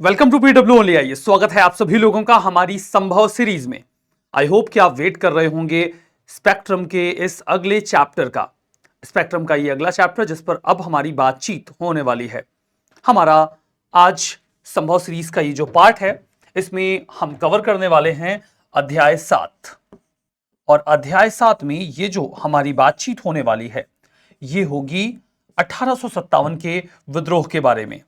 Welcome to PW only I. स्वागत है आप सभी लोगों का हमारी संभव सीरीज में। आई होप कि आप वेट कर रहे होंगे स्पेक्ट्रम के इस अगले चैप्टर का। स्पेक्ट्रम का ये अगला चैप्टर जिस पर अब हमारी बातचीत होने वाली है। हमारा आज संभव सीरीज का ये जो पार्ट है इसमें हम कवर करने वाले हैं अध्याय 7। और अध्याय 7 में ये जो हमारी बातचीत होने वाली है ये होगी 1857 के विद्रोह के बारे में।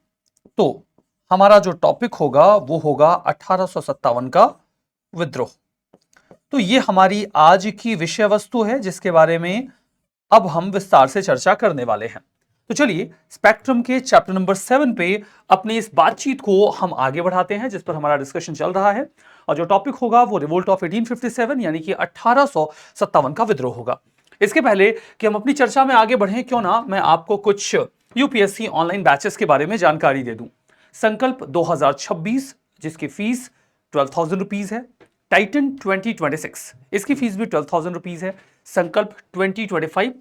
तो हमारा जो टॉपिक होगा वो होगा 1857 का विद्रोह। तो ये हमारी आज की विषय वस्तु है जिसके बारे में अब हम विस्तार से चर्चा करने वाले हैं। तो चलिए स्पेक्ट्रम के चैप्टर नंबर 7 पे अपनी इस बातचीत को हम आगे बढ़ाते हैं जिस पर हमारा डिस्कशन चल रहा है। और जो टॉपिक होगा वो रिवोल्ट ऑफ 1857 यानी कि 1857 का विद्रोह होगा। इसके पहले कि हम अपनी चर्चा में आगे बढ़ें, क्यों ना मैं आपको कुछ यूपीएससी ऑनलाइन बैचेस के बारे में जानकारी दे दूं। संकल्प 2026 जिसकी फीस 12,000 रुपीज है। टाइटन 2026 इसकी फीस भी 12,000 रुपीज है। संकल्प 2025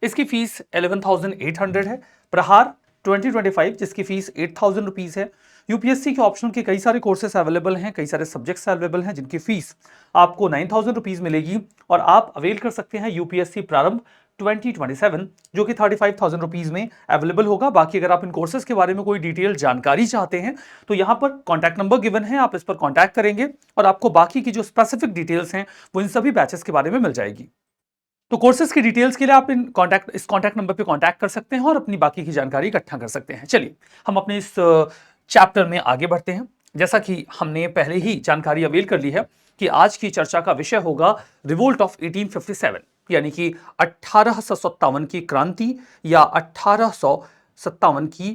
इसकी फीस 11,800 है। प्रहार 2025 जिसकी फीस 8,000 रुपीज है। यूपीएससी के ऑप्शनल के कई सारे कोर्सेस अवेलेबल हैं, कई सारे सब्जेक्ट्स अवेलेबल हैं जिनकी फीस आपको 9,000 रुपीज मिलेगी। और आप अवेल कर सकते हैं यूपीएससी प्रारंभ 2027 जो कि 35,000 रुपीज में अवेलेबल होगा। बाकी अगर आप इन कोर्सेज के बारे में कोई डिटेल जानकारी चाहते हैं तो यहां पर कॉन्टैक्ट नंबर गिवन है, आप इस पर कॉन्टैक्ट करेंगे और आपको बाकी की जो स्पेसिफिक डिटेल्स हैं वो इन सभी बैचेस के बारे में मिल जाएगी। तो कोर्सेज की डिटेल्स के लिए आप इस कॉन्टैक्ट नंबर पे कॉन्टैक्ट कर सकते हैं और अपनी बाकी की जानकारी इकट्ठा कर सकते हैं। चलिए हम अपने इस चैप्टर में आगे बढ़ते हैं। जैसा कि हमने पहले ही जानकारी अवेल कर ली है कि आज की चर्चा का विषय होगा रिवोल्ट ऑफ 1857 यानी कि 1857 की क्रांति या 1857 की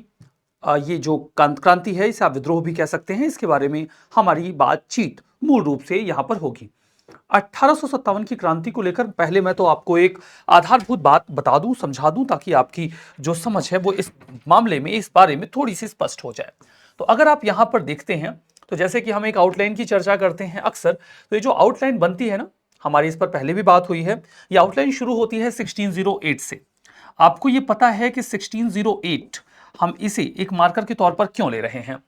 ये जो क्रांति है इसे आप विद्रोह भी कह सकते हैं। इसके बारे में हमारी बातचीत मूल रूप से यहां पर होगी। 1857 की क्रांति को लेकर पहले मैं तो आपको एक आधारभूत बात बता दूं, समझा दूं, ताकि आपकी जो समझ है वो इस मामले में, इस बारे में थोड़ी सी स्पष्ट हो जाए। तो अगर आप यहां पर देखते हैं तो जैसे कि हम एक आउटलाइन की चर्चा करते हैं अक्सर, तो ये जो आउटलाइन बनती है ना, हमारी इस पर पहले भी बात हुई है। ये आउटलाइन शुरू होती है 1608 से। आपको ये पता है कि 1608 हम इसे एक मार्कर के तौर पर क्यों ले रहे हैं।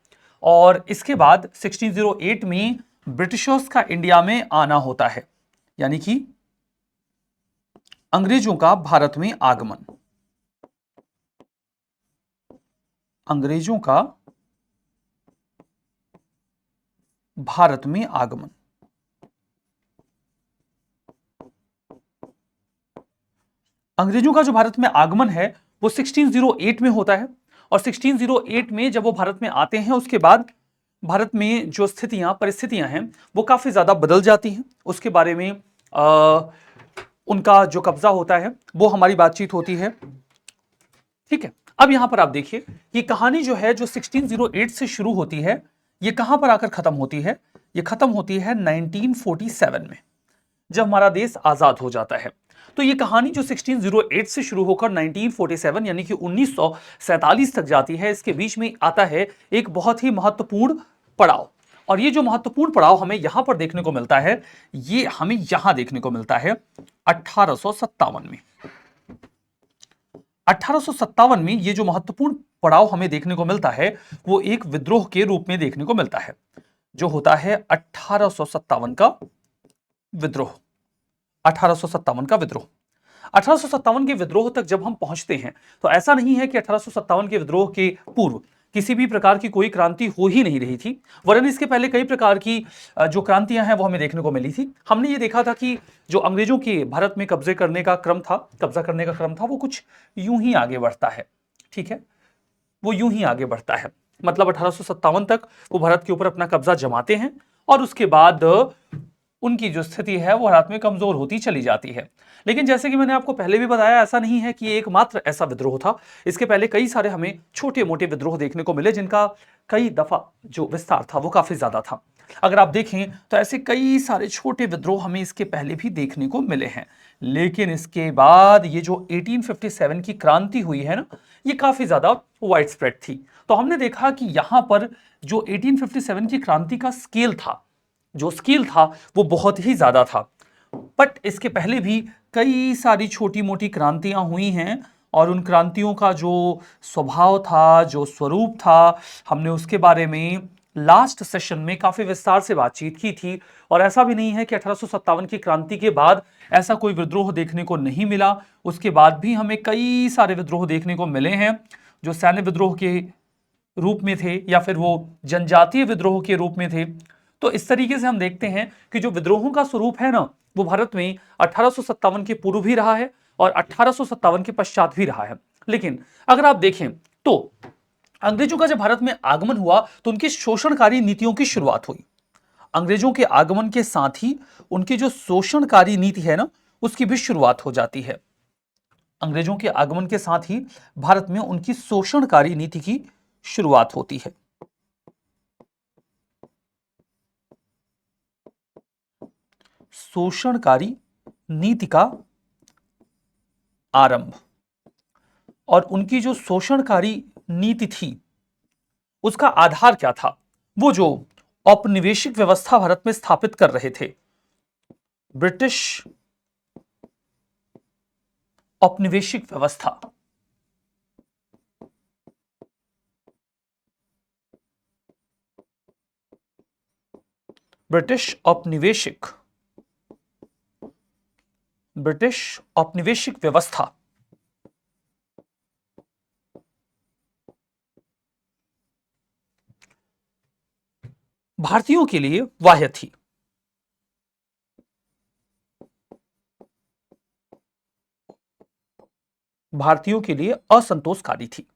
और इसके बाद 1608 में ब्रिटिशर्स का इंडिया में आना होता है, यानी कि अंग्रेजों का भारत में आगमन। अंग्रेजों का भारत में आगमन। अंग्रेजों का जो भारत में आगमन है वो 1608 में होता है। और 1608 में जब वो भारत में आते हैं उसके बाद भारत में जो परिस्थितियां हैं वो काफी ज्यादा बदल जाती हैं। उसके बारे में उनका जो कब्जा होता है वो हमारी बातचीत होती है। ठीक है, अब यहां पर आप देखिए ये कहानी जो है जो 1608 से शुरू होती है ये कहां पर आकर खत्म होती है। ये खत्म होती है 1947 में, जब हमारा देश आजाद हो जाता है। तो ये कहानी जो 1608 से शुरू होकर 1947 यानी कि 1947 तक जाती है, इसके बीच में आता है एक बहुत ही महत्वपूर्ण पड़ाव। और ये जो महत्वपूर्ण पड़ाव हमें यहां पर देखने को मिलता है, ये हमें यहां देखने को मिलता है 1857 में। 1857 में ये जो महत्वपूर्ण पड़ाव हमें देखने को मिलता है वो एक विद्रोह के रूप में देखने को मिलता है, जो होता है 1857 का विद्रोह। 1857 का विद्रोह। 1857 के विद्रोह तक जब हम पहुंचते हैं तो ऐसा नहीं है कि 1857 के विद्रोह के पूर्व किसी भी प्रकार की कोई क्रांति हो ही नहीं रही थी, वरन इसके पहले कई प्रकार की जो क्रांतियां हैं वो हमें देखने को मिली थी। हमने ये देखा था कि जो अंग्रेजों के भारत में कब्जा करने का क्रम था वो कुछ यूं ही आगे बढ़ता है। ठीक है, वो यूं ही आगे बढ़ता है, मतलब 1857 तक वो भारत के ऊपर अपना कब्जा जमाते हैं और उसके बाद उनकी जो स्थिति है वो भारत में कमजोर होती चली जाती है। लेकिन जैसे कि मैंने आपको पहले भी बताया, ऐसा नहीं है कि ये एकमात्र ऐसा विद्रोह था। इसके पहले कई सारे हमें छोटे मोटे विद्रोह देखने को मिले जिनका कई दफा जो विस्तार था वो काफी ज्यादा था। अगर आप देखें तो ऐसे कई सारे छोटे विद्रोह हमें इसके पहले भी देखने को मिले हैं। लेकिन इसके बाद ये जो 1857 की क्रांति हुई है ना, ये काफी ज्यादा वाइड स्प्रेड थी। तो हमने देखा कि यहां पर जो 1857 की क्रांति का स्केल था वो बहुत ही ज्यादा था। बट इसके पहले भी कई सारी छोटी मोटी क्रांतियां हुई हैं और उन क्रांतियों का जो स्वभाव था, जो स्वरूप था, हमने उसके बारे में लास्ट सेशन में काफी विस्तार से बातचीत की थी। और ऐसा भी नहीं है कि 1857 की क्रांति के बाद ऐसा कोई विद्रोह देखने को नहीं मिला। उसके बाद भी हमें कई सारे विद्रोह देखने को मिले हैं, जो सैन्य विद्रोह के रूप में थे या फिर वो जनजातीय विद्रोह के रूप में थे। तो इस तरीके से हम देखते हैं कि जो विद्रोहों का स्वरूप है ना, वो भारत में 1857 के पूर्व भी रहा है और 1857 के पश्चात भी रहा है। लेकिन अगर आप देखें तो अंग्रेजों का जब भारत में आगमन हुआ तो उनकी शोषणकारी नीतियों की शुरुआत हुई। अंग्रेजों के आगमन के साथ ही उनकी जो शोषणकारी नीति है ना, उसकी भी शुरुआत हो जाती है। अंग्रेजों के आगमन के साथ ही भारत में उनकी शोषणकारी नीति की शुरुआत होती है। शोषणकारी नीति का आरंभ। और उनकी जो शोषणकारी नीति थी उसका आधार क्या था? वो जो औपनिवेशिक व्यवस्था भारत में स्थापित कर रहे थे, ब्रिटिश औपनिवेशिक व्यवस्था। ब्रिटिश औपनिवेशिक व्यवस्था भारतीयों के लिए बाह्य थी। भारतीयों के लिए असंतोषकारी थी।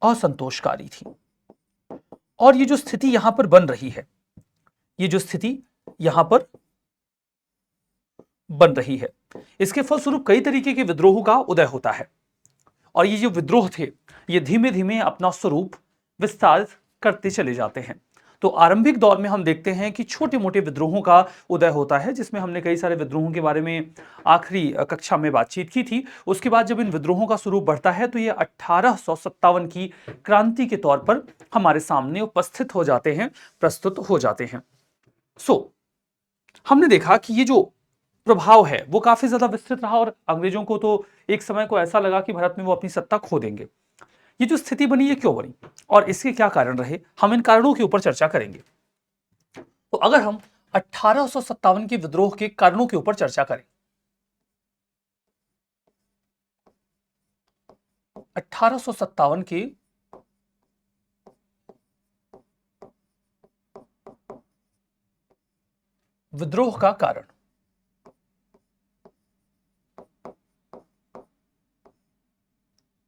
असंतोषकारी थी। और ये जो स्थिति यहां पर बन रही है, इसके फलस्वरूप कई तरीके के विद्रोहों का उदय होता है। और ये जो विद्रोह थे, ये धीमे धीमे अपना स्वरूप विस्तार करते चले जाते हैं। तो आरंभिक दौर में हम देखते हैं कि छोटे मोटे विद्रोहों का उदय होता है, जिसमें हमने कई सारे विद्रोहों के बारे में आखिरी कक्षा में बातचीत की थी। उसके बाद जब इन विद्रोहों का स्वरूप बढ़ता है तो ये 1857 की क्रांति के तौर पर हमारे सामने उपस्थित हो जाते हैं, प्रस्तुत हो जाते हैं। हमने देखा कि ये जो प्रभाव है वो काफी ज्यादा विस्तृत रहा और अंग्रेजों को तो एक समय को ऐसा लगा कि भारत में वो अपनी सत्ता खो देंगे। ये जो स्थिति बनी, ये क्यों बनी और इसके क्या कारण रहे, हम इन कारणों के ऊपर चर्चा करेंगे। तो अगर हम 1857 के विद्रोह के कारणों के ऊपर चर्चा करें, 1857 के विद्रोह का कारण,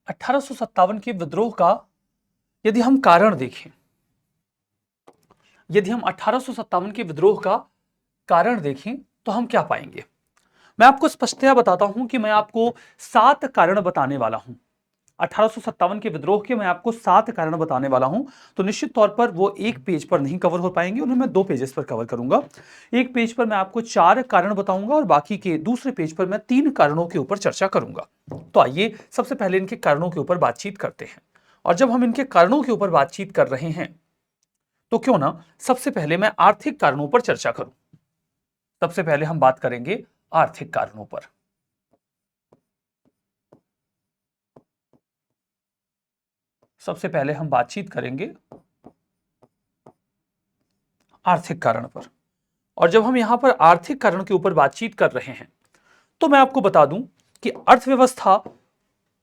1857 के विद्रोह का यदि हम कारण देखें, यदि हम 1857 के विद्रोह का कारण देखें तो हम क्या पाएंगे? मैं आपको स्पष्टतया बताता हूं कि मैं आपको 7 कारण बताने वाला हूं। 1857 के विद्रोह के मैं आपको 7 कारण बताने वाला हूं। तो निश्चित तौर पर वो एक पेज पर नहीं कवर हो पाएंगे, उन्हें मैं 2 पेजेस पर कवर करूंगा। एक पेज पर मैं आपको 4 कारण बताऊंगा और बाकी के दूसरे पेज पर मैं 3 कारणों के ऊपर चर्चा करूंगा। तो आइए सबसे पहले इनके कारणों के ऊपर बातचीत करते हैं। और जब हम इनके कारणों के ऊपर बातचीत कर रहे हैं तो क्यों ना सबसे पहले मैं आर्थिक कारणों पर चर्चा करूं। सबसे पहले हम बात करेंगे आर्थिक कारणों पर। सबसे पहले हम बातचीत करेंगे आर्थिक कारण पर। और जब हम यहां पर आर्थिक कारण के ऊपर बातचीत कर रहे हैं तो मैं आपको बता दूं कि अर्थव्यवस्था,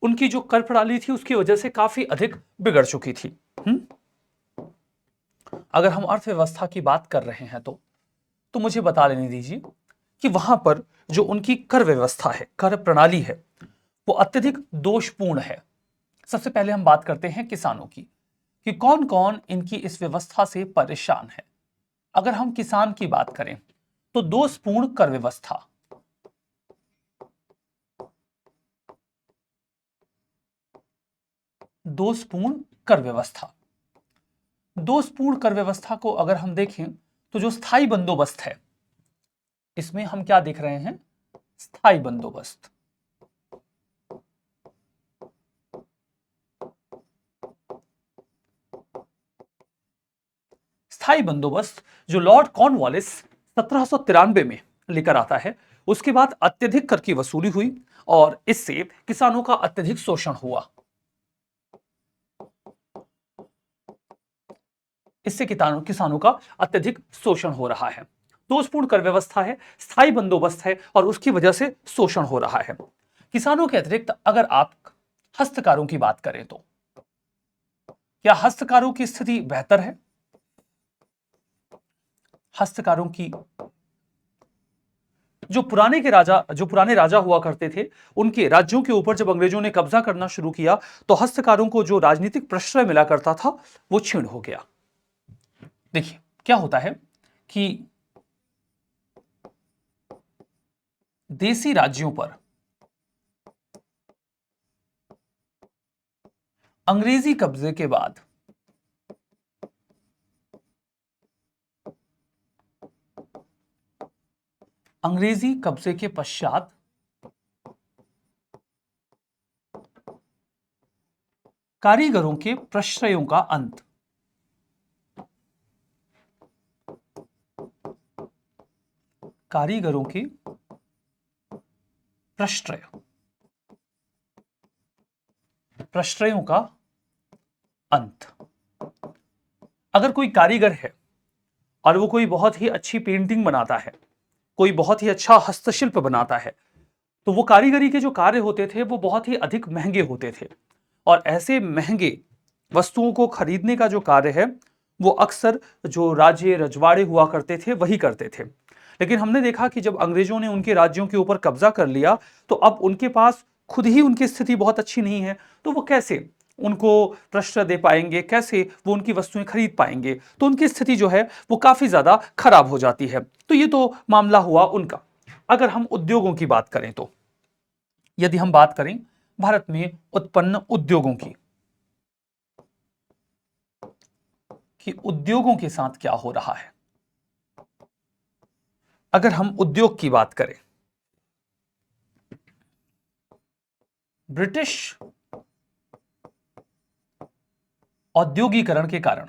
उनकी जो कर प्रणाली थी उसकी वजह से काफी अधिक बिगड़ चुकी थी। अगर हम अर्थव्यवस्था की बात कर रहे हैं तो मुझे बता लेने दीजिए कि वहां पर जो उनकी कर व्यवस्था है, कर प्रणाली है, वो अत्यधिक दोषपूर्ण है। सबसे पहले हम बात करते हैं किसानों की कि कौन कौन इनकी इस व्यवस्था से परेशान है। अगर हम किसान की बात करें तो दोषपूर्ण कर व्यवस्था, दोषपूर्ण कर व्यवस्था, दोषपूर्ण कर व्यवस्था को अगर हम देखें तो जो स्थायी बंदोबस्त है, इसमें हम क्या देख रहे हैं? स्थायी बंदोबस्त। स्थायी बंदोबस्त जो लॉर्ड कॉर्नवालिस 1793 में लेकर आता है, उसके बाद अत्यधिक कर की वसूली हुई और इससे किसानों का अत्यधिक शोषण हुआ। इससे किसानों का अत्यधिक शोषण हो रहा है। दोषपूर्ण कर व्यवस्था है, स्थायी बंदोबस्त है और उसकी वजह से शोषण हो रहा है। किसानों के अतिरिक्त अगर आप हस्तकारों की बात करें तो क्या हस्तकारों की स्थिति बेहतर है? हस्तकारों की जो पुराने राजा हुआ करते थे, उनके राज्यों के ऊपर जब अंग्रेजों ने कब्जा करना शुरू किया तो हस्तकारों को जो राजनीतिक प्रश्रय मिला करता था वो क्षीण हो गया। देखिए क्या होता है कि देसी राज्यों पर अंग्रेजी कब्जे के बाद अंग्रेजी कब्जे के पश्चात कारीगरों के प्रश्रयों का अंत। कारीगरों के प्रश्रयों का अंत। अगर कोई कारीगर है और वो कोई बहुत ही अच्छी पेंटिंग बनाता है, कोई बहुत ही अच्छा हस्तशिल्प बनाता है, तो वो कारीगरी के जो कार्य होते थे वो बहुत ही अधिक महंगे होते थे और ऐसे महंगे वस्तुओं को खरीदने का जो कार्य है वो अक्सर जो राज्य रजवाड़े हुआ करते थे वही करते थे। लेकिन हमने देखा कि जब अंग्रेजों ने उनके राज्यों के ऊपर कब्जा कर लिया तो अब उनके पास खुद ही उनकी स्थिति बहुत अच्छी नहीं है, तो वो कैसे उनको प्रश्रय दे पाएंगे, कैसे वो उनकी वस्तुएं खरीद पाएंगे, तो उनकी स्थिति जो है वो काफी ज्यादा खराब हो जाती है। तो ये तो मामला हुआ उनका। अगर हम उद्योगों की बात करें तो यदि हम बात करें भारत में उत्पन्न उद्योगों की कि उद्योगों के साथ क्या हो रहा है। अगर हम उद्योग की बात करें, ब्रिटिश औद्योगिकरण के कारण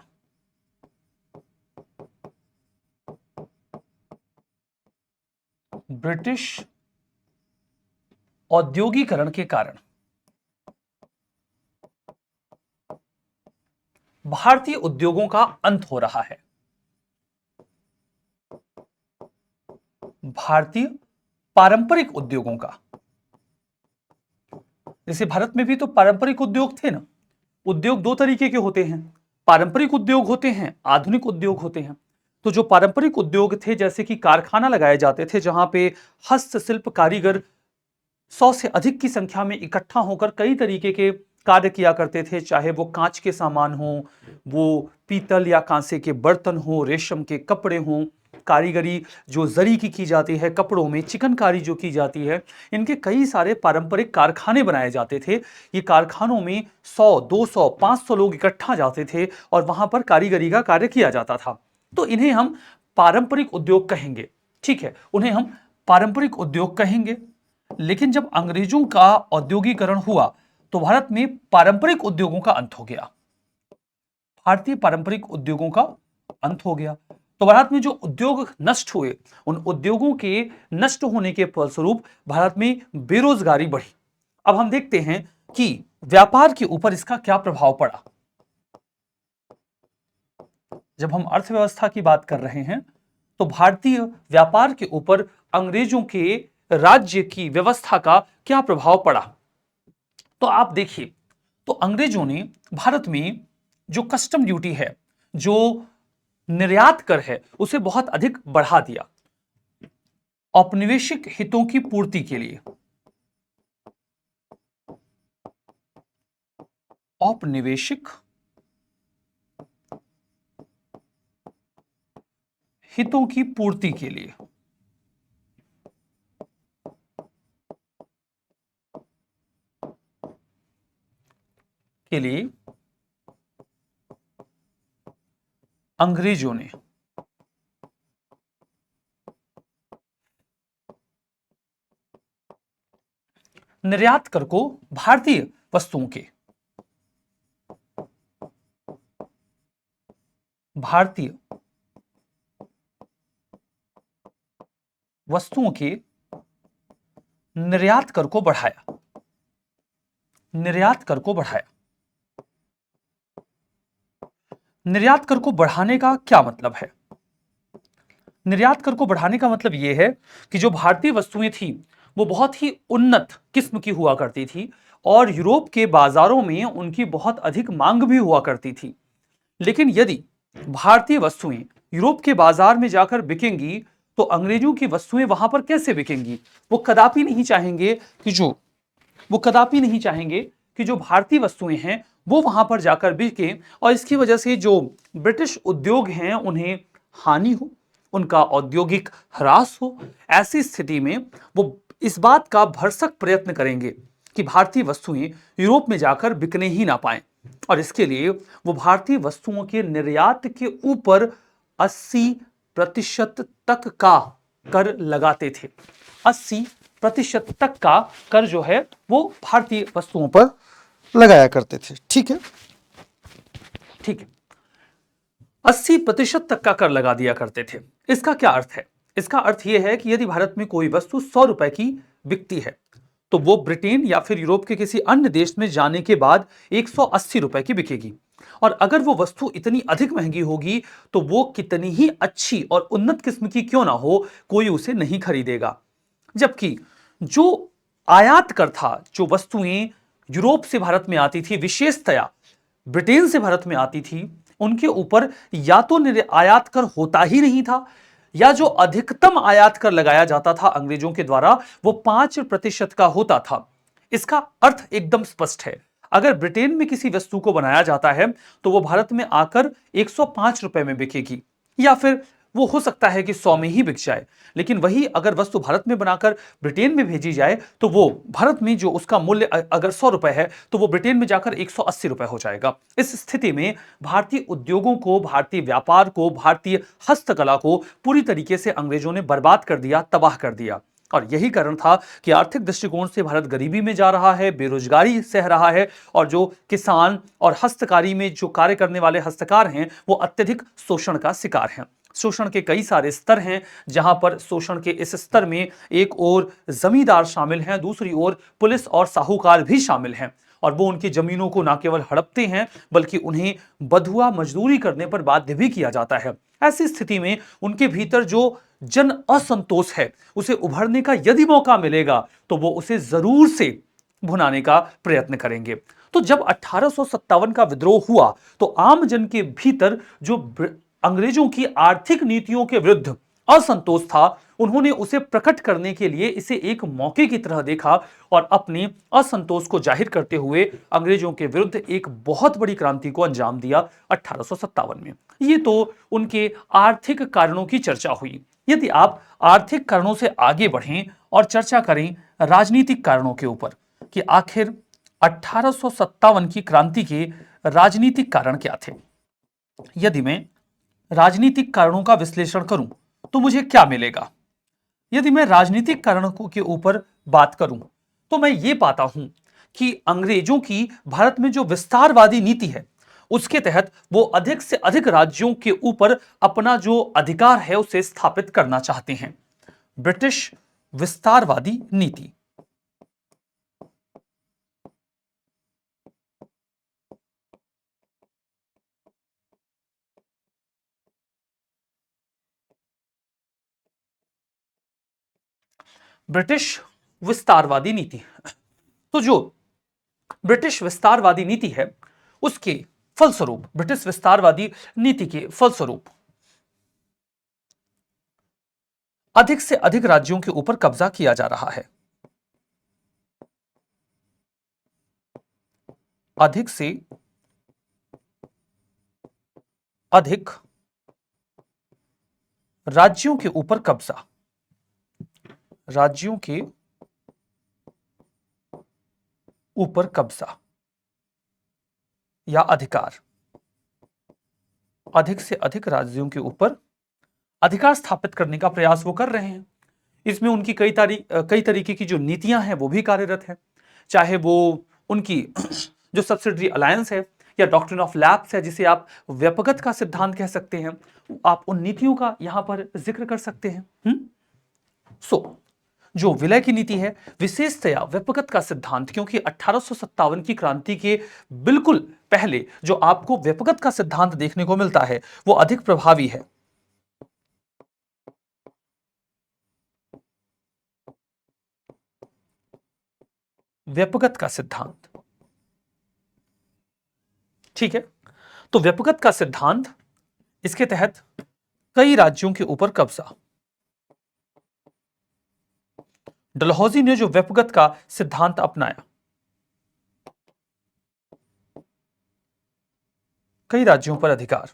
ब्रिटिश औद्योगिकरण के कारण भारतीय उद्योगों का अंत हो रहा है। भारतीय पारंपरिक उद्योगों का, जैसे भारत में भी तो पारंपरिक उद्योग थे ना। उद्योग दो तरीके के होते हैं, पारंपरिक उद्योग होते हैं, आधुनिक उद्योग होते हैं। तो जो पारंपरिक उद्योग थे जैसे कि कारखाना लगाए जाते थे जहां पे हस्तशिल्प कारीगर 100 से अधिक की संख्या में इकट्ठा होकर कई तरीके के कार्य किया करते थे, चाहे वो कांच के सामान हो, वो पीतल या कांसे के बर्तन हो, रेशम के कपड़े हों, कारीगरी जो जरी की जाती है कपड़ों में, चिकनकारी जो की जाती है, इनके कई सारे पारंपरिक कारखाने बनाए जाते थे। ये कारखानों में 100, 200, 500 लोग इकट्ठा जाते थे और वहां पर कारीगरी का कार्य किया जाता था। तो इन्हें हम पारंपरिक उद्योग कहेंगे। ठीक है, उन्हें हम पारंपरिक उद्योग कहेंगे। लेकिन जब अंग्रेजों का औद्योगिकरण हुआ तो भारत में पारंपरिक उद्योगों का अंत हो गया। भारतीय पारंपरिक उद्योगों का अंत हो गया। तो भारत में जो उद्योग नष्ट हुए, उन उद्योगों के नष्ट होने के फलस्वरूप भारत में बेरोजगारी बढ़ी। अब हम देखते हैं कि व्यापार के ऊपर इसका क्या प्रभाव पड़ा। जब हम अर्थव्यवस्था की बात कर रहे हैं तो भारतीय व्यापार के ऊपर अंग्रेजों के राज्य की व्यवस्था का क्या प्रभाव पड़ा। तो आप देखिए, तो अंग्रेजों ने भारत में जो कस्टम ड्यूटी है, जो निर्यात कर है, उसे बहुत अधिक बढ़ा दिया औपनिवेशिक हितों की पूर्ति के लिए। औपनिवेशिक हितों की पूर्ति के लिए अंग्रेजों ने निर्यात कर को भारतीय वस्तुओं के भारतीय वस्तुओं के निर्यात कर को बढ़ाया। निर्यात कर को बढ़ाया। निर्यात कर को बढ़ाने का क्या मतलब है? निर्यात कर को बढ़ाने का मतलब यह है कि जो भारतीय वस्तुएं थी वो बहुत ही उन्नत किस्म की हुआ करती थी और यूरोप के बाजारों में उनकी बहुत अधिक मांग भी हुआ करती थी। लेकिन यदि भारतीय वस्तुएं यूरोप के बाजार में जाकर बिकेंगी तो अंग्रेजों की वस्तुएं वहां पर कैसे बिकेंगी? वो कदापि नहीं चाहेंगे कि जो वो कदापि नहीं चाहेंगे कि जो भारतीय वस्तुएं हैं वो वहां पर जाकर बिके और इसकी वजह से जो ब्रिटिश उद्योग हैं उन्हें हानि हो, उनका औद्योगिक ह्रास हो। ऐसी स्थिति में वो इस बात का भरसक प्रयत्न करेंगे कि भारतीय वस्तुएं यूरोप में जाकर बिकने ही ना पाए और इसके लिए वो भारतीय वस्तुओं के निर्यात के ऊपर 80% तक का कर लगाते थे। 80% तक का कर जो है वो भारतीय वस्तुओं पर लगाया करते थे। ठीक है, ठीक है, 80% तक का कर लगा दिया करते थे। इसका क्या अर्थ है? इसका अर्थ यह है कि यदि भारत में कोई वस्तु 100 रुपए की बिकती है तो वो ब्रिटेन या फिर यूरोप के किसी अन्य देश में जाने के बाद 180 रुपए की बिकेगी। और अगर वो वस्तु इतनी अधिक महंगी होगी तो वो कितनी ही अच्छी और उन्नत किस्म की क्यों ना हो, कोई उसे नहीं खरीदेगा। जबकि जो आयात कर था, जो वस्तुएं यूरोप से भारत में आती थी, विशेषतया ब्रिटेन से भारत में आती थी, उनके ऊपर या तो आयात कर होता ही नहीं था या जो अधिकतम आयात कर लगाया जाता था अंग्रेजों के द्वारा वो 5% का होता था। इसका अर्थ एकदम स्पष्ट है। अगर ब्रिटेन में किसी वस्तु को बनाया जाता है तो वो भारत में आकर 105 रुपए में बिकेगी या फिर वो हो सकता है कि 100 में ही बिक जाए। लेकिन वही अगर वस्तु भारत में बनाकर ब्रिटेन में भेजी जाए तो वो भारत में जो उसका मूल्य अगर 100 रुपए है तो वो ब्रिटेन में जाकर 180 रुपए हो जाएगा। इस स्थिति में भारतीय उद्योगों को, भारतीय व्यापार को, भारतीय हस्तकला को पूरी तरीके से अंग्रेजों ने बर्बाद कर दिया, तबाह कर दिया। और यही कारण था कि आर्थिक दृष्टिकोण से भारत गरीबी में जा रहा है, बेरोजगारी सह रहा है और जो किसान और हस्तकारी में जो कार्य करने वाले हस्तकार हैं वो अत्यधिक शोषण का शिकार हैं। शोषण के कई सारे स्तर हैं जहां पर शोषण के इस स्तर में एक ओर जमींदार शामिल हैं, दूसरी ओर पुलिस और साहूकार भी शामिल हैं और वो उनकी जमीनों को न केवल हड़पते हैं बल्कि उन्हें बधुआ मजदूरी करने पर बाध्य भी किया जाता है। ऐसी स्थिति में उनके भीतर जो जन असंतोष है उसे उभरने का यदि मौका मिलेगा तो वो उसे जरूर से भुनाने का प्रयत्न करेंगे। तो जब 1857 का विद्रोह हुआ तो आम जन के भीतर जो अंग्रेजों की आर्थिक नीतियों के विरुद्ध असंतोष था, उन्होंने उसे प्रकट करने के लिए इसे एक मौके की तरह देखा और अपने असंतोष को जाहिर करते हुए अंग्रेजों के विरुद्ध एक बहुत बड़ी क्रांति को अंजाम दिया 1857 में। ये तो उनके आर्थिक कारणों की चर्चा हुई। यदि आप आर्थिक कारणों से आगे बढ़ें और चर्चा करें राजनीतिक कारणों के ऊपर कि आखिर 1857 की क्रांति के राजनीतिक कारण क्या थे, यदि मैं राजनीतिक कारणों का विश्लेषण करूं तो मुझे क्या मिलेगा? यदि मैं राजनीतिक कारणों के ऊपर बात करूं तो मैं ये पाता हूं कि अंग्रेजों की भारत में जो विस्तारवादी नीति है उसके तहत वो अधिक से अधिक राज्यों के ऊपर अपना जो अधिकार है उसे स्थापित करना चाहते हैं। ब्रिटिश विस्तारवादी नीति। ब्रिटिश विस्तारवादी नीति। तो जो ब्रिटिश विस्तारवादी नीति है उसके फलस्वरूप, ब्रिटिश विस्तारवादी नीति के फलस्वरूप अधिक से अधिक राज्यों के ऊपर कब्जा किया जा रहा है। अधिक से अधिक राज्यों के ऊपर कब्जा, राज्यों के ऊपर कब्जा या अधिकार, अधिक से अधिक राज्यों के ऊपर अधिकार स्थापित करने का प्रयास वो कर रहे हैं। इसमें उनकी कई तरीके की जो नीतियां हैं वो भी कार्यरत है, चाहे वो उनकी जो सब्सिडरी अलायंस है या डॉक्ट्रिन ऑफ लैप्स है जिसे आप व्यपगत का सिद्धांत कह सकते हैं, आप उन नीतियों का यहां पर जिक्र कर सकते हैं। जो विलय की नीति है, विशेषतया व्यपगत का सिद्धांत, क्योंकि 1857 की क्रांति के बिल्कुल पहले जो आपको व्यपगत का सिद्धांत देखने को मिलता है वो अधिक प्रभावी है। व्यपगत का सिद्धांत, ठीक है। तो व्यपगत का सिद्धांत, इसके तहत कई राज्यों के ऊपर कब्जा। डलहौजी ने जो व्यपगत का सिद्धांत अपनाया, कई राज्यों पर अधिकार।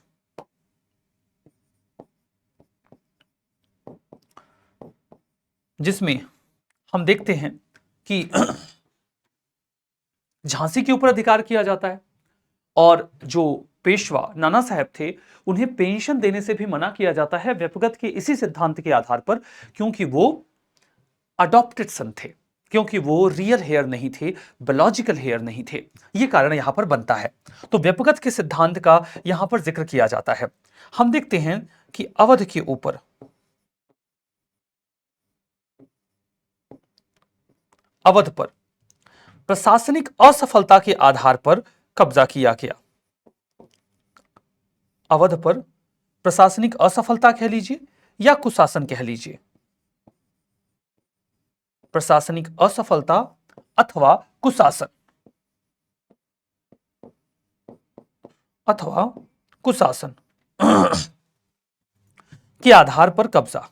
जिसमें हम देखते हैं कि झांसी के ऊपर अधिकार किया जाता है और जो पेशवा नाना साहब थे उन्हें पेंशन देने से भी मना किया जाता है व्यपगत के इसी सिद्धांत के आधार पर, क्योंकि वो अडॉप्टेड सन थे, क्योंकि वो रियल हेयर नहीं थे, बायोलॉजिकल हेयर नहीं थे। ये कारण यहां पर बनता है। तो व्यपगत के सिद्धांत का यहां पर जिक्र किया जाता है। हम देखते हैं कि अवध के ऊपर, अवध पर प्रशासनिक असफलता के आधार पर कब्जा किया गया। अवध पर प्रशासनिक असफलता कह लीजिए या कुशासन कह लीजिए, प्रशासनिक असफलता अथवा कुशासन, अथवा कुशासन के आधार पर कब्जा।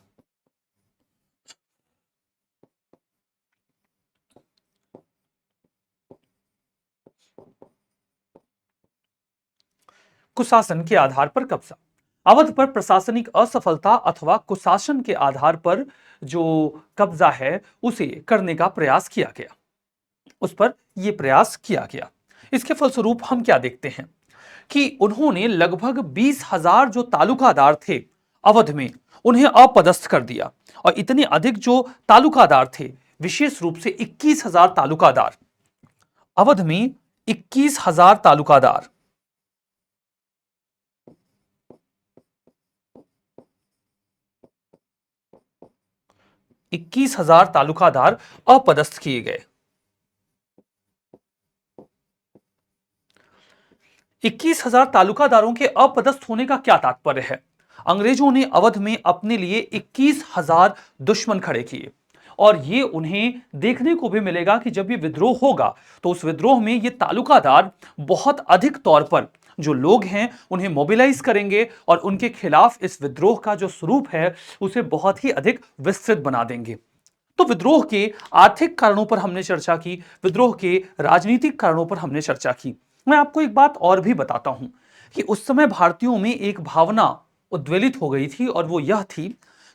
कुशासन के आधार पर कब्जा। अवध पर प्रशासनिक असफलता अथवा कुशासन के आधार पर जो कब्जा है उसे करने का प्रयास किया गया, उस पर यह प्रयास किया गया। इसके फलस्वरूप हम क्या देखते हैं कि उन्होंने लगभग 20,000 जो तालुकादार थे अवध में उन्हें अपदस्थ कर दिया। और इतने अधिक जो तालुकादार थे, विशेष रूप से 21,000 तालुकादार, अवध में 21,000 तालुकादार, 21,000 तालुकादार अपदस्थ किए गए। 21,000 तालुकादारों के अपदस्थ होने का क्या तात्पर्य है? अंग्रेजों ने अवध में अपने लिए 21,000 दुश्मन खड़े किए और ये उन्हें देखने को भी मिलेगा कि जब ये विद्रोह होगा तो उस विद्रोह में ये तालुकादार बहुत अधिक तौर पर जो लोग हैं उन्हें मोबिलाइज करेंगे और उनके खिलाफ इस विद्रोह का जो स्वरूप है उसे बहुत ही अधिक विस्तृत बना देंगे। तो विद्रोह के आर्थिक कारणों पर हमने चर्चा की, विद्रोह के राजनीतिक कारणों पर हमने चर्चा की। मैं आपको एक बात और भी बताता हूं कि उस समय भारतीयों में एक भावना उद्वेलित हो गई थी और वो यह थी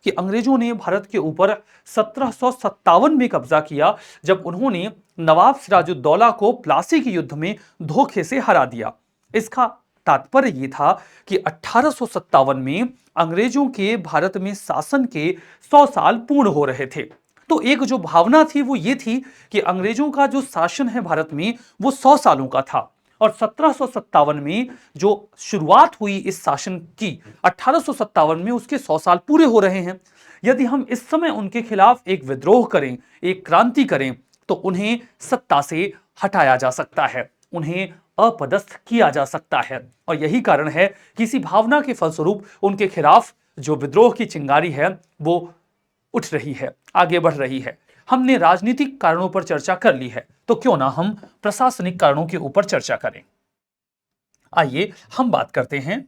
कि अंग्रेजों ने भारत के ऊपर 1757 में कब्जा किया, जब उन्होंने नवाब सिराजुद्दौला को प्लासी के युद्ध में धोखे से हरा दिया। इसका तात्पर्य यह था कि 1857 में अंग्रेजों के भारत में शासन के 100 साल पूर्ण हो रहे थे। तो एक जो भावना थी वो ये थी कि अंग्रेजों का जो शासन है भारत में वो 100 सालों का था और 1757 में जो शुरुआत हुई इस शासन की, 1857 में उसके 100 साल पूरे हो रहे हैं। यदि हम इस समय उनके खिलाफ एक विद्रोह करें, एक क्रांति करें, तो उन्हें सत्ता से हटाया जा सकता है, उन्हें अपदस्थ किया जा सकता है। और यही कारण है कि इसी भावना के फलस्वरूप उनके खिलाफ जो विद्रोह की चिंगारी है वो उठ रही है, आगे बढ़ रही है। हमने राजनीतिक कारणों पर चर्चा कर ली है, तो क्यों ना हम प्रशासनिक कारणों के ऊपर चर्चा करें। आइए हम बात करते हैं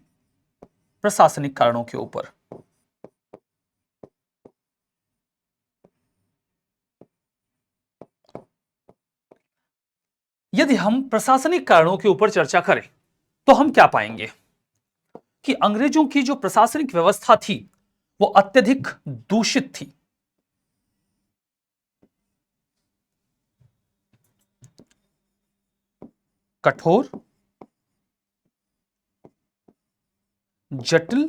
प्रशासनिक कारणों के ऊपर। यदि हम प्रशासनिक कारणों के ऊपर चर्चा करें तो हम क्या पाएंगे कि अंग्रेजों की जो प्रशासनिक व्यवस्था थी वो अत्यधिक दूषित थी, कठोर, जटिल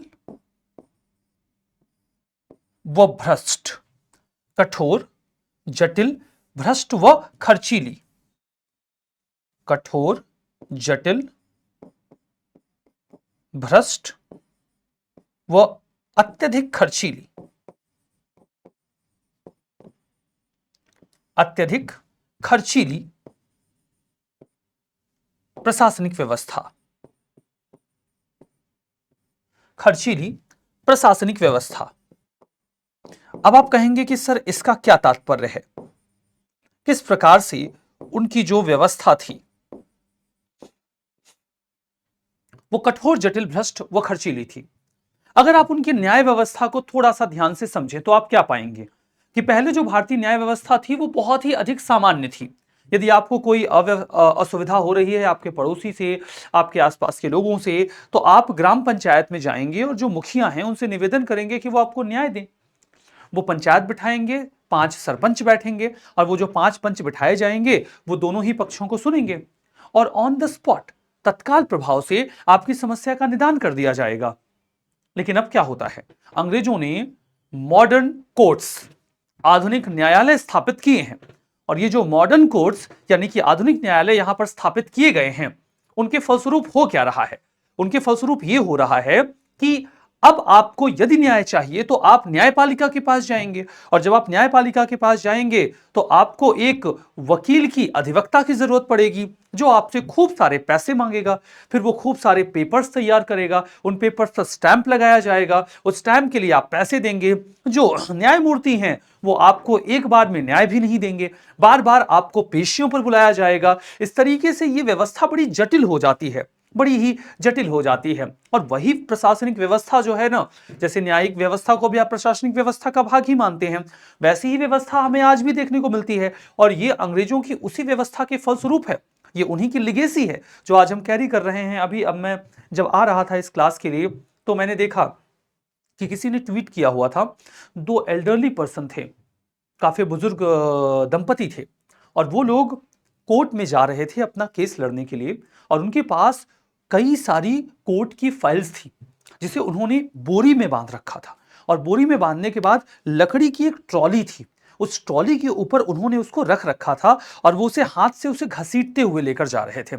व भ्रष्ट, कठोर, जटिल, भ्रष्ट व खर्चीली, कठोर, जटिल, भ्रष्ट व अत्यधिक खर्चीली, अत्यधिक खर्चीली प्रशासनिक व्यवस्था, खर्चीली प्रशासनिक व्यवस्था। अब आप कहेंगे कि सर इसका क्या तात्पर्य है, किस प्रकार से उनकी जो व्यवस्था थी वो कठोर, जटिल, भ्रष्ट व खर्चीली थी। अगर आप उनकी न्याय व्यवस्था को थोड़ा सा ध्यान से समझें तो आप क्या पाएंगे कि पहले जो भारतीय न्याय व्यवस्था थी वो बहुत ही अधिक सामान्य थी। यदि आपको कोई असुविधा हो रही है आपके पड़ोसी से, आपके आसपास के लोगों से, तो आप ग्राम पंचायत में जाएंगे और जो मुखिया हैं उनसे निवेदन करेंगे कि वो आपको न्याय दें। वो पंचायत बिठाएंगे, 5 सरपंच बैठेंगे और वो जो 5 पंच बिठाए जाएंगे वो दोनों ही पक्षों को सुनेंगे और ऑन द स्पॉट, तत्काल प्रभाव से आपकी समस्या का निदान कर दिया जाएगा। लेकिन अब क्या होता है, अंग्रेजों ने मॉडर्न कोर्ट्स, आधुनिक न्यायालय स्थापित किए हैं और ये जो मॉडर्न कोर्ट्स यानी कि आधुनिक न्यायालय यहां पर स्थापित किए गए हैं, उनके फलस्वरूप हो क्या रहा है, उनके फलस्वरूप ये हो रहा है कि अब आपको यदि न्याय चाहिए तो आप न्यायपालिका के पास जाएंगे और जब आप न्यायपालिका के पास जाएंगे तो आपको एक वकील की, अधिवक्ता की जरूरत पड़ेगी जो आपसे खूब सारे पैसे मांगेगा, फिर वो खूब सारे पेपर्स तैयार करेगा, उन पेपर्स पर स्टैंप लगाया जाएगा, उस स्टैंप के लिए आप पैसे देंगे। जो न्यायमूर्ति हैं वो आपको एक बार में न्याय भी नहीं देंगे, बार बार आपको पेशियों पर बुलाया जाएगा। इस तरीके से ये व्यवस्था बड़ी जटिल हो जाती है, बड़ी ही जटिल हो जाती है। और वही प्रशासनिक व्यवस्था जो है ना, जैसे न्यायिक व्यवस्था को भी आप प्रशासनिक व्यवस्था का भाग ही मानते हैं, वैसी ही व्यवस्था हमें आज भी देखने को मिलती है और ये अंग्रेजों की उसी व्यवस्था के फलस्वरूप है, ये उन्हीं की लिगेसी है जो आज हम कैरी कर रहे हैं। अभी अब मैं जब आ रहा था इस क्लास के लिए तो मैंने देखा कि किसी ने ट्वीट किया हुआ था, 2 एल्डरली पर्सन थे, काफी बुजुर्ग दंपति थे और वो लोग कोर्ट में जा रहे थे अपना केस लड़ने के लिए और उनके पास कई सारी कोर्ट की फाइल्स थी जिसे उन्होंने बोरी में बांध रखा था और बोरी में बांधने के बाद लकड़ी की एक ट्रॉली थी, उस ट्रॉली के ऊपर उन्होंने उसको रख रखा था और वो उसे हाथ से उसे घसीटते हुए लेकर जा रहे थे।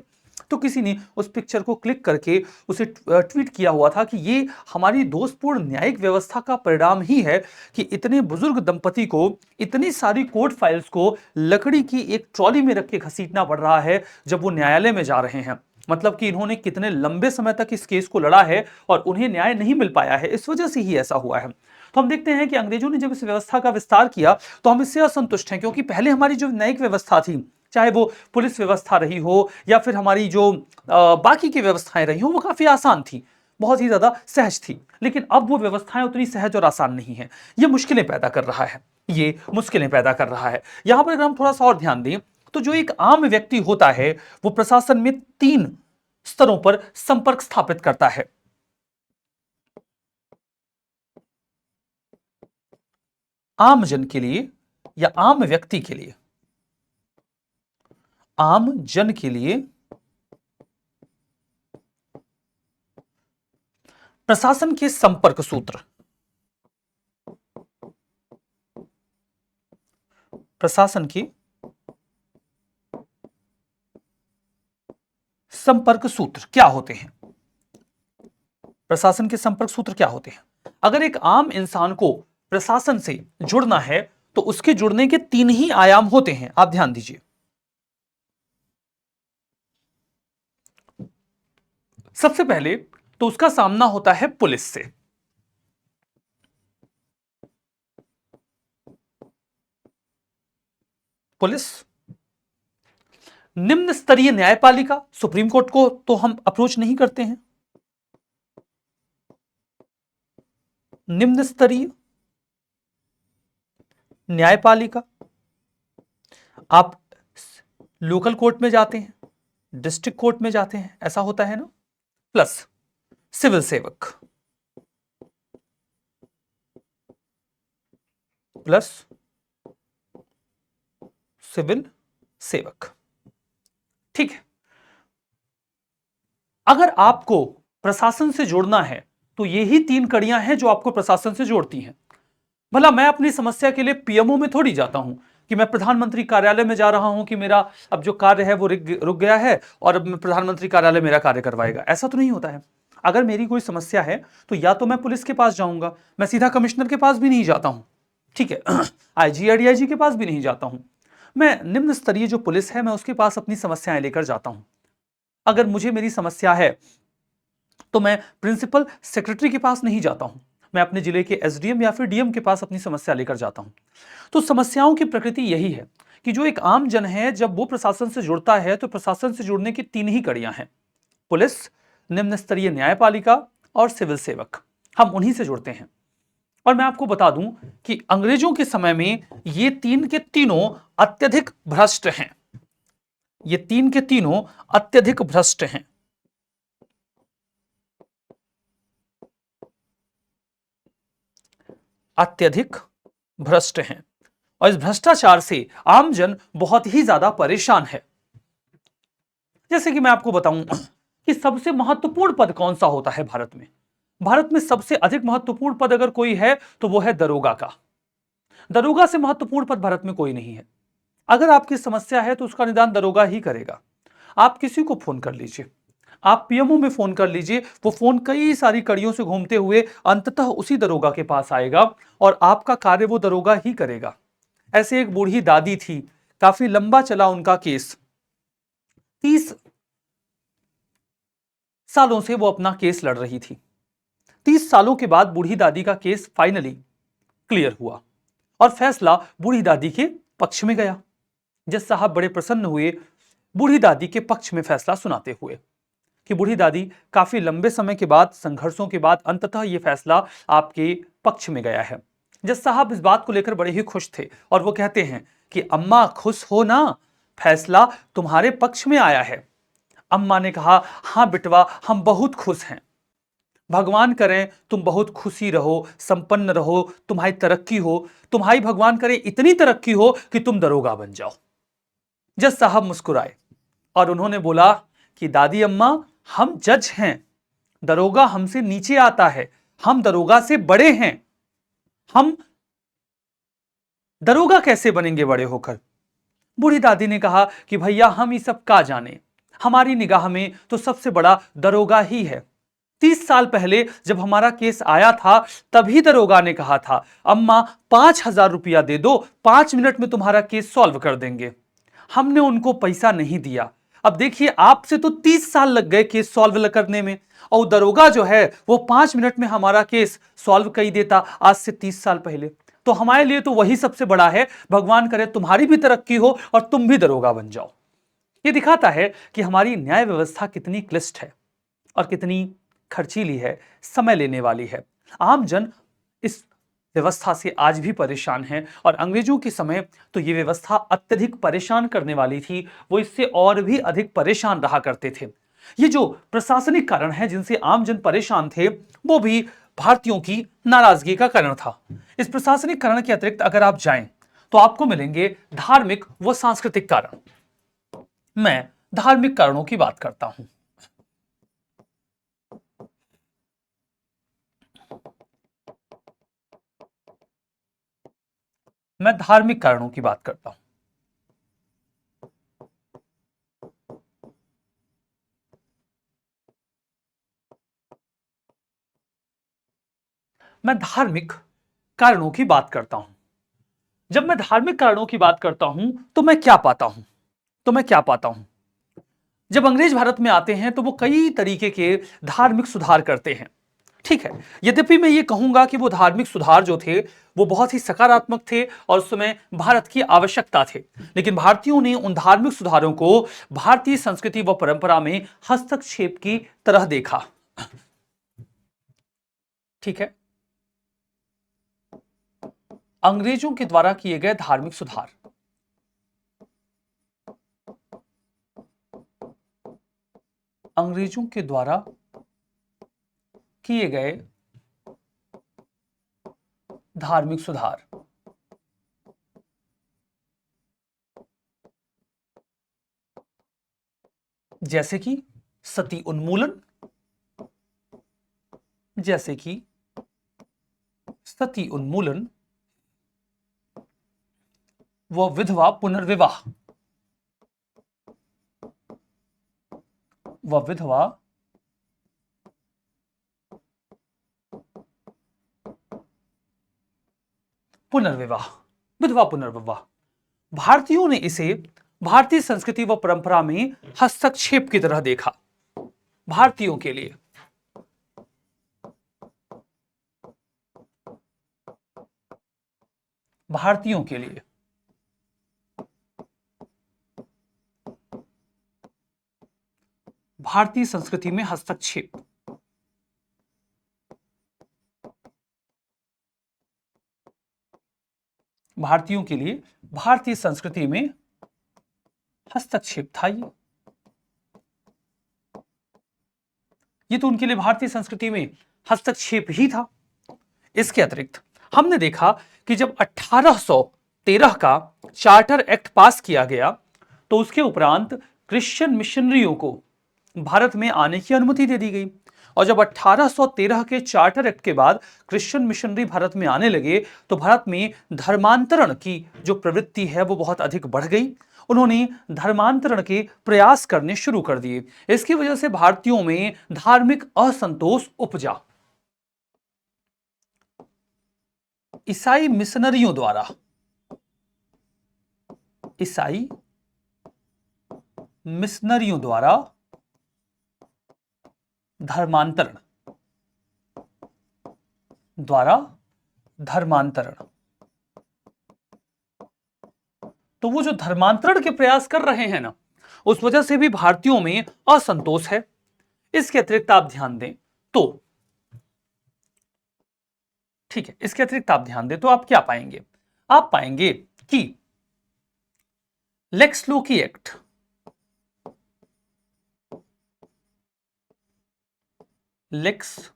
तो किसी ने उस पिक्चर को क्लिक करके उसे ट्वीट किया हुआ था कि ये हमारी दोषपूर्ण न्यायिक व्यवस्था का परिणाम ही है कि इतने बुजुर्ग दंपति को इतनी सारी कोर्ट फाइल्स को लकड़ी की एक ट्रॉली में रख के घसीटना पड़ रहा है जब वो न्यायालय में जा रहे हैं। मतलब कि इन्होंने कितने लंबे समय तक इस केस को लड़ा है और उन्हें न्याय नहीं मिल पाया है, इस वजह से ही ऐसा हुआ है। तो हम देखते हैं कि अंग्रेजों ने जब इस व्यवस्था का विस्तार किया तो हम इससे असंतुष्ट हैं, क्योंकि पहले हमारी जो न्यायिक व्यवस्था थी, चाहे वो पुलिस व्यवस्था रही हो या फिर हमारी जो बाकी की व्यवस्थाएं रही हो, वो काफी आसान थी, बहुत ही ज्यादा सहज थी। लेकिन अब वो व्यवस्थाएं उतनी सहज और आसान नहीं है, ये मुश्किलें पैदा कर रहा है, ये मुश्किलें पैदा कर रहा है। यहां पर अगर हम थोड़ा सा और ध्यान दें तो जो एक आम व्यक्ति होता है वो प्रशासन में 3 स्तरों पर संपर्क स्थापित करता है। आम जन के लिए या आम व्यक्ति के लिए, आम जन के लिए प्रशासन के संपर्क सूत्र, प्रशासन के संपर्क सूत्र क्या होते हैं? प्रशासन के संपर्क सूत्र क्या होते हैं? अगर एक आम इंसान को प्रशासन से जुड़ना है तो उसके जुड़ने के 3 ही आयाम होते हैं, आप ध्यान दीजिए। सबसे पहले तो उसका सामना होता है पुलिस से। पुलिस, निम्न स्तरीय न्यायपालिका, सुप्रीम कोर्ट को तो हम अप्रोच नहीं करते हैं, निम्न स्तरीय न्यायपालिका, आप लोकल कोर्ट में जाते हैं, डिस्ट्रिक्ट कोर्ट में जाते हैं, ऐसा होता है ना। प्लस सिविल सेवक, प्लस सिविल सेवक, ठीक है। अगर आपको प्रशासन से जोड़ना है तो यही 3 कड़ियां हैं जो आपको प्रशासन से जोड़ती हैं। भला मैं अपनी समस्या के लिए पीएमओ में थोड़ी जाता हूं कि मैं प्रधानमंत्री कार्यालय में जा रहा हूं कि मेरा अब जो कार्य है वो रुक गया है और अब प्रधानमंत्री कार्यालय मेरा कार्य करवाएगा, ऐसा तो नहीं होता है। अगर मेरी कोई समस्या है तो या तो मैं पुलिस के पास जाऊंगा, मैं सीधा कमिश्नर के पास भी नहीं जाता हूं, ठीक है, आईजी या डीआईजी के पास भी नहीं जाता हूं, मैं निम्न स्तरीय जो पुलिस है मैं उसके पास अपनी समस्याएं लेकर जाता हूं। अगर मुझे मेरी समस्या है तो मैं प्रिंसिपल सेक्रेटरी के पास नहीं जाता हूं, मैं अपने जिले के एसडीएम या फिर डीएम के पास अपनी समस्या लेकर जाता हूं। तो समस्याओं की प्रकृति यही है कि जो एक आम जन है जब वो प्रशासन से जुड़ता है तो प्रशासन से जुड़ने की तीन ही कड़ियां हैं: पुलिस, निम्न स्तरीय न्यायपालिका और सिविल सेवक। हम उन्हीं से जुड़ते हैं। और मैं आपको बता दूं कि अंग्रेजों के समय में ये तीन के तीनों अत्यधिक भ्रष्ट हैं। ये तीन के तीनों अत्यधिक भ्रष्ट हैं। अत्यधिक भ्रष्ट हैं और इस भ्रष्टाचार से आम जन बहुत ही ज्यादा परेशान है। जैसे कि मैं आपको बताऊं कि सबसे महत्वपूर्ण पद कौन सा होता है भारत में। भारत में सबसे अधिक महत्वपूर्ण पद अगर कोई है तो वो है दरोगा का। दरोगा से महत्वपूर्ण पद भारत में कोई नहीं है। अगर आपकी समस्या है तो उसका निदान दरोगा ही करेगा। आप किसी को फोन कर लीजिए, आप पीएमओ में फोन कर लीजिए, वो फोन कई सारी कड़ियों से घूमते हुए अंततः उसी दरोगा के पास आएगा और आपका कार्य वो दरोगा ही करेगा। ऐसे एक बूढ़ी दादी थी, काफी लंबा चला उनका केस। 30 सालों से वो अपना केस लड़ रही थी। 30 सालों के बाद बूढ़ी दादी का केस फाइनली क्लियर हुआ और फैसला बूढ़ी दादी के पक्ष में गया। जज साहब बड़े प्रसन्न हुए बूढ़ी दादी के पक्ष में फैसला सुनाते हुए कि बूढ़ी दादी, काफी लंबे समय के बाद, संघर्षों के बाद अंततः यह फैसला आपके पक्ष में गया है। जज साहब इस बात को लेकर बड़े ही खुश थे और वो कहते हैं कि अम्मा खुश हो ना, फैसला तुम्हारे पक्ष में आया है। अम्मा ने कहा, हां बिटवा, हम बहुत खुश हैं। भगवान करें तुम बहुत खुशी रहो, संपन्न रहो, तुम्हारी तरक्की हो, तुम्हारी भगवान करे इतनी तरक्की हो कि तुम दरोगा बन जाओ। जज साहब मुस्कुराए और उन्होंने बोला कि दादी अम्मा, हम जज हैं, दरोगा हमसे नीचे आता है, हम दरोगा से बड़े हैं। हम दरोगा कैसे बनेंगे बड़े होकर? बूढ़ी दादी ने कहा कि भैया हम ये सब का जाने, हमारी निगाह में तो सबसे बड़ा दरोगा ही है। 30 साल पहले जब हमारा केस आया था तभी दरोगा ने कहा था, अम्मा 5,000 रुपया दे दो, 5 मिनट में तुम्हारा केस सॉल्व कर देंगे। हमने उनको पैसा नहीं दिया। अब देखिए, आपसे तो 30 साल लग गए केस सॉल्व करने में और दरोगा जो है वो 5 मिनट में हमारा केस सॉल्व कर देता आज से 30 साल पहले। तो हमारे लिए तो वही सबसे बड़ा है। भगवान करे तुम्हारी भी तरक्की हो और तुम भी दरोगा बन जाओ। ये दिखाता है कि हमारी न्याय व्यवस्था कितनी क्लिष्ट है और कितनी खर्चीली है, समय लेने वाली है। आम जन इस व्यवस्था से आज भी परेशान है और अंग्रेजों के समय तो ये व्यवस्था अत्यधिक परेशान करने वाली थी, वो इससे और भी अधिक परेशान रहा करते थे। ये जो प्रशासनिक कारण है जिनसे आम जन परेशान थे, वो भी भारतीयों की नाराजगी का कारण था। इस प्रशासनिक कारण के अतिरिक्त अगर आप जाएं तो आपको मिलेंगे धार्मिक व सांस्कृतिक कारण। मैं धार्मिक कारणों की बात करता हूं। मैं धार्मिक कारणों की बात करता हूं। मैं धार्मिक कारणों की बात करता हूं। जब मैं धार्मिक कारणों की बात करता हूं तो मैं क्या पाता हूं? जब अंग्रेज भारत में आते हैं तो वो कई तरीके के धार्मिक सुधार करते हैं। ठीक है, यद्यपि मैं ये कहूंगा कि वो धार्मिक सुधार जो थे वो बहुत ही सकारात्मक थे और उस समय भारत की आवश्यकता थे, लेकिन भारतीयों ने उन धार्मिक सुधारों को भारतीय संस्कृति व परंपरा में हस्तक्षेप की तरह देखा। ठीक है, अंग्रेजों के द्वारा किए गए धार्मिक सुधार अंग्रेजों के द्वारा किए गए धार्मिक सुधार जैसे कि सती उन्मूलन, जैसे कि सती उन्मूलन व विधवा पुनर्विवाह व विधवा पुनर्विवाह। विधवा पुनर्विवाह भारतीयों ने इसे भारतीय संस्कृति व परंपरा में हस्तक्षेप की तरह देखा। भारतीयों के लिए भारतीयों के लिए भारतीय संस्कृति में हस्तक्षेप। भारतीयों के लिए भारतीय संस्कृति में हस्तक्षेप था। ये तो उनके लिए भारतीय संस्कृति में हस्तक्षेप ही था। इसके अतिरिक्त हमने देखा कि जब 1813 का चार्टर एक्ट पास किया गया तो उसके उपरांत क्रिश्चियन मिशनरियों को भारत में आने की अनुमति दे दी गई। और जब 1813 के चार्टर एक्ट के बाद क्रिश्चियन मिशनरी भारत में आने लगे तो भारत में धर्मांतरण की जो प्रवृत्ति है वो बहुत अधिक बढ़ गई। उन्होंने धर्मांतरण के प्रयास करने शुरू कर दिए। इसकी वजह से भारतीयों में धार्मिक असंतोष उपजा। ईसाई मिशनरियों द्वारा धर्मांतरण तो वो जो धर्मांतरण के प्रयास कर रहे हैं ना, उस वजह से भी भारतीयों में असंतोष है। इसके अतिरिक्त आप ध्यान दें तो ठीक है, इसके अतिरिक्त आप ध्यान दें तो आप क्या पाएंगे? आप पाएंगे कि लेक्स लोकी एक्ट लेक्स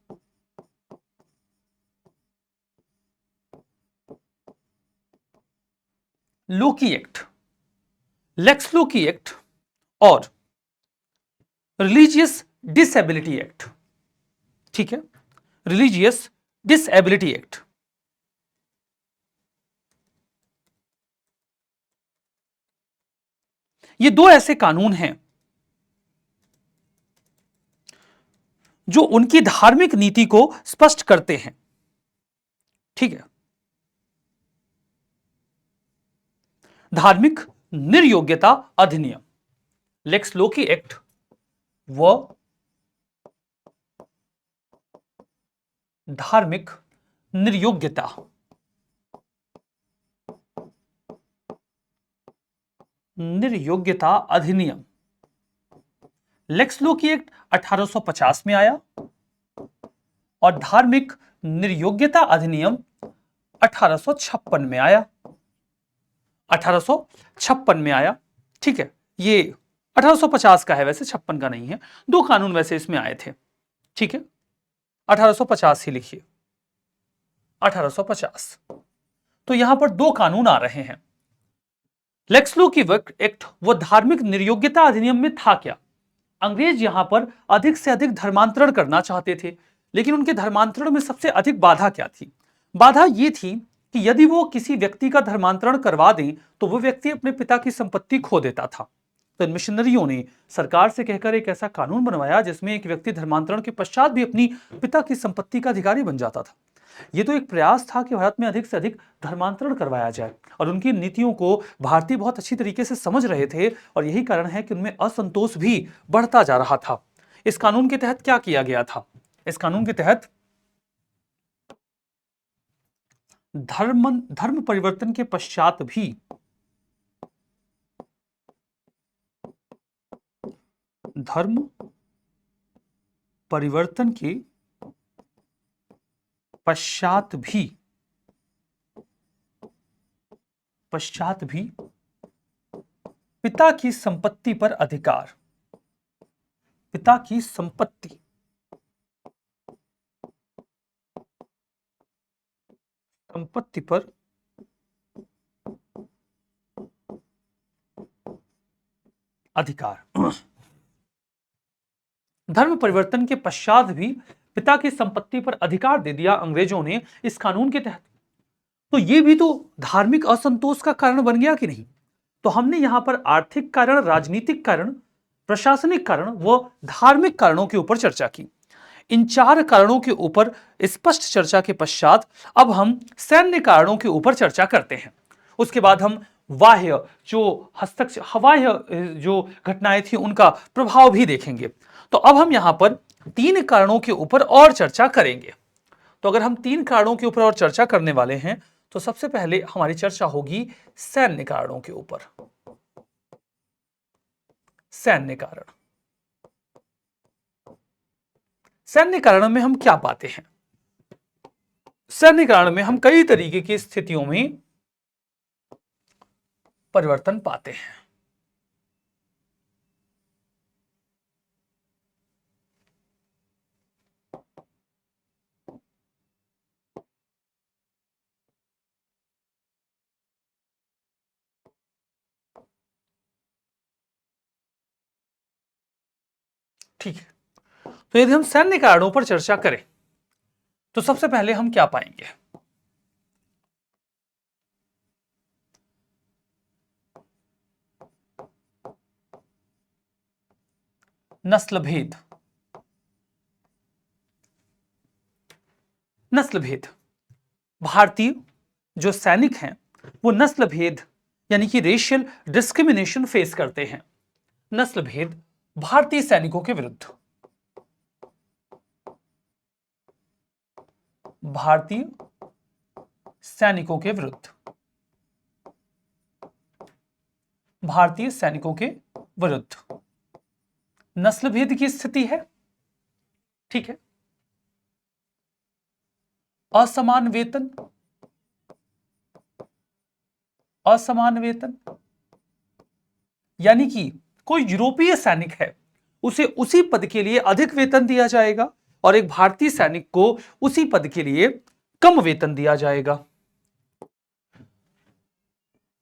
लोकी एक्ट और रिलीजियस डिसेबिलिटी एक्ट, ठीक है, रिलीजियस डिसेबिलिटी एक्ट, ये दो ऐसे कानून हैं जो उनकी धार्मिक नीति को स्पष्ट करते हैं। ठीक है, धार्मिक निर्योग्यता अधिनियम लेक्स लोकी एक्ट व धार्मिक निर्योग्यता अधिनियम। लेक्स लोकी एक्ट 1850 में आया और धार्मिक निर्योग्यता अधिनियम 1856 में आया। 1856 में आया, ठीक है, ये 1850 का है, वैसे 56 का नहीं है। दो कानून वैसे इसमें आए थे, ठीक है, 1850 ही लिखिए, 1850। तो यहां पर दो कानून आ रहे हैं। लेक्स लोकी एक्ट वो धार्मिक निर्योग्यता अधिनियम में था क्या? अंग्रेज यहां पर अधिक से अधिक धर्मांतरण करना चाहते थे, लेकिन उनके धर्मांतरण में सबसे अधिक बाधा क्या थी? बाधा यह थी कि यदि वो किसी व्यक्ति का धर्मांतरण करवा दें तो वो व्यक्ति अपने पिता की संपत्ति खो देता था। तो इन मिशनरियों ने सरकार से कहकर एक ऐसा कानून बनवाया जिसमें एक व्यक्ति धर्मांतरण के पश्चात भी अपनी पिता की संपत्ति का अधिकारी बन जाता था। ये तो एक प्रयास था कि भारत में अधिक से अधिक धर्मांतरण करवाया जाए, और उनकी नीतियों को भारतीय बहुत अच्छी तरीके से समझ रहे थे, और यही कारण है कि उनमें असंतोष भी बढ़ता जा रहा था। इस कानून के तहत क्या किया गया था? इस कानून के तहत धर्म परिवर्तन के पश्चात भी धर्म परिवर्तन के पश्चात भी पिता की संपत्ति पर अधिकार, पिता की संपत्ति पर अधिकार, धर्म परिवर्तन के पश्चात भी पिता की संपत्ति पर अधिकार दे दिया अंग्रेजों ने इस कानून के तहत। तो ये भी तो धार्मिक असंतोष का कारण बन गया कि नहीं? तो हमने यहां पर आर्थिक कारण, राजनीतिक कारण, प्रशासनिक कारण व धार्मिक कारणों के ऊपर चर्चा की। इन चार कारणों के ऊपर स्पष्ट चर्चा के पश्चात अब हम सैन्य कारणों के ऊपर चर्चा करते हैं। उसके बाद हम बाह्य जो हस्तक्षेप, हवाई जो घटनाएं थी उनका प्रभाव भी देखेंगे। तो अब हम यहां पर 3 कारणों के ऊपर और चर्चा करेंगे। तो अगर हम 3 कारणों के ऊपर और चर्चा करने वाले हैं तो सबसे पहले हमारी चर्चा होगी सैन्य कारणों के ऊपर। सैन्य कारण, सैन्य कारण में हम क्या पाते हैं? सैन्य कारण में हम कई तरीके की स्थितियों में परिवर्तन पाते हैं। ठीक है, तो यदि हम सैन्य कारणों पर चर्चा करें तो सबसे पहले हम क्या पाएंगे? नस्ल भेद। नस्ल भेद, भारतीय जो सैनिक हैं वो नस्ल भेद यानी कि रेशियल डिस्क्रिमिनेशन फेस करते हैं। नस्ल भेद भारतीय सैनिकों के विरुद्ध, भारतीय सैनिकों के विरुद्ध, भारतीय सैनिकों के विरुद्ध नस्ल भेद की स्थिति है। ठीक है, असमान वेतन, असमान वेतन यानी कि कोई यूरोपीय सैनिक है उसे उसी पद के लिए अधिक वेतन दिया जाएगा और एक भारतीय सैनिक को उसी पद के लिए कम वेतन दिया जाएगा।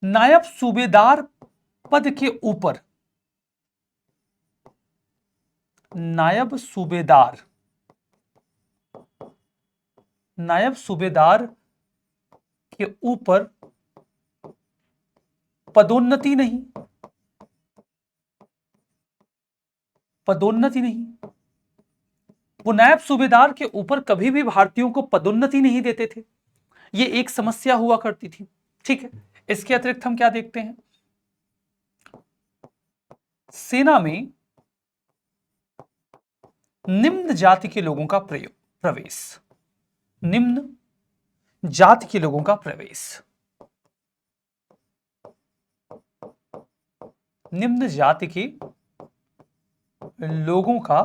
नायब सूबेदार पद के ऊपर, नायब सूबेदार, नायब सूबेदार के ऊपर पदोन्नति नहीं, पदोन्नति नहीं। वो नायब सूबेदार के ऊपर कभी भी भारतीयों को पदोन्नति नहीं देते थे, ये एक समस्या हुआ करती थी। ठीक है, इसके अतिरिक्त हम क्या देखते हैं? सेना में निम्न जाति के लोगों का प्रवेश, निम्न जाति के लोगों का प्रवेश, निम्न जाति के लोगों का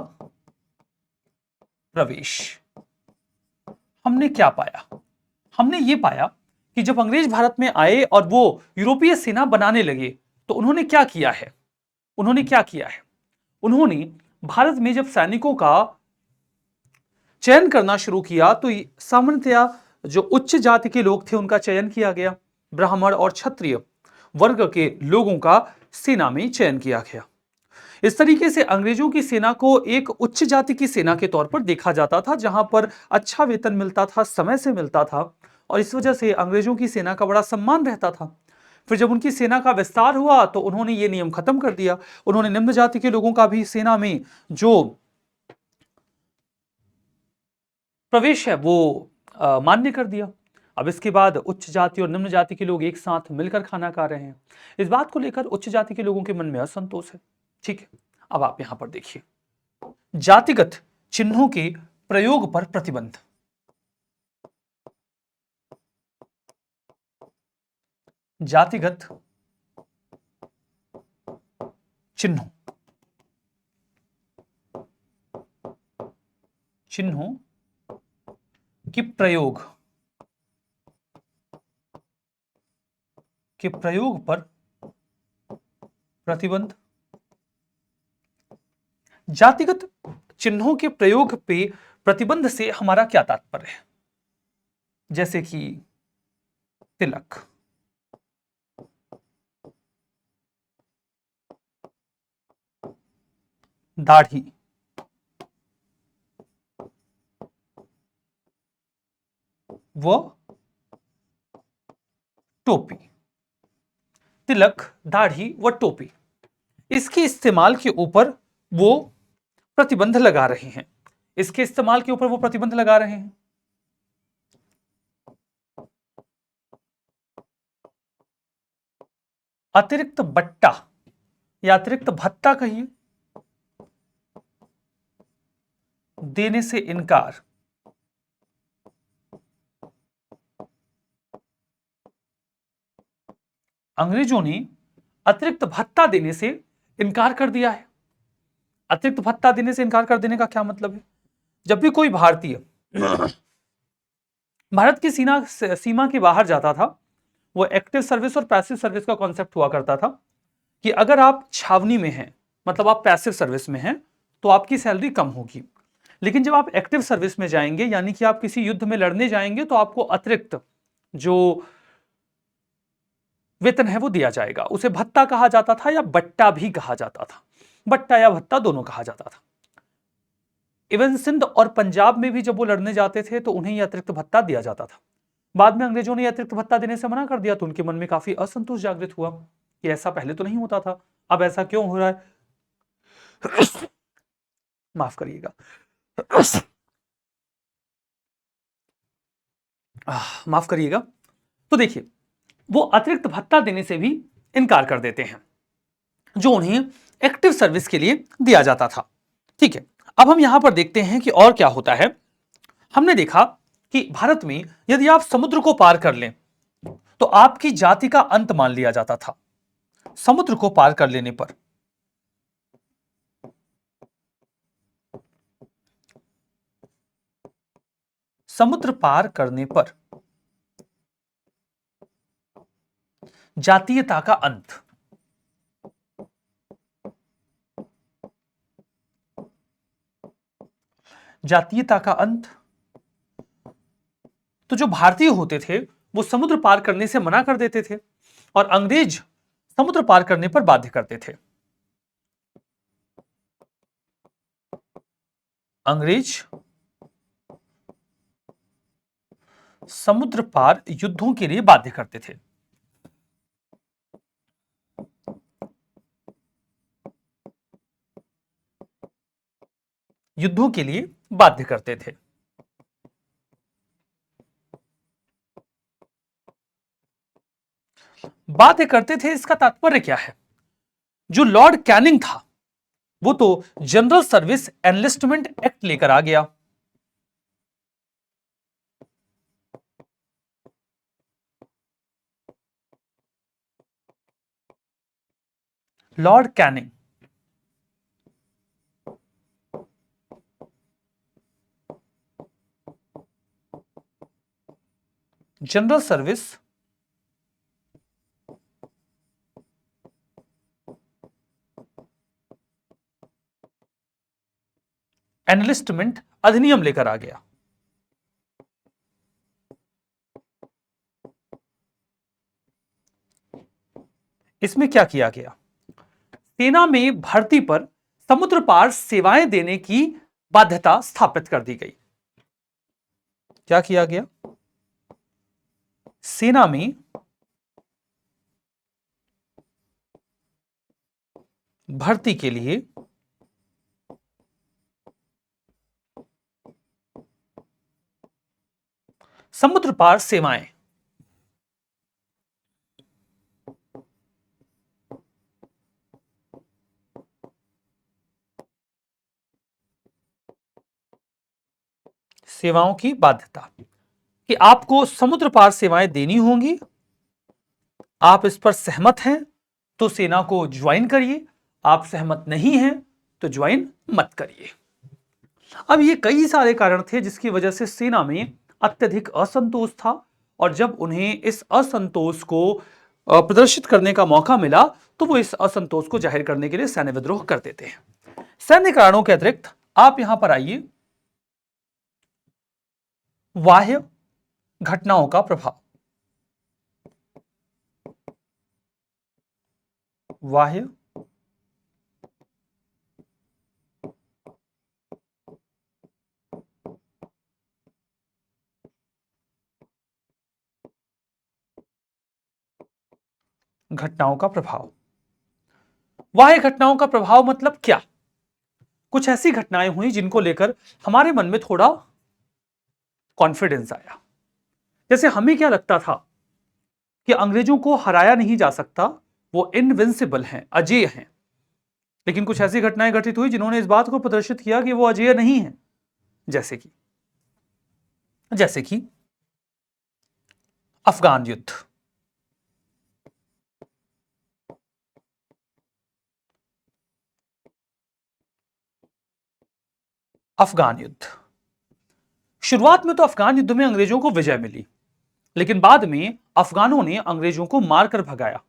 प्रवेश। हमने क्या पाया? हमने ये पाया कि जब अंग्रेज भारत में आए और वो यूरोपीय सेना बनाने लगे तो उन्होंने क्या किया है? उन्होंने क्या किया है? उन्होंने भारत में जब सैनिकों का चयन करना शुरू किया तो सामान्यतया जो उच्च जाति के लोग थे उनका चयन किया गया, ब्राह्मण और क्षत्रिय वर्ग के लोगों का सेना में चयन किया गया। इस तरीके से अंग्रेजों की सेना को एक उच्च जाति की सेना के तौर पर देखा जाता था, जहां पर अच्छा वेतन मिलता था, समय से मिलता था और इस वजह से अंग्रेजों की सेना का बड़ा सम्मान रहता था। फिर जब उनकी सेना का विस्तार हुआ तो उन्होंने ये नियम खत्म कर दिया। उन्होंने निम्न जाति के लोगों का भी सेना में जो प्रवेश है वो मान्य कर दिया। अब इसके बाद उच्च जाति और निम्न जाति के लोग एक साथ मिलकर खाना खा रहे हैं। इस बात को लेकर उच्च जाति के लोगों के मन में असंतोष है। ठीक है, अब आप यहां पर देखिए, जातिगत चिन्हों के प्रयोग पर प्रतिबंध। जातिगत चिन्हों, चिन्हों के प्रयोग, के प्रयोग पर प्रतिबंध। जातिगत चिन्हों के प्रयोग पे प्रतिबंध से हमारा क्या तात्पर्य है? जैसे कि तिलक, दाढ़ी, व टोपी। तिलक, दाढ़ी व टोपी, इसके इस्तेमाल के ऊपर वो प्रतिबंध लगा रहे हैं। इसके इस्तेमाल के ऊपर वो प्रतिबंध लगा रहे हैं। अतिरिक्त बट्टा या अतिरिक्त भत्ता कहिए देने से इनकार। अंग्रेजों ने अतिरिक्त भत्ता देने से इनकार कर दिया है। अतिरिक्त भत्ता देने से इनकार कर देने का क्या मतलब है? जब भी कोई भारतीय भारत की सीमा के बाहर जाता था, वो एक्टिव सर्विस और पैसिव सर्विस का कॉन्सेप्ट हुआ करता था कि अगर आप छावनी में हैं, मतलब आप पैसिव सर्विस में हैं, तो आपकी सैलरी कम होगी। लेकिन जब आप एक्टिव सर्विस में जाएंगे, यानी कि आप किसी युद्ध में लड़ने जाएंगे, तो आपको अतिरिक्त जो वेतन है वो दिया जाएगा। उसे भत्ता कहा जाता था या बट्टा भी कहा जाता था। बट्टा या भत्ता दोनों कहा जाता था। इवन सिंध और पंजाब में भी जब वो लड़ने जाते थे तो उन्हें यह अतिरिक्त भत्ता दिया जाता था। बाद में अंग्रेजों ने अतिरिक्त भत्ता देने से मना कर दिया, तो उनके मन में काफी असंतोष जागृत हुआ कि ऐसा पहले तो नहीं होता था, अब ऐसा क्यों हो रहा है। माफ करिएगा। माफ करिएगा। तो देखिए, वो अतिरिक्त भत्ता देने से भी इनकार कर देते हैं जो उन्हें एक्टिव सर्विस के लिए दिया जाता था। ठीक है, अब हम यहां पर देखते हैं कि और क्या होता है। हमने देखा कि भारत में यदि आप समुद्र को पार कर लें तो आपकी जाति का अंत मान लिया जाता था। समुद्र को पार कर लेने पर समुद्र पार करने पर जातीयता का अंत। जातीयता का अंत। तो जो भारतीय होते थे वो समुद्र पार करने से मना कर देते थे और अंग्रेज समुद्र पार करने पर बाध्य करते थे। अंग्रेज समुद्र पार युद्धों के लिए बाध्य करते थे। युद्धों के लिए बाध्य करते थे। बाध्य करते थे, इसका तात्पर्य क्या है? जो लॉर्ड कैनिंग था वो तो जनरल सर्विस एनलिस्टमेंट एक्ट लेकर आ गया। Lord Canning general service enlistment अधिनियम लेकर आ गया। इसमें क्या किया गया? सेना में भर्ती पर समुद्र पार सेवाएं देने की बाध्यता स्थापित कर दी गई। क्या किया गया? सेना में भर्ती के लिए समुद्र पार सेवाएं सेवाओं की बाध्यता कि आपको समुद्र पार सेवाएं देनी होंगी। आप इस पर सहमत हैं तो सेना को ज्वाइन करिए, आप सहमत नहीं हैं तो ज्वाइन मत करिए। अब ये कई सारे कारण थे जिसकी वजह से सेना में अत्यधिक असंतोष था और जब उन्हें इस असंतोष को प्रदर्शित करने का मौका मिला तो वो इस असंतोष को जाहिर करने के लिए सैन्य विद्रोह कर देते हैं। सैन्य कारणों के अतिरिक्त आप यहां पर आइए, बाह्य घटनाओं का प्रभाव। बाह्य घटनाओं का प्रभाव। बाह्य घटनाओं का प्रभाव मतलब क्या? कुछ ऐसी घटनाएं हुई जिनको लेकर हमारे मन में थोड़ा कॉन्फिडेंस आया। जैसे हमें क्या लगता था कि अंग्रेजों को हराया नहीं जा सकता, वो इनविंसिबल हैं, अजेय हैं। लेकिन कुछ ऐसी घटनाएं घटित हुई जिन्होंने इस बात को प्रदर्शित किया कि वो अजेय नहीं है। जैसे कि अफगान युद्ध। अफगान युद्ध शुरुआत में तो अफगान युद्ध में अंग्रेजों को विजय मिली, लेकिन बाद में अफगानों ने अंग्रेजों को मारकर भगाया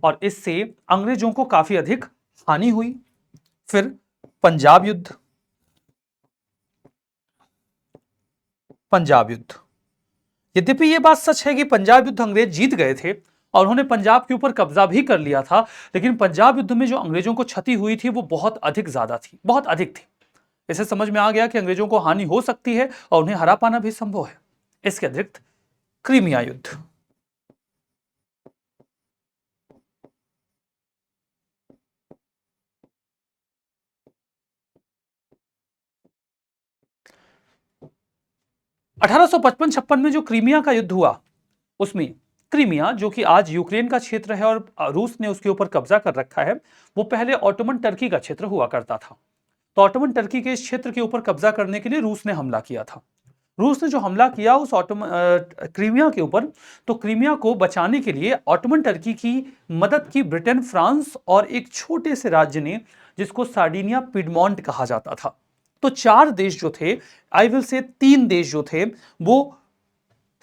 और इससे अंग्रेजों को काफी अधिक हानि हुई। फिर पंजाब युद्ध। पंजाब युद्ध, यद्यपि यह बात सच है कि पंजाब युद्ध अंग्रेज जीत गए थे और उन्होंने पंजाब के ऊपर कब्जा भी कर लिया था, लेकिन पंजाब युद्ध में जो अंग्रेजों को क्षति हुई थी वो बहुत अधिक ज्यादा थी, बहुत अधिक थी। इसे समझ में आ गया कि अंग्रेजों को हानि हो सकती है और उन्हें हरा पाना भी संभव है। इसके अतिरिक्त क्रीमिया युद्ध। अठारह सौ 55-56 में जो क्रीमिया का युद्ध हुआ, उसमें क्रीमिया, जो कि आज यूक्रेन का क्षेत्र है और रूस ने उसके ऊपर कब्जा कर रखा है, वो पहले ऑटोमन टर्की का क्षेत्र हुआ करता था। तो ऑटोमन टर्की के इस क्षेत्र के ऊपर कब्जा करने के लिए रूस ने हमला किया था। रूस ने जो हमला किया उस क्रीमिया के ऊपर, तो क्रीमिया को बचाने के लिए ऑटोमन टर्की की मदद की ब्रिटेन, फ्रांस और एक छोटे से राज्य ने, जिसको सार्डिनिया पिडमॉन्ट कहा जाता था। तो चार देश जो थे, आई विल से तीन देश जो थे, वो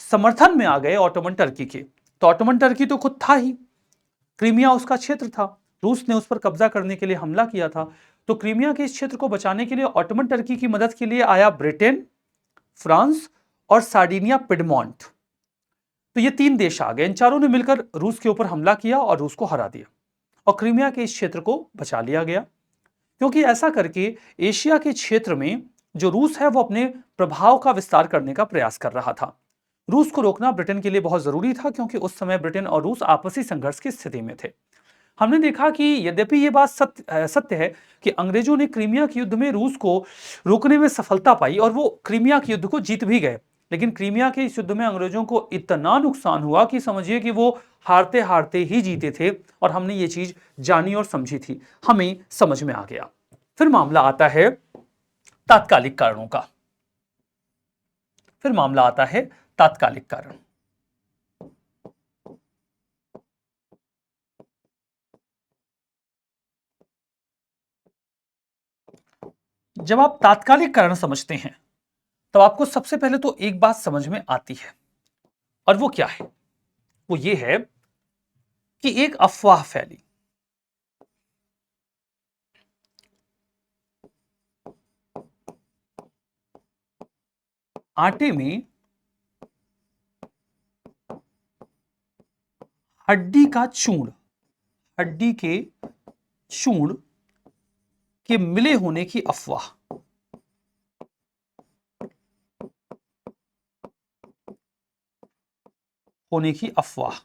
समर्थन में आ गए ऑटोमन टर्की के। तो ऑटोमन टर्की तो खुद था ही, क्रीमिया उसका क्षेत्र था, रूस ने उस पर कब्जा करने के लिए हमला किया था। तो क्रीमिया के इस क्षेत्र को बचाने के लिए ऑटोमन टर्की की मदद के लिए आया ब्रिटेन, फ्रांस और सार्डिनिया पिडमॉन्ट। तो ये तीन देश आ गए, इन चारों ने मिलकर रूस के ऊपर हमला किया और रूस को हरा दिया और क्रीमिया के इस क्षेत्र को बचा लिया गया। क्योंकि ऐसा करके एशिया के क्षेत्र में जो रूस है वो अपने प्रभाव का विस्तार करने का प्रयास कर रहा था। रूस को रोकना ब्रिटेन के लिए बहुत जरूरी था, क्योंकि उस समय ब्रिटेन और रूस आपसी संघर्ष की स्थिति में थे। हमने देखा कि यद्यपि यह बात सत्य है कि अंग्रेजों ने क्रीमिया के युद्ध में रूस को रोकने में सफलता पाई और वो क्रीमिया के युद्ध को जीत भी गए, लेकिन क्रीमिया के इस युद्ध में अंग्रेजों को इतना नुकसान हुआ कि समझिए कि वो हारते हारते ही जीते थे। और हमने ये चीज जानी और समझी थी, हमें समझ में आ गया। फिर मामला आता है तात्कालिक कारणों का। फिर मामला आता है तात्कालिक कारण। जब आप तात्कालिक कारण समझते हैं तब आपको सबसे पहले तो एक बात समझ में आती है, और वो क्या है? वो ये है कि एक अफवाह फैली। आटे में हड्डी का चूर्ण, हड्डी के चूर्ण के मिले होने की अफवाह। होने की अफवाह।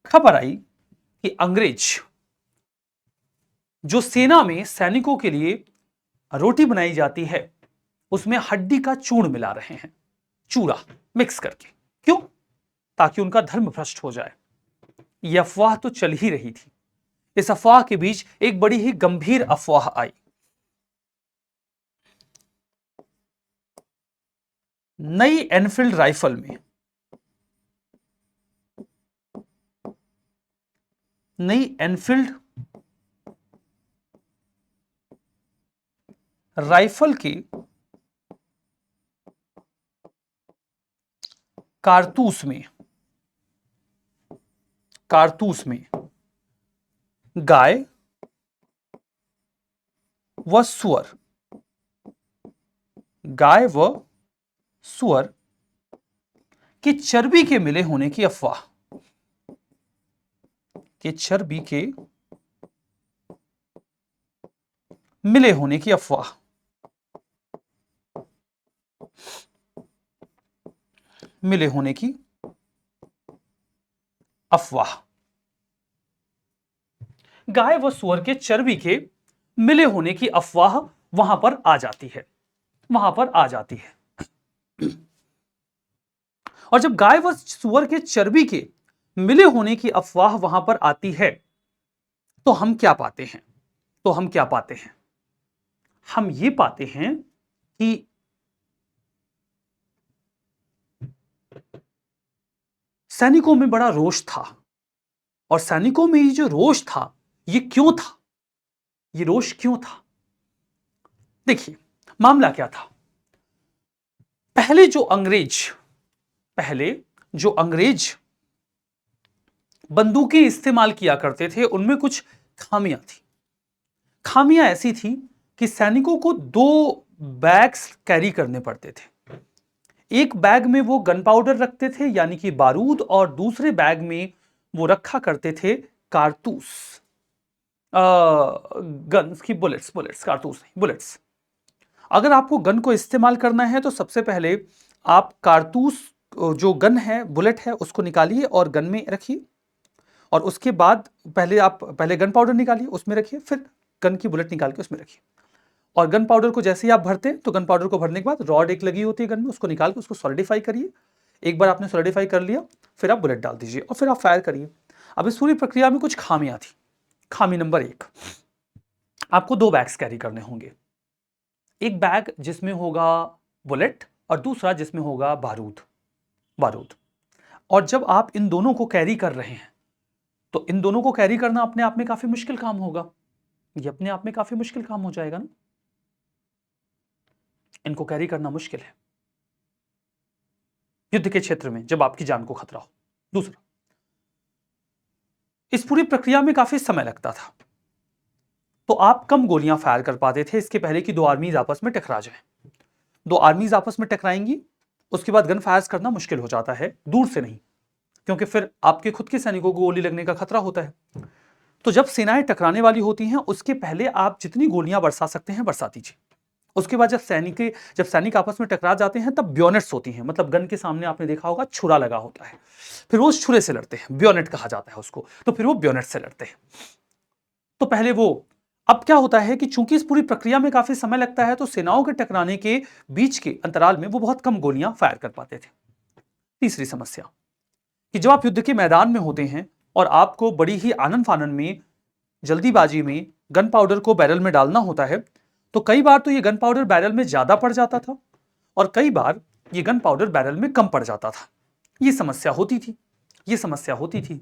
खबर आई कि अंग्रेज जो सेना में सैनिकों के लिए रोटी बनाई जाती है उसमें हड्डी का चूर्ण मिला रहे हैं, चूरा मिक्स करके। क्यों? ताकि उनका धर्म भ्रष्ट हो जाए। यह अफवाह तो चल ही रही थी। इस अफवाह के बीच एक बड़ी ही गंभीर अफवाह आई। नई एनफील्ड राइफल में, नई एनफील्ड राइफल के कारतूस में, कारतूस में गाय व सुअर, गाय व सुअर की चर्बी के मिले होने की अफवाह, कि चर्बी के मिले होने की अफवाह। मिले होने की अफवाह। गाय व सुअर के चर्बी के मिले होने की अफवाह वहां पर आ जाती है, वहां पर आ जाती है। और जब गाय व सुअर के चर्बी के मिले होने की अफवाह वहां पर आती है, तो हम क्या पाते हैं? तो हम क्या पाते हैं? हम ये पाते हैं कि सैनिकों में बड़ा रोष था, और सैनिकों में ये जो रोष था, ये क्यों था? ये रोष क्यों था? देखिए, मामला क्या था। पहले जो अंग्रेज पहले जो अंग्रेज बंदूकें इस्तेमाल किया करते थे, उनमें कुछ खामियां थी। खामियां ऐसी थी कि सैनिकों को 2 बैग्स कैरी करने पड़ते थे। एक बैग में वो गन पाउडर रखते थे, यानी कि बारूद, और दूसरे बैग में वो रखा करते थे कारतूस, गन्स की बुलेट्स, कारतूस नहीं, बुलेट्स। अगर आपको गन को इस्तेमाल करना है तो सबसे पहले आप कारतूस, जो गन है, बुलेट है, उसको निकालिए और गन में रखिए, और उसके बाद पहले गन पाउडर निकालिए, उसमें रखिए, फिर गन की बुलेट निकाल के उसमें रखिए। और गन पाउडर को जैसे ही आप भरते हैं, तो गन पाउडर को भरने के बाद रॉड एक लगी होती है गन में, उसको निकाल के उसको सॉलिडिफाई करिए। एक बार आपने सॉलिडिफाई कर लिया, फिर आप बुलेट डाल दीजिए और फिर आप फायर करिए। अब इस पूरी प्रक्रिया में कुछ खामियां थी। खामी नंबर 1, आपको 2 बैग्स कैरी करने होंगे। एक बैग जिसमें होगा बुलेट और दूसरा जिसमें होगा बारूद। और जब आप इन दोनों को कैरी कर रहे हैं, तो इन दोनों को कैरी करना अपने आप में काफी मुश्किल काम होगा। ये अपने आप में काफी मुश्किल काम हो जाएगा ना, इनको कैरी करना मुश्किल है युद्ध के क्षेत्र में, जब आपकी जान को खतरा हो। दूसरा, इस पूरी प्रक्रिया में काफी समय लगता था, तो आप कम गोलियां फायर कर पाते थे इसके पहले कि 2 आर्मीज आपस में टकरा जाएं। 2 आर्मीज आपस में टकराएंगी, उसके बाद गन फायर करना मुश्किल हो जाता है, दूर से नहीं, क्योंकि फिर आपके खुद के सैनिकों को गोली लगने का खतरा होता है। तो जब सेनाएं टकराने वाली होती हैं, उसके पहले आप जितनी गोलियां बरसा सकते हैं बरसा दीजिए। उसके बाद जब सैनिक आपस में टकरा जाते हैं, तब ब्योनेट्स होती हैं, मतलब गन के सामने आपने देखा होगा छुरा लगा होता है, फिर वो उस छुरे से लड़ते हैं, ब्योनेट कहा जाता है उसको, तो फिर वो ब्योनेट से लड़ते हैं। तो पहले वो, अब क्या होता है कि चूंकि इस पूरी प्रक्रिया में काफी समय लगता है, तो सेनाओं के टकराने के बीच के अंतराल में वो बहुत कम गोलियां फायर कर पाते थे। तीसरी समस्या, कि जब आप युद्ध के मैदान में होते हैं और आपको बड़ी ही आनन फानन में, जल्दीबाजी में गन पाउडर को बैरल में डालना होता है, तो कई बार तो ये गन पाउडर बैरल में ज्यादा पड़ जाता था, और कई बार ये गन पाउडर बैरल में कम पड़ जाता था। ये समस्या होती थी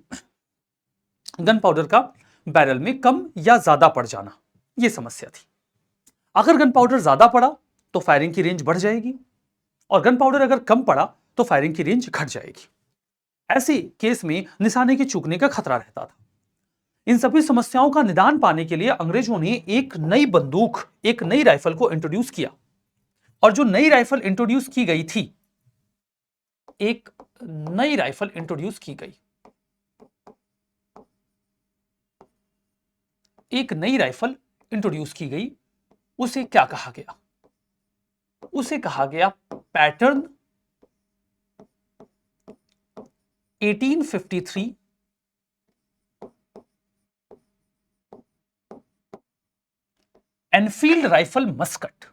गन पाउडर का बैरल में कम या ज्यादा पड़ जाना, ये समस्या थी। अगर गन पाउडर ज्यादा पड़ा तो फायरिंग की रेंज बढ़ जाएगी, और गन पाउडर अगर कम पड़ा तो फायरिंग की रेंज घट जाएगी। ऐसे केस में निशाने के चूकने का खतरा रहता था। इन सभी समस्याओं का निदान पाने के लिए अंग्रेजों ने एक नई बंदूक, एक नई राइफल को इंट्रोड्यूस किया। और जो नई राइफल इंट्रोड्यूस की गई थी, एक नई राइफल इंट्रोड्यूस की गई, एक नई राइफल इंट्रोड्यूस की गई, उसे क्या कहा गया? उसे कहा गया pattern 1853 Enfield rifle Muscat.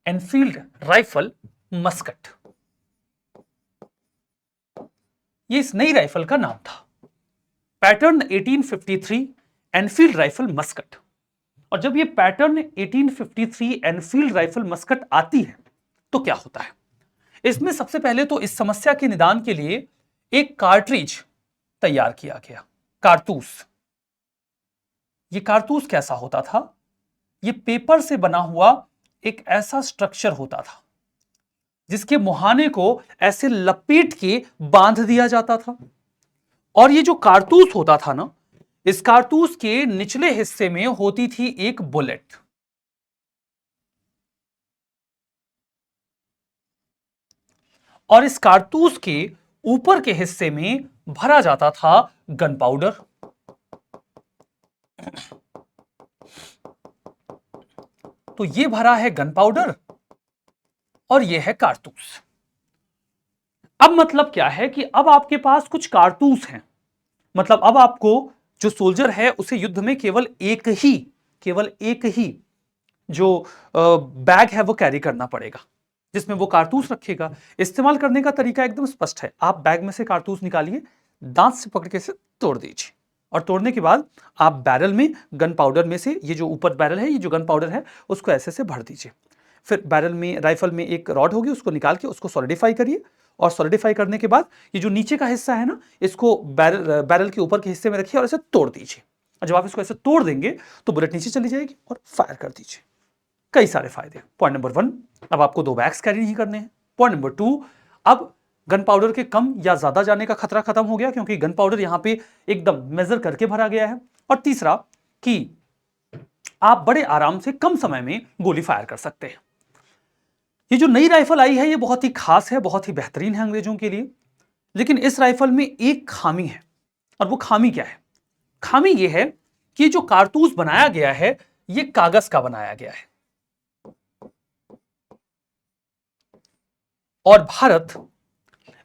Enfield rifle Muscat, ये इस नई राइफल का नाम था, पैटर्न 1853 एनफील्ड राइफल मस्कट। और जब ये पैटर्न 1853 एनफील्ड राइफल मस्कट आती है, तो क्या होता है? इसमें सबसे पहले तो इस समस्या के निदान के लिए एक कार्ट्रिज तैयार किया गया, कारतूस। ये कारतूस कैसा होता था? ये पेपर से बना हुआ एक ऐसा स्ट्रक्चर होता था जिसके मुहाने को ऐसे लपेट के बांध दिया जाता था, और ये जो कारतूस होता था ना, इस कारतूस के निचले हिस्से में होती थी एक बुलेट, और इस कारतूस के ऊपर के हिस्से में भरा जाता था गन पाउडर। तो ये भरा है गन पाउडर और ये है कारतूस। अब मतलब क्या है कि अब आपके पास कुछ कारतूस हैं, मतलब अब आपको, जो सोल्जर है, उसे युद्ध में केवल एक ही जो बैग है वो कैरी करना पड़ेगा। जिसमें वो कारतूस रखेगा। इस्तेमाल करने का तरीका एकदम स्पष्ट है। आप बैग में से कारतूस निकालिए, दांत से पकड़ के इसे तोड़ दीजिए और तोड़ने के बाद आप बैरल में गन पाउडर में से, ये जो ऊपर बैरल है, ये जो गन पाउडर है, उसको ऐसे से भर दीजिए। फिर बैरल में, राइफल में एक रॉड होगी, उसको निकाल के उसको सॉलिडिफाई करिए और सॉलिडिफाई करने के बाद ये जो नीचे का हिस्सा है ना, इसको बैरल के ऊपर के हिस्से में रखिए और इसे तोड़ दीजिए। और जब आप इसको ऐसे तोड़ देंगे तो बुलेट नीचे चली जाएगी और फायर कर दीजिए। कई सारे फायदे। पॉइंट नंबर 1, अब आपको 2 बैग्स कैरी नहीं करने हैं। पॉइंट नंबर 2, अब गन पाउडर के कम या ज्यादा जाने का खतरा खत्म हो गया, क्योंकि गन पाउडर यहां पे एकदम मेजर करके भरा गया है। और तीसरा कि आप बड़े आराम से कम समय में गोली फायर कर सकते हैं। ये जो नई राइफल आई है, ये बहुत ही खास है, बहुत ही बेहतरीन है अंग्रेजों के लिए। लेकिन इस राइफल में एक खामी है, और वो खामी क्या है? खामी ये है कि जो कारतूस बनाया गया है, ये कागज का बनाया गया है। और भारत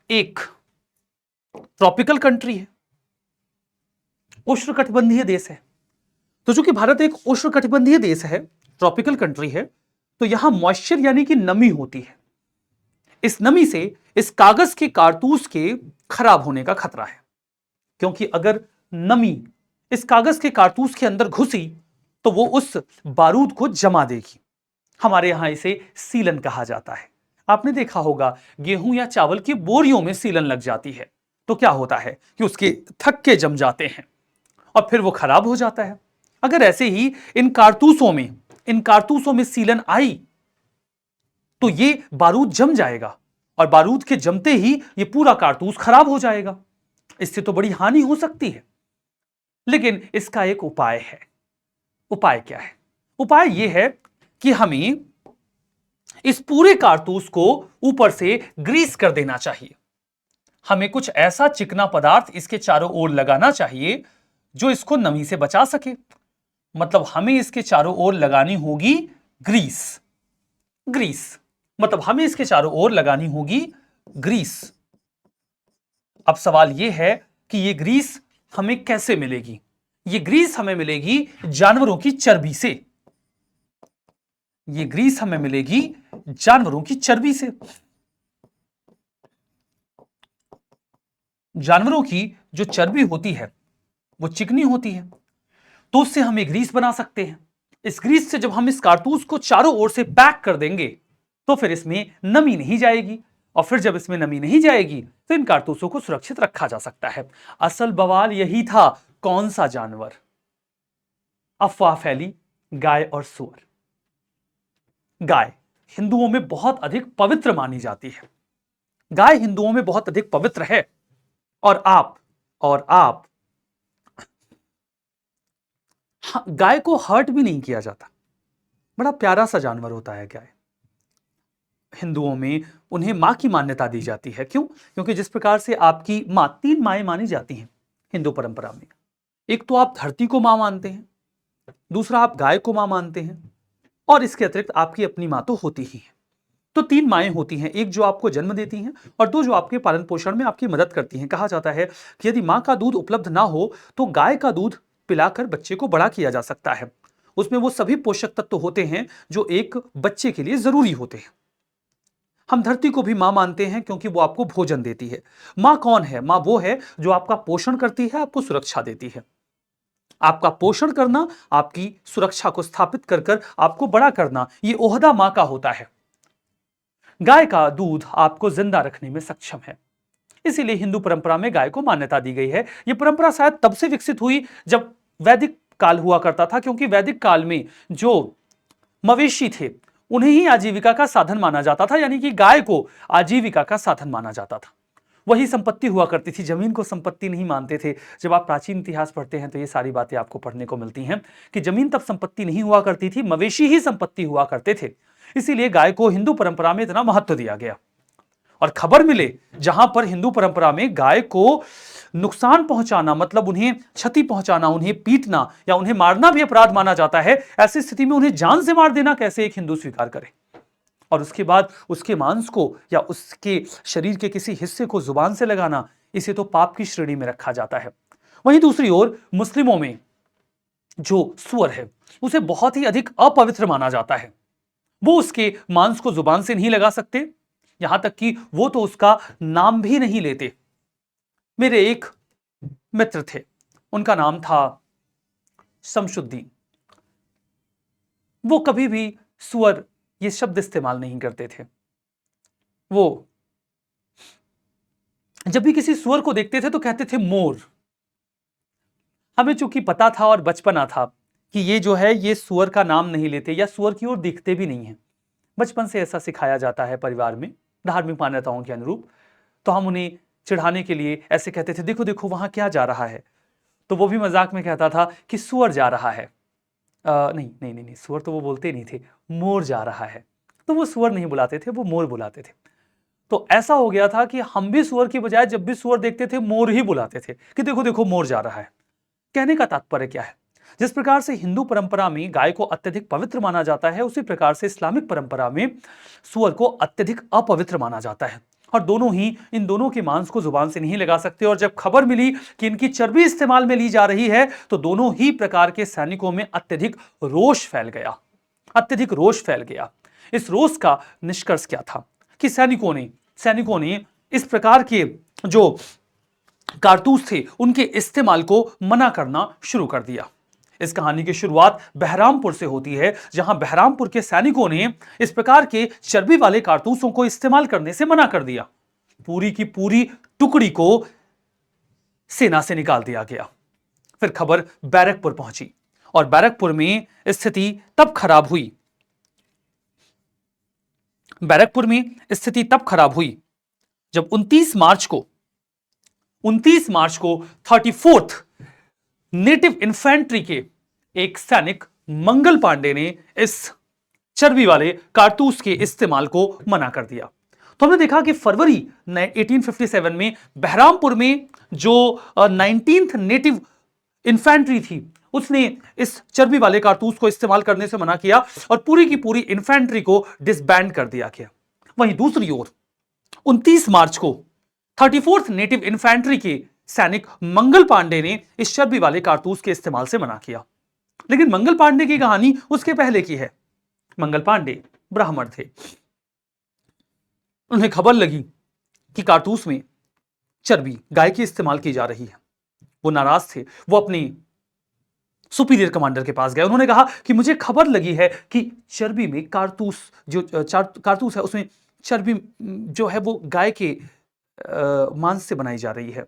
एक ट्रॉपिकल कंट्री है, उष्णकटिबंधीय देश है। तो चूंकि भारत एक उष्णकटिबंधीय देश है, ट्रॉपिकल कंट्री है, तो यहां मॉइस्चर यानी कि नमी होती है। इस नमी से इस कागज के कारतूस के खराब होने का खतरा है, क्योंकि अगर नमी इस कागज के कारतूस के अंदर घुसी तो वो उस बारूद को जमा देगी। हमारे यहां इसे सीलन कहा जाता है। आपने देखा होगा गेहूं या चावल की बोरियों में सीलन लग जाती है, तो क्या होता है कि उसके थक्के जम जाते हैं और फिर वो खराब हो जाता है। अगर ऐसे ही इन कारतूसों में सीलन आई तो ये बारूद जम जाएगा, और बारूद के जमते ही ये पूरा कारतूस खराब हो जाएगा। इससे तो बड़ी हानि हो सकती है। लेकिन इसका एक उपाय है। उपाय क्या है? उपाय यह है कि हमें इस पूरे कारतूस को ऊपर से ग्रीस कर देना चाहिए। हमें कुछ ऐसा चिकना पदार्थ इसके चारों ओर लगाना चाहिए जो इसको नमी से बचा सके। मतलब हमें इसके चारों ओर लगानी होगी ग्रीस। ग्रीस मतलब हमें इसके चारों ओर लगानी होगी ग्रीस। अब सवाल यह है कि यह ग्रीस हमें कैसे मिलेगी? यह ग्रीस हमें मिलेगी जानवरों की चर्बी से। यह ग्रीस हमें मिलेगी जानवरों की चर्बी से। जानवरों की जो चर्बी होती है वो चिकनी होती है, तो उससे हम एक ग्रीस बना सकते हैं। इस ग्रीस से जब हम इस कारतूस को चारों ओर से पैक कर देंगे तो फिर इसमें नमी नहीं जाएगी, और फिर जब इसमें नमी नहीं जाएगी तो इन कारतूसों को सुरक्षित रखा जा सकता है। असल बवाल यही था। कौन सा जानवर? अफवाह फैली गाय और सुअर। गाय हिंदुओं में बहुत अधिक पवित्र मानी जाती है। गाय हिंदुओं में बहुत अधिक पवित्र है। और आप गाय को हर्ट भी नहीं किया जाता। बड़ा प्यारा सा जानवर होता है गाय। हिंदुओं में उन्हें मां की मान्यता दी जाती है। क्यों? क्योंकि जिस प्रकार से आपकी मां, 3 माएं मानी जाती हैं हिंदू परंपरा में। एक तो आप धरती को मां मानते हैं, दूसरा आप गाय को मां मानते हैं, और इसके अतिरिक्त आपकी अपनी मां तो होती ही है। तो 3 माएं होती हैं, एक जो आपको जन्म देती हैं और 2 जो आपके पालन पोषण में आपकी मदद करती हैं। कहा जाता है कि यदि मां का दूध उपलब्ध ना हो तो गाय का दूध पिलाकर बच्चे को बड़ा किया जा सकता है। उसमें वो सभी पोषक तत्व होते हैं जो एक बच्चे के लिए जरूरी होते हैं। हम धरती को भी मां मानते हैं क्योंकि वो आपको भोजन देती है। मां कौन है? मां वो है जो आपका पोषण करती है, आपको सुरक्षा देती है। आपका पोषण करना, आपकी सुरक्षा को स्थापित कर कर आपको बड़ा करना, ये ओहदा मां का होता है। गाय का दूध आपको जिंदा रखने में सक्षम है। इसीलिए हिंदू परंपरा में गाय को मान्यता दी गई है। यह परंपरा शायद तब से विकसित हुई जब वैदिक काल हुआ करता था, क्योंकि वैदिक काल में जो मवेशी थे उन्हें ही आजीविका का साधन माना जाता था, यानी कि गाय को आजीविका का साधन माना जाता था। वही संपत्ति हुआ करती थी, जमीन को संपत्ति नहीं मानते थे। जब आप प्राचीन इतिहास पढ़ते हैं तो ये सारी बातें आपको पढ़ने को मिलती हैं कि जमीन तब संपत्ति नहीं हुआ करती थी, मवेशी ही संपत्ति हुआ करते थे। इसीलिए गाय को हिंदू परंपरा में इतना महत्व दिया गया। और खबर मिले जहां पर हिंदू परंपरा में गाय को नुकसान पहुंचाना, मतलब उन्हें क्षति पहुंचाना, उन्हें पीटना या उन्हें मारना भी अपराध माना जाता है, ऐसी स्थिति में उन्हें जान से मार देना कैसे एक हिंदू स्वीकार करे? और उसके बाद उसके मांस को या उसके शरीर के किसी हिस्से को जुबान से लगाना, इसे तो पाप की श्रेणी में रखा जाता है। वहीं दूसरी ओर मुस्लिमों में जो सूअर है उसे बहुत ही अधिक अपवित्र माना जाता है। वो उसके मांस को जुबान से नहीं लगा सकते, यहां तक कि वो तो उसका नाम भी नहीं लेते। मेरे एक मित्र थे, उनका नाम था शमशुद्दीन। वो कभी भी सुअर ये शब्द इस्तेमाल नहीं करते थे। वो जब भी किसी सुअर को देखते थे तो कहते थे मोर। हमें चूंकि पता था और बचपना था कि ये जो है ये सुअर का नाम नहीं लेते या सुअर की ओर दिखते भी नहीं है। बचपन से ऐसा सिखाया जाता है परिवार में धार्मिक मान्यताओं के अनुरूप। तो हम उन्हें चिढ़ाने के लिए ऐसे कहते थे, देखो देखो वहां क्या जा रहा है। तो वो भी मजाक में कहता था कि सुअर जा रहा है। नहीं नहीं नहीं नहीं, सुअर तो वो बोलते नहीं थे, मोर जा रहा है। तो वो सुअर नहीं बुलाते थे, वो मोर बुलाते थे। तो ऐसा हो गया था कि हम भी सुअर की बजाय जब भी सुअर देखते थे मोर ही बुलाते थे कि देखो देखो मोर जा रहा है। कहने का तात्पर्य क्या है? जिस प्रकार से हिंदू परंपरा में गाय को अत्यधिक पवित्र माना जाता है, उसी प्रकार से इस्लामिक परंपरा में सुअर को अत्यधिक अपवित्र माना जाता है। और दोनों ही इन दोनों के मांस को जुबान से नहीं लगा सकते। और जब खबर मिली कि इनकी चर्बी इस्तेमाल में ली जा रही है तो दोनों ही प्रकार के सैनिकों में अत्यधिक रोष फैल गया, अत्यधिक रोष फैल गया। इस रोष का निष्कर्ष क्या था कि सैनिकों ने इस प्रकार के जो कारतूस थे उनके इस्तेमाल को मना करना शुरू कर दिया। इस कहानी की शुरुआत बहरामपुर से होती है, जहां बहरामपुर के सैनिकों ने इस प्रकार के चर्बी वाले कारतूसों को इस्तेमाल करने से मना कर दिया। पूरी की पूरी टुकड़ी को सेना से निकाल दिया गया। फिर खबर बैरकपुर पहुंची और बैरकपुर में स्थिति तब खराब हुई। बैरकपुर में स्थिति तब खराब हुई जब 29 मार्च को 34th नेटिव इन्फेंट्री के एक सैनिक मंगल पांडे ने इस चर्बी वाले कारतूस के इस्तेमाल को मना कर दिया। तो हमने देखा कि फरवरी 1857 में बहरामपुर में जो 19th नेटिव इन्फेंट्री थी उसने इस चर्बी वाले कारतूस को इस्तेमाल करने से मना किया और पूरी की पूरी इन्फेंट्री को डिसबैंड कर दिया गया। वहीं दूसरी ओर 29 मार्च को 34th नेटिव इन्फेंट्री के सैनिक मंगल पांडे ने इस चर्बी वाले कारतूस के इस्तेमाल से मना किया। लेकिन मंगल पांडे की कहानी उसके पहले की है। मंगल पांडे ब्राह्मण थे। उन्हें खबर लगी कि कारतूस में चर्बी गाय की इस्तेमाल की जा रही है। वो नाराज थे। वो अपनी सुपीरियर कमांडर के पास गए। उन्होंने कहा कि मुझे खबर लगी है कि चर्बी में कारतूस कारतूस है उसमें चर्बी जो है वो गाय के मांस से बनाई जा रही है।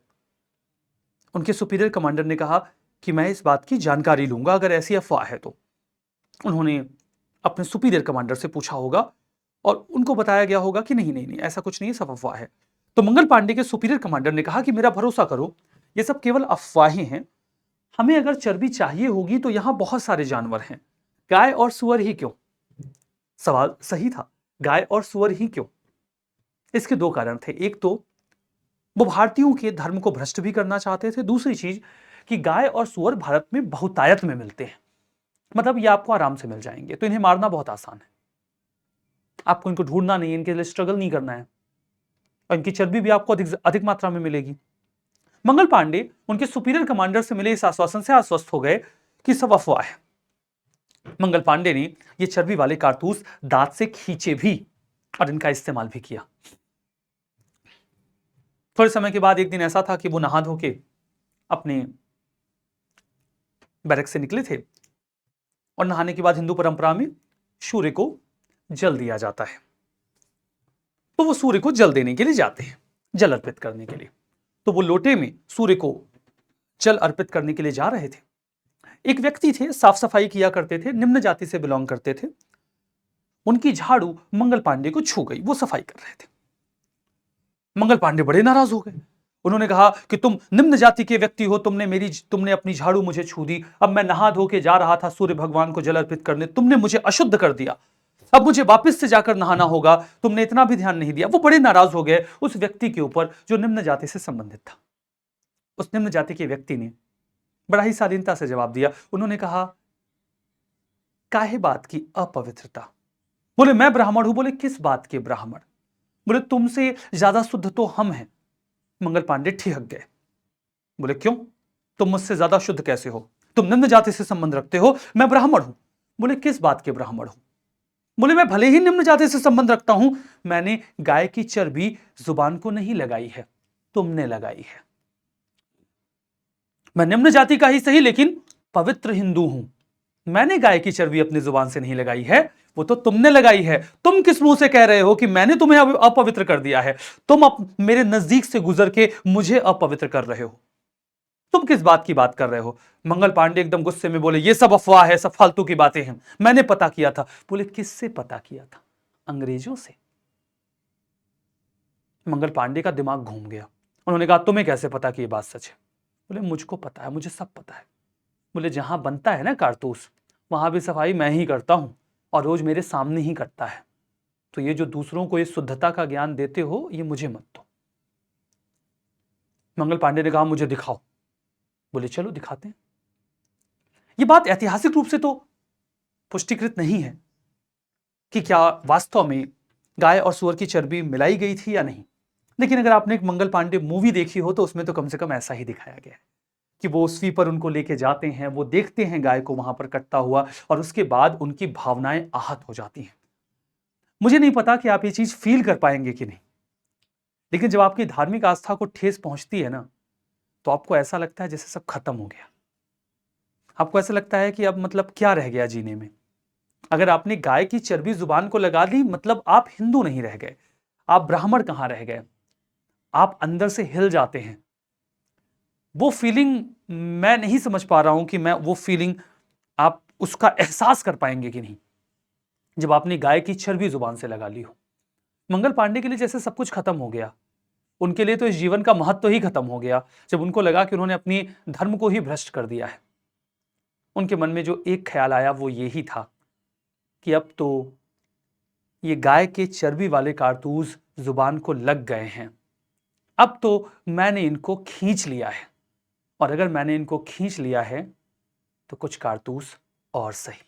उनके सुपीरियर कमांडर ने कहा कि मैं इस बात की जानकारी लूंगा अगर ऐसी अफवाह है तो। उन्होंने अपने सुपीरियर कमांडर से पूछा होगा और उनको बताया गया होगा कि नहीं नहीं नहीं ऐसा कुछ नहीं है, सब अफवाह है। तो मंगल पांडे के सुपीरियर कमांडर ने कहा कि मेरा भरोसा करो, ये सब केवल अफवाहें हैं। हमें अगर चर्बी चाहिए होगी तो यहां बहुत सारे जानवर हैं, गाय और सुअर ही क्यों? सवाल सही था, गाय और सुअर ही क्यों? इसके दो कारण थे। एक तो वो भारतीयों के धर्म को भ्रष्ट भी करना चाहते थे। दूसरी चीज कि गाय और सुअर भारत में बहुतायत में मिलते हैं, मतलब ये आपको आराम से मिल जाएंगे, तो इन्हें मारना बहुत आसान है। आपको इनको ढूंढना नहीं है, इनके लिए स्ट्रगल नहीं करना है और इनकी चर्बी भी आपको अधिक मात्रा में मिलेगी। मंगल पांडे उनके सुपीरियर कमांडर से मिले इस आश्वासन से आश्वस्त हो गए कि सब अफवाह है। मंगल पांडे ने ये चर्बी वाले कारतूस दांत से खींचे भी और इनका इस्तेमाल भी किया। थोड़े समय के बाद एक दिन ऐसा था कि वो नहा धो के अपने बैरक से निकले थे और नहाने के बाद हिंदू परंपरा में सूर्य को जल दिया जाता है। तो वो सूर्य को जल देने के लिए जाते हैं, जल अर्पित करने के लिए। तो वो लोटे में सूर्य को जल अर्पित करने के लिए जा रहे थे। एक व्यक्ति थे, साफ सफाई किया करते थे, निम्न जाति से बिलोंग करते थे। उनकी झाड़ू मंगल पांडे को छू गई, वो सफाई कर रहे थे। मंगल पांडे बड़े नाराज हो गए। उन्होंने कहा कि तुम निम्न जाति के व्यक्ति हो, तुमने अपनी झाड़ू मुझे छू दी। अब मैं नहा धो के जा रहा था सूर्य भगवान को जल अर्पित करने, तुमने मुझे अशुद्ध कर दिया। अब मुझे वापस से जाकर नहाना होगा, तुमने इतना भी ध्यान नहीं दिया। वो बड़े नाराज हो गए उस व्यक्ति के ऊपर जो निम्न जाति से संबंधित था। उस निम्न जाति के व्यक्ति ने बड़ा ही शालीनता से जवाब दिया। उन्होंने कहा, काहे बात की अपवित्रता? बोले मैं ब्राह्मण हूं। बोले किस बात के ब्राह्मण? बोले तुमसे ज्यादा शुद्ध तो हम हैं। मंगल पांडे ठिठक गए। बोले क्यों? तुम मुझसे ज्यादा शुद्ध कैसे हो? तुम निम्न जाति से संबंध रखते हो, मैं ब्राह्मण हूं। बोले किस बात के ब्राह्मण हूं? बोले मैं भले ही निम्न जाति से संबंध रखता हूं, मैंने गाय की चर्बी जुबान को नहीं लगाई है, तुमने लगाई है। मैं निम्न जाति का ही सही, लेकिन पवित्र हिंदू हूं। मैंने गाय की चर्बी अपनी जुबान से नहीं लगाई है, वो तो तुमने लगाई है। तुम किस मुंह से कह रहे हो कि मैंने तुम्हें अपवित्र कर दिया है? तुम मेरे नजदीक से गुजर के मुझे अपवित्र कर रहे हो। तुम किस बात की बात कर रहे हो? मंगल पांडे एकदम गुस्से में बोले, ये सब अफवाह है, सब फालतू की बातें हैं, मैंने पता किया था। बोले किससे पता किया था? अंग्रेजों से। मंगल पांडे का दिमाग घूम गया। उन्होंने कहा तुम्हें कैसे पता कि ये बात सच है? बोले मुझको पता है, मुझे सब पता है। बोले जहां बनता है ना कारतूस, वहां भी सफाई मैं ही करता हूं, और रोज मेरे सामने ही करता है। तो ये जो दूसरों को ये शुद्धता का ज्ञान देते हो, ये मुझे मत दो। मंगल पांडे ने कहा मुझे दिखाओ। बोले चलो दिखाते हैं। ये बात ऐतिहासिक रूप से तो पुष्टिकृत नहीं है कि क्या वास्तव में गाय और सुअर की चर्बी मिलाई गई थी या नहीं, लेकिन अगर आपने एक मंगल पांडे मूवी देखी हो तो उसमें तो कम से कम ऐसा ही दिखाया गया है कि वो स्वीपर उनको लेके जाते हैं, वो देखते हैं गाय को वहां पर कटता हुआ, और उसके बाद उनकी भावनाएं आहत हो जाती हैं। मुझे नहीं पता कि आप ये चीज फील कर पाएंगे कि नहीं, लेकिन जब आपकी धार्मिक आस्था को ठेस पहुंचती है ना, तो आपको ऐसा लगता है जैसे सब खत्म हो गया। आपको ऐसा लगता है कि अब मतलब क्या रह गया जीने में? अगर आपने गाय की चर्बी जुबान को लगा ली, मतलब आप हिंदू नहीं रह गए, आप ब्राह्मण कहां रह गए? आप अंदर से हिल जाते हैं। वो फीलिंग मैं नहीं समझ पा रहा हूं कि मैं वो फीलिंग आप उसका एहसास कर पाएंगे कि नहीं, जब आपने गाय की चर्बी जुबान से लगा ली हो। मंगल पांडे के लिए जैसे सब कुछ खत्म हो गया। उनके लिए तो इस जीवन का महत्व ही खत्म हो गया, जब उनको लगा कि उन्होंने अपनी धर्म को ही भ्रष्ट कर दिया है। उनके मन में जो एक ख्याल आया वो यही था कि अब तो ये गाय के चर्बी वाले कारतूस जुबान को लग गए हैं, अब तो मैंने इनको खींच लिया है, और अगर मैंने इनको खींच लिया है तो कुछ कारतूस और सही।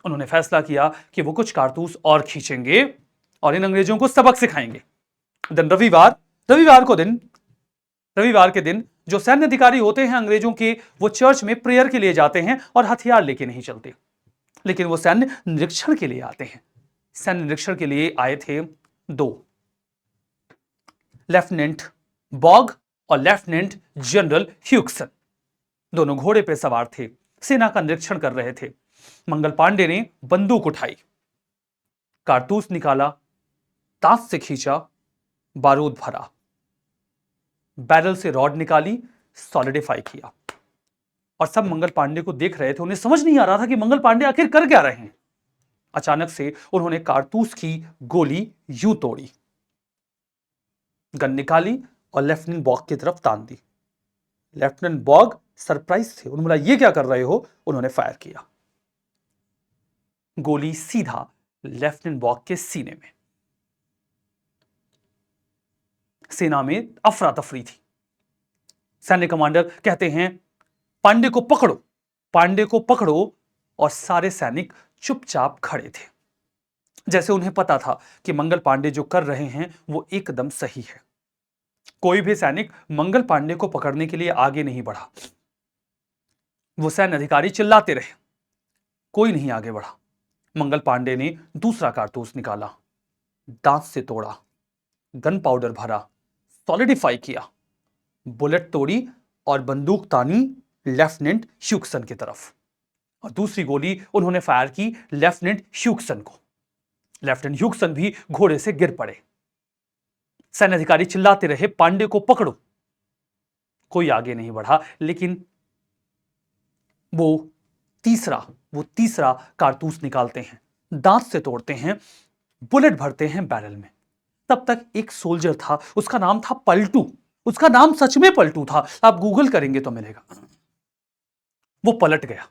उन्होंने फैसला किया कि वो कुछ कारतूस और खींचेंगे और इन अंग्रेजों को सबक सिखाएंगे। दिन रविवार रविवार के दिन जो सैन्य अधिकारी होते हैं अंग्रेजों के, वो चर्च में प्रेयर के लिए जाते हैं और हथियार लेके नहीं चलते, लेकिन वो सैन्य निरीक्षण के लिए आते हैं। सैन्य निरीक्षण के लिए आए थे दो, लेफ्टिनेंट बॉग और लेफ्टिनेंट जनरल ह्यूक्सन। दोनों घोड़े पे सवार थे, सेना का निरीक्षण कर रहे थे। मंगल पांडे ने बंदूक उठाई, कारतूस निकाला, दांत से खींचा, बारूद भरा, बैरल से रॉड निकाली, सॉलिडिफाई किया, और सब मंगल पांडे को देख रहे थे। उन्हें समझ नहीं आ रहा था कि मंगल पांडे आखिर कर क्या रहे हैं। अचानक से उन्होंने कारतूस की गोली यूं तोड़ी, गन निकाली और लेफ्टिनेंट बॉग की तरफ तान दी। लेफ्टिनेंट बॉग सरप्राइज थे, उन्होंने बोला ये क्या कर रहे हो? उन्होंने फायर किया, गोली सीधा लेफ्टिनेंट बॉग के सीने में। सेना में अफरा तफरी थी। सैन्य कमांडर कहते हैं पांडे को पकड़ो, पांडे को पकड़ो, और सारे सैनिक चुपचाप खड़े थे, जैसे उन्हें पता था कि मंगल पांडे जो कर रहे हैं वो एकदम सही है। कोई भी सैनिक मंगल पांडे को पकड़ने के लिए आगे नहीं बढ़ा। वो सैन्य अधिकारी चिल्लाते रहे, कोई नहीं आगे बढ़ा। मंगल पांडे ने दूसरा कारतूस निकाला, दांत से तोड़ा, गन पाउडर भरा, सॉलिडिफाई किया, बुलेट तोड़ी और बंदूक तानी लेफ्टिनेंट ह्यूक्सन की तरफ, और दूसरी गोली उन्होंने फायर की लेफ्टिनेंट ह्यूक्सन को। लेफ्टिनेंट ह्यूक्सन भी घोड़े से गिर पड़े। सैन्य अधिकारी चिल्लाते रहे पांडे को पकड़ो। कोई आगे नहीं बढ़ा, लेकिन वो तीसरा कारतूस निकालते हैं, दांत से तोड़ते हैं, बुलेट भरते हैं बैरल में। तब तक एक सोल्जर था, उसका नाम था पलटू। उसका नाम सच में पलटू था, आप गूगल करेंगे तो मिलेगा। वो पलट गया,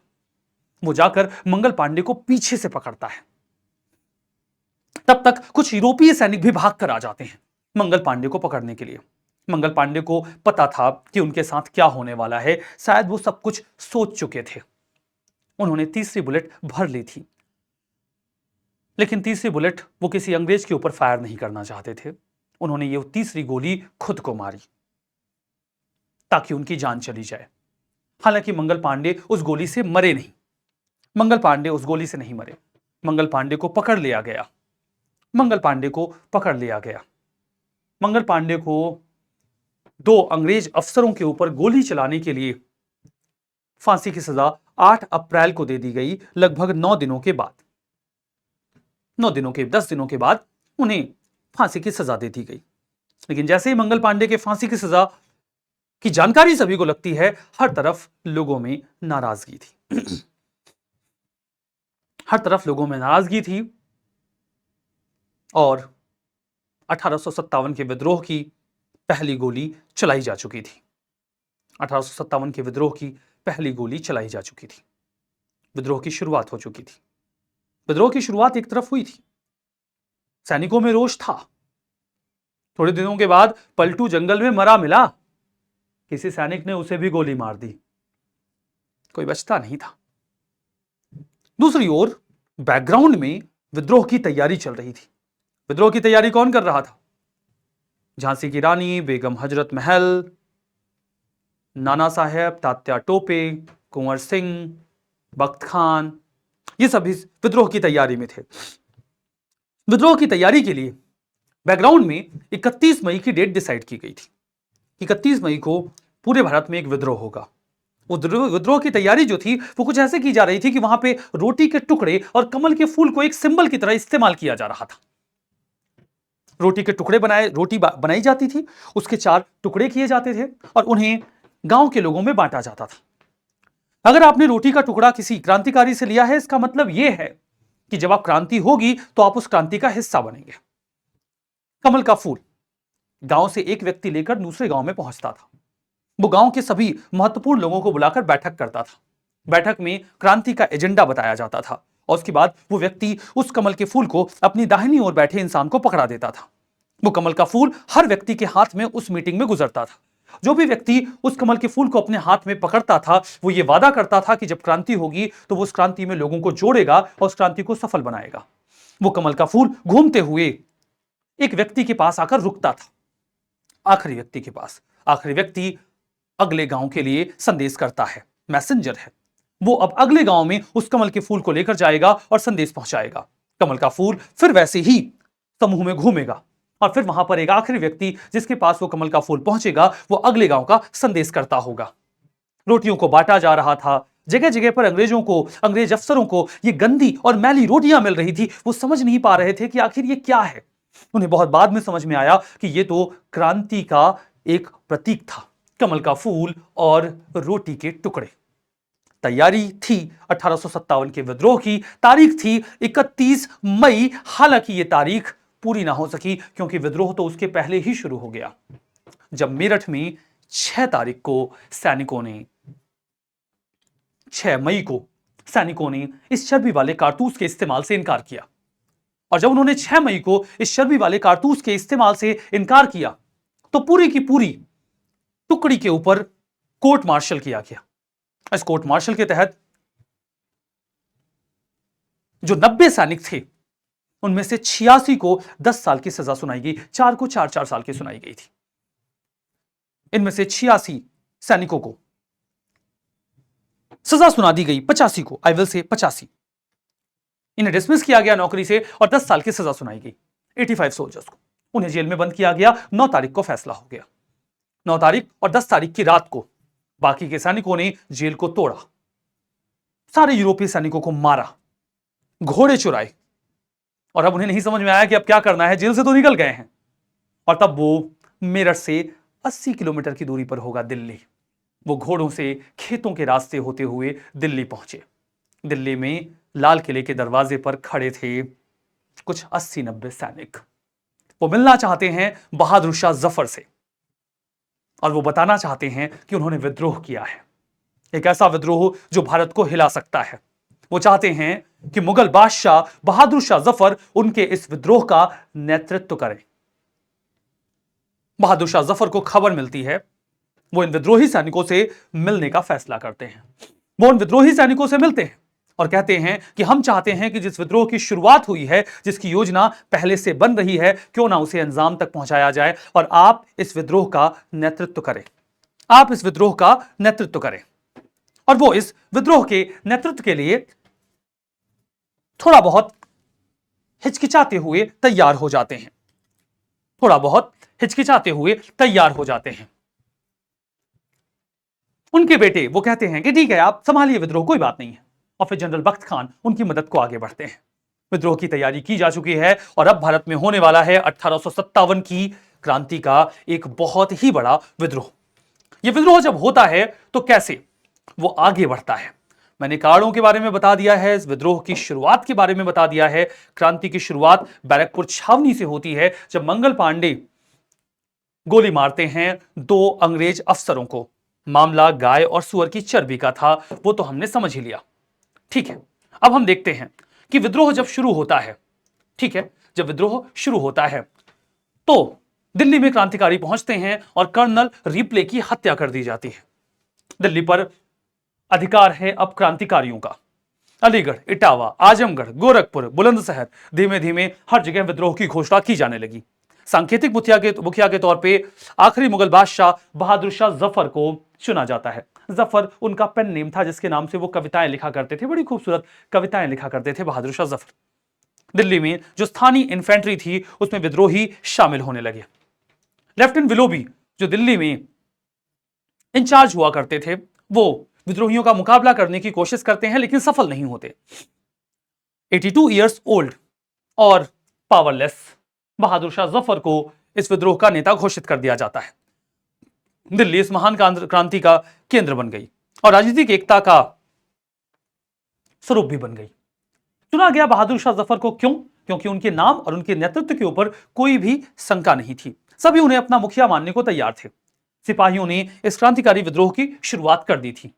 वो जाकर मंगल पांडे को पीछे से पकड़ता है। तब तक कुछ यूरोपीय सैनिक भी भाग कर आ जाते हैं मंगल पांडे को पकड़ने के लिए। मंगल पांडे को पता था कि उनके साथ क्या होने वाला है, शायद वो सब कुछ सोच चुके थे। उन्होंने तीसरी बुलेट भर ली थी, लेकिन तीसरी बुलेट वो किसी अंग्रेज के ऊपर फायर नहीं करना चाहते थे। उन्होंने ये तीसरी गोली खुद को मारी ताकि उनकी जान चली जाए। हालांकि मंगल पांडे उस गोली से मरे नहीं, मंगल पांडे उस गोली से नहीं मरे। मंगल पांडे को पकड़ लिया गया। मंगल पांडे को पकड़ लिया गया। मंगल पांडे को 2 अंग्रेज अफसरों के ऊपर गोली चलाने के लिए फांसी की सजा 8 अप्रैल को दे दी गई, लगभग 9 दिनों के बाद। 10 दिनों के बाद उन्हें फांसी की सजा दे दी गई। लेकिन जैसे ही मंगल पांडे के फांसी की सजा की जानकारी सभी को लगती है, हर तरफ लोगों में नाराजगी थी। हर तरफ लोगों में नाराजगी थी और 1857 के विद्रोह की पहली गोली चलाई जा चुकी थी। 1857 के विद्रोह की पहली गोली चलाई जा चुकी थी। विद्रोह की शुरुआत हो चुकी थी। विद्रोह की शुरुआत एक तरफ हुई थी, सैनिकों में रोष था। थोड़े दिनों के बाद पलटू जंगल में मरा मिला, किसी सैनिक ने उसे भी गोली मार दी, कोई बचता नहीं था। दूसरी ओर बैकग्राउंड में विद्रोह की तैयारी चल रही थी। विद्रोह की तैयारी कौन कर रहा था? झांसी की रानी, बेगम हजरत महल, नाना साहेब, तात्या टोपे, कुंवर सिंह, बख्त खान, ये सभी विद्रोह की तैयारी में थे। विद्रोह की तैयारी के लिए बैकग्राउंड में 31 मई की डेट डिसाइड की गई थी। 31 मई को पूरे भारत में एक विद्रोह होगा। वो विद्रोह की तैयारी जो थी वो कुछ ऐसे की जा रही थी कि वहां पे रोटी के टुकड़े और कमल के फूल को एक सिंबल की तरह इस्तेमाल किया जा रहा था। रोटी के टुकड़े रोटी बनाई जाती थी, उसके 4 टुकड़े किए जाते थे और उन्हें गांव के लोगों में बांटा जाता था। अगर आपने रोटी का टुकड़ा किसी क्रांतिकारी से लिया है, इसका मतलब यह है कि जब आप क्रांति होगी तो आप उस क्रांति का हिस्सा बनेंगे। कमल का फूल गांव से एक व्यक्ति लेकर दूसरे गांव में पहुंचता था। वो गांव के सभी महत्वपूर्ण लोगों को बुलाकर बैठक करता था। बैठक में क्रांति का एजेंडा बताया जाता था और उसके बाद वो व्यक्ति उस कमल के फूल को अपनी दाहिनी ओर बैठे इंसान को पकड़ा देता था। वो कमल का फूल हर व्यक्ति के हाथ में उस मीटिंग में गुजरता था। जो भी व्यक्ति उस कमल के फूल को अपने हाथ में पकड़ता था, वो ये वादा करता था कि जब क्रांति होगी तो वो उस क्रांति में लोगों को जोड़ेगा और उस क्रांति को सफल बनाएगा। वो कमल का फूल घूमते हुए एक व्यक्ति के पास आकर रुकता था, आखिरी व्यक्ति के पास। आखिरी व्यक्ति अगले गांव के लिए संदेश करता है, मैसेंजर है। वो अब अगले गांव में उस कमल के फूल को लेकर जाएगा और संदेश पहुंचाएगा। कमल का फूल फिर वैसे ही समूह में घूमेगा और फिर वहां पर एक आखिरी व्यक्ति जिसके पास वो कमल का फूल पहुंचेगा, वो अगले गांव का संदेश करता होगा। रोटियों को बांटा जा रहा था। जगह जगह पर अंग्रेज अफसरों को ये गंदी और मैली रोटियां मिल रही थी। वो समझ नहीं पा रहे थे कि आखिर ये क्या है। उन्हें बहुत बाद में समझ में आया कि ये तो क्रांति का एक प्रतीक था, कमल का फूल और रोटी के टुकड़े। तैयारी थी 1857 के विद्रोह की। तारीख थी 31 मई। हालांकि ये तारीख पूरी ना हो सकी क्योंकि विद्रोह तो उसके पहले ही शुरू हो गया, जब मेरठ में 6 तारीख को 6 मई को सैनिकों ने इस चर्बी वाले कारतूस के इस्तेमाल से इनकार किया। और जब उन्होंने 6 मई को इस चर्बी वाले कारतूस के इस्तेमाल से इनकार किया तो पूरी की पूरी टुकड़ी के ऊपर कोर्ट मार्शल किया गया। इस कोर्ट मार्शल के तहत जो 90 सैनिक थे उनमें से 86 को 10 साल की सजा सुनाई गई, 4 को 4-4 साल की सुनाई गई थी। इनमें से 86 सैनिकों को सजा सुना दी गई, 85 को, आई विल से 85 इन्हें डिसमिस किया गया नौकरी से और 10 साल की सजा सुनाई गई। 85 सोल्जर्स को उन्हें जेल में बंद किया गया। 9 तारीख को फैसला हो गया। 9 तारीख और 10 तारीख की रात को बाकी के सैनिकों ने जेल को तोड़ा, सारे यूरोपीय सैनिकों को मारा, घोड़े चुराए और अब उन्हें नहीं समझ में आया कि अब क्या करना है। जेल से तो निकल गए हैं और तब वो मेरठ से 80 किलोमीटर की दूरी पर होगा दिल्ली। वो घोड़ों से खेतों के रास्ते होते हुए दिल्ली पहुंचे। दिल्ली में लाल किले के दरवाजे पर खड़े थे कुछ 80-90 सैनिक। वो मिलना चाहते हैं बहादुर शाह जफर से और वो बताना चाहते हैं कि उन्होंने विद्रोह किया है, एक ऐसा विद्रोह जो भारत को हिला सकता है। वो चाहते हैं कि मुगल बादशाह बहादुर शाह जफर उनके इस विद्रोह का नेतृत्व करें। बहादुर शाह जफर को खबर मिलती है, वो इन विद्रोही सैनिकों से मिलने का फैसला करते हैं। वो उन विद्रोही सैनिकों से मिलते हैं और कहते हैं कि हम चाहते हैं कि जिस विद्रोह की शुरुआत हुई है, जिसकी योजना पहले से बन रही है, क्यों ना उसे अंजाम तक पहुंचाया जाए और आप इस विद्रोह का नेतृत्व करें। आप इस विद्रोह का नेतृत्व करें। और वो इस विद्रोह के नेतृत्व के लिए थोड़ा बहुत हिचकिचाते हुए तैयार हो जाते हैं, थोड़ा बहुत हिचकिचाते हुए तैयार हो जाते हैं। उनके बेटे वो कहते हैं कि ठीक है, आप संभालिए विद्रोह, कोई बात नहीं है। और फिर जनरल बख्त खान उनकी मदद को आगे बढ़ते हैं। विद्रोह की तैयारी की जा चुकी है और अब भारत में होने वाला है 1857 की क्रांति का एक बहुत ही बड़ा विद्रोह। यह विद्रोह जब होता है तो कैसे वो आगे बढ़ता है, मैंने कारणों के बारे में बता दिया है, इस विद्रोह की शुरुआत के बारे में बता दिया है। क्रांति की शुरुआत बैरकपुर छावनी से होती है, जब मंगल पांडे गोली मारते हैं दो अंग्रेज अफसरों को। मामला गाय और सुअर की चर्बी का था, वो तो हमने समझ ही लिया। ठीक है, अब हम देखते हैं कि विद्रोह जब शुरू होता है, ठीक है, जब विद्रोह शुरू होता है तो दिल्ली में क्रांतिकारी पहुंचते हैं और कर्नल रिप्ले की हत्या कर दी जाती है। दिल्ली पर अधिकार है अब क्रांतिकारियों का। अलीगढ़, इटावा, आजमगढ़, गोरखपुर, बुलंदशहर, धीमे धीमे हर जगह विद्रोह की घोषणा की जाने लगी। सांकेतिक मुखिया के तौर पे आखिरी मुगल बादशाह बहादुर शाह जफर को चुना जाता है। जफर उनका पेन नेम था, जिसके नाम से वो कविताएं लिखा करते थे, बड़ी खूबसूरत कविताएं लिखा करते थे बहादुर शाह जफर। दिल्ली में जो स्थानीय इन्फेंट्री थी उसमें विद्रोही शामिल होने लगे। लेफ्टिनेंट विलोबी जो दिल्ली में इंचार्ज हुआ करते थे, वो विद्रोहियों का मुकाबला करने की कोशिश करते हैं लेकिन सफल नहीं होते। 82 ईयर्स ओल्ड और पावरलेस बहादुर शाह जफर को इस विद्रोह का नेता घोषित कर दिया जाता है। दिल्ली इस महान क्रांति का केंद्र बन गई और राजनीतिक एकता का स्वरूप भी बन गई। चुना गया बहादुर शाह जफर को, क्यों? क्योंकि उनके नाम और उनके नेतृत्व के ऊपर कोई भी शंका नहीं थी। सभी उन्हें अपना मुखिया मानने को तैयार थे। सिपाहियों ने इस क्रांतिकारी विद्रोह की शुरुआत कर दी थी।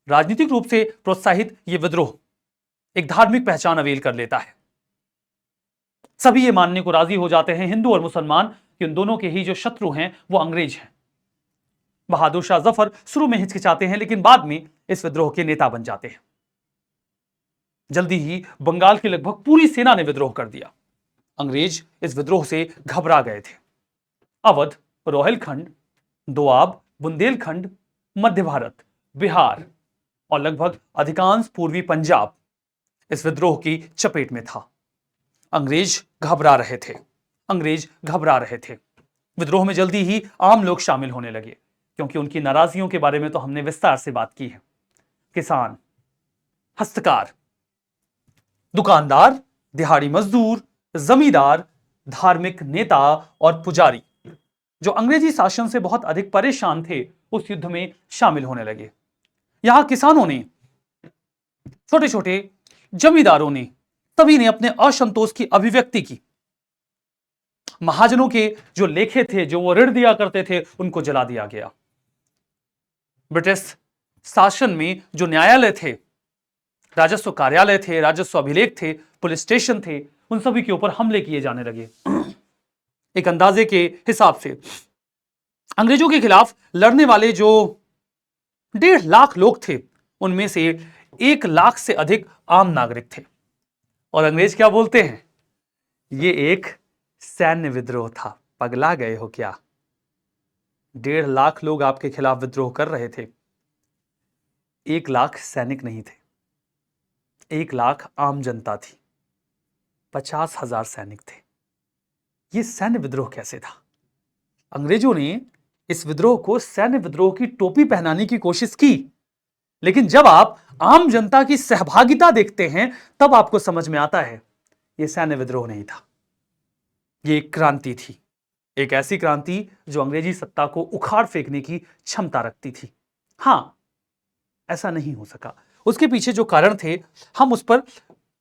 राजनीतिक रूप से प्रोत्साहित यह विद्रोह एक धार्मिक पहचान अवेल कर लेता है। सभी ये मानने को राजी हो जाते हैं, हिंदू और मुसलमान, कि उन दोनों के ही जो शत्रु हैं वो अंग्रेज हैं। बहादुर शाह जफर शुरू में हिचकिचाते हैं लेकिन बाद में इस विद्रोह के नेता बन जाते हैं। जल्दी ही बंगाल की लगभग पूरी सेना ने विद्रोह कर दिया। अंग्रेज इस विद्रोह से घबरा गए थे। अवध, रोहिलखंड, दोआब, बुंदेलखंड, मध्य भारत, बिहार और लगभग अधिकांश पूर्वी पंजाब इस विद्रोह की चपेट में था। अंग्रेज घबरा रहे थे, अंग्रेज घबरा रहे थे। विद्रोह में जल्दी ही आम लोग शामिल होने लगे, क्योंकि उनकी नाराजगियों के बारे में तो हमने विस्तार से बात की है। किसान, हस्तकार, दुकानदार, दिहाड़ी मजदूर, जमींदार, धार्मिक नेता और पुजारी जो अंग्रेजी शासन से बहुत अधिक परेशान थे, उस युद्ध में शामिल होने लगे। यहां किसानों ने, छोटे छोटे जमींदारों ने, सभी ने अपने असंतोष की अभिव्यक्ति की। महाजनों के जो लेखे थे, जो वो ऋण दिया करते थे, उनको जला दिया गया। ब्रिटिश शासन में जो न्यायालय थे, राजस्व कार्यालय थे, राजस्व अभिलेख थे, पुलिस स्टेशन थे, उन सभी के ऊपर हमले किए जाने लगे। एक अंदाजे के हिसाब से अंग्रेजों के खिलाफ लड़ने वाले जो 1.5 लाख लोग थे, उनमें से 1 लाख से अधिक आम नागरिक थे। और अंग्रेज क्या बोलते हैं? ये एक सैन्य विद्रोह था। पगला गए हो क्या? 1.5 लाख लोग आपके खिलाफ विद्रोह कर रहे थे। 1 लाख सैनिक नहीं थे, 1 लाख आम जनता थी, 50,000 सैनिक थे। यह सैन्य विद्रोह कैसे था? अंग्रेजों ने इस विद्रोह को सैन्य विद्रोह की टोपी पहनाने की कोशिश की, लेकिन जब आप आम जनता की सहभागिता देखते हैं तब आपको समझ में आता है यह सैन्य विद्रोह नहीं था, यह एक क्रांति थी। एक ऐसी क्रांति जो अंग्रेजी सत्ता को उखाड़ फेंकने की क्षमता रखती थी। हां, ऐसा नहीं हो सका। उसके पीछे जो कारण थे, हम उस पर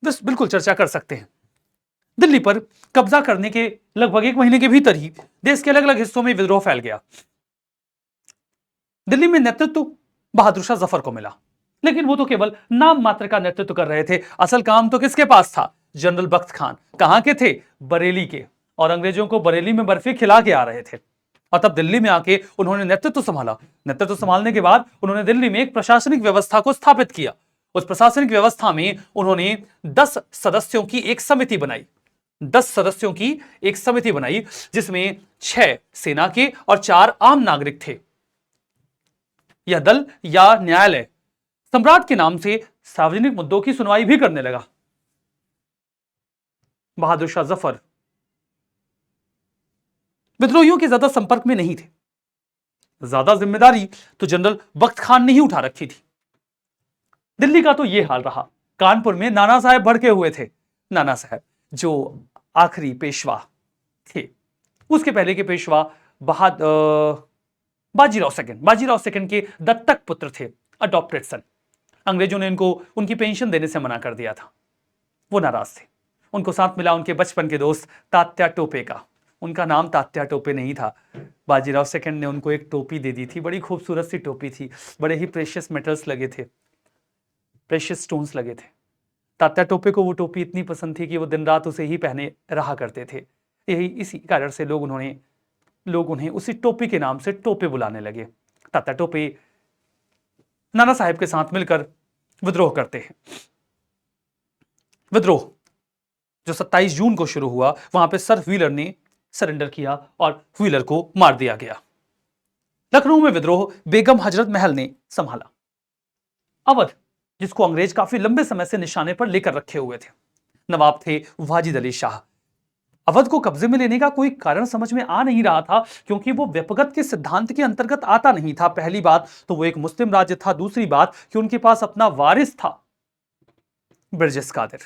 बिल्कुल चर्चा कर सकते हैं। दिल्ली पर कब्जा करने के लगभग 1 महीने के भीतर ही देश के अलग अलग हिस्सों में विद्रोह फैल गया। दिल्ली में नेतृत्व बहादुर शाह जफर को मिला, लेकिन वो तो केवल नाम मात्र का नेतृत्व कर रहे थे। असल काम तो किसके पास था? जनरल बख्त खान। कहां के थे? बरेली के। और अंग्रेजों को बरेली में बर्फी खिला के आ रहे थे। और तब दिल्ली में आके उन्होंने नेतृत्व संभाला। नेतृत्व संभालने के बाद उन्होंने दिल्ली में एक प्रशासनिक व्यवस्था को स्थापित किया। उस प्रशासनिक व्यवस्था में उन्होंने 10 सदस्यों की एक समिति बनाई। 10 सदस्यों की एक समिति बनाई, जिसमें 6 सेना के और 4 आम नागरिक थे। यह दल या न्यायालय सम्राट के नाम से सार्वजनिक मुद्दों की सुनवाई भी करने लगा। बहादुर शाह जफर विद्रोहियों के ज्यादा संपर्क में नहीं थे। ज्यादा जिम्मेदारी तो जनरल बख्त खान ने ही उठा रखी थी। दिल्ली का तो यह हाल रहा। कानपुर में नाना साहब भड़के हुए थे। नाना साहब जो आखिरी पेशवा थे, उसके पहले के पेशवा बाजीराव सेकंड के दत्तक पुत्र थे, अडॉप्टेड सन। अंग्रेजों ने इनको उनकी पेंशन देने से मना कर दिया था। वो नाराज थे। उनको साथ मिला उनके बचपन के दोस्त तात्या टोपे का। उनका नाम तात्या टोपे नहीं था। बाजीराव सेकंड ने उनको एक टोपी दे दी थी, बड़ी खूबसूरत सी टोपी थी, बड़े ही प्रेशियस मेटल्स लगे थे, प्रेशियस स्टोन्स लगे थे। तात्या टोपे को वो टोपी इतनी पसंद थी कि वो दिन रात उसे ही पहने रहा करते थे। यही इसी कारण से लोग उन्हें उसी टोपी के नाम से टोपे बुलाने लगे। तात्या टोपे नाना साहब के साथ मिलकर विद्रोह करते हैं। विद्रोह जो 27 जून को शुरू हुआ, वहां पे सर व्हीलर ने सरेंडर किया और व्हीलर को मार दिया गया। लखनऊ में विद्रोह बेगम हजरत महल ने संभाला। अवध, जिसको अंग्रेज काफी लंबे समय से निशाने पर लेकर रखे हुए थे, नवाब थे वाजिद अली शाह। अवध को कब्जे में लेने का कोई कारण समझ में आ नहीं रहा था, क्योंकि वो व्यपगत के सिद्धांत के अंतर्गत आता नहीं था। पहली बात तो वो एक मुस्लिम राज्य था, दूसरी बात कि उनके पास अपना वारिस था बिरजिस कादिर।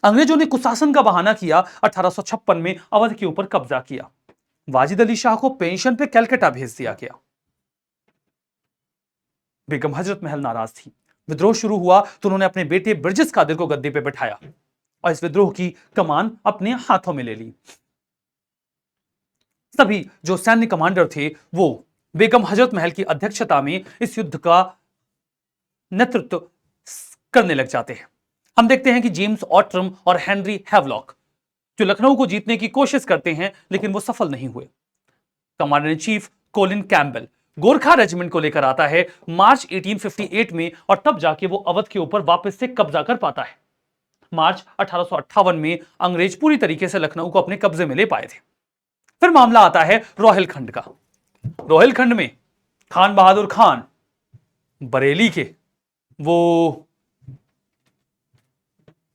अंग्रेजों ने कुशासन का बहाना किया, 1856 में अवध के ऊपर कब्जा किया। वाजिद अली शाह को पेंशन पे कलकत्ता भेज दिया गया। बेगम हजरत महल नाराज थी। विद्रोह शुरू हुआ तो उन्होंने अपने बेटे बिरजिस कादिर को गद्दी पे बैठाया और इस विद्रोह की कमान अपने हाथों में ले ली। सभी जो सैन्य कमांडर थे वो बेगम हजरत महल की अध्यक्षता में इस युद्ध का नेतृत्व करने लग जाते हैं। हम देखते हैं कि जेम्स ऑट्रम और हेनरी हैवलॉक जो लखनऊ को जीतने की कोशिश करते हैं, लेकिन वो सफल नहीं हुए। Commander in chief Colin Campbell Gorkha regiment को लेकर आता है मार्च 1858 में और तब जाके वो अवध के ऊपर वापस से कब्जा कर पाता है। मार्च 1858 में अंग्रेज पूरी तरीके से लखनऊ को अपने कब्जे में ले पाए थे। फिर मामला आता है रोहिलखंड का। रोहिलखंड में खान बहादुर खान बरेली के वो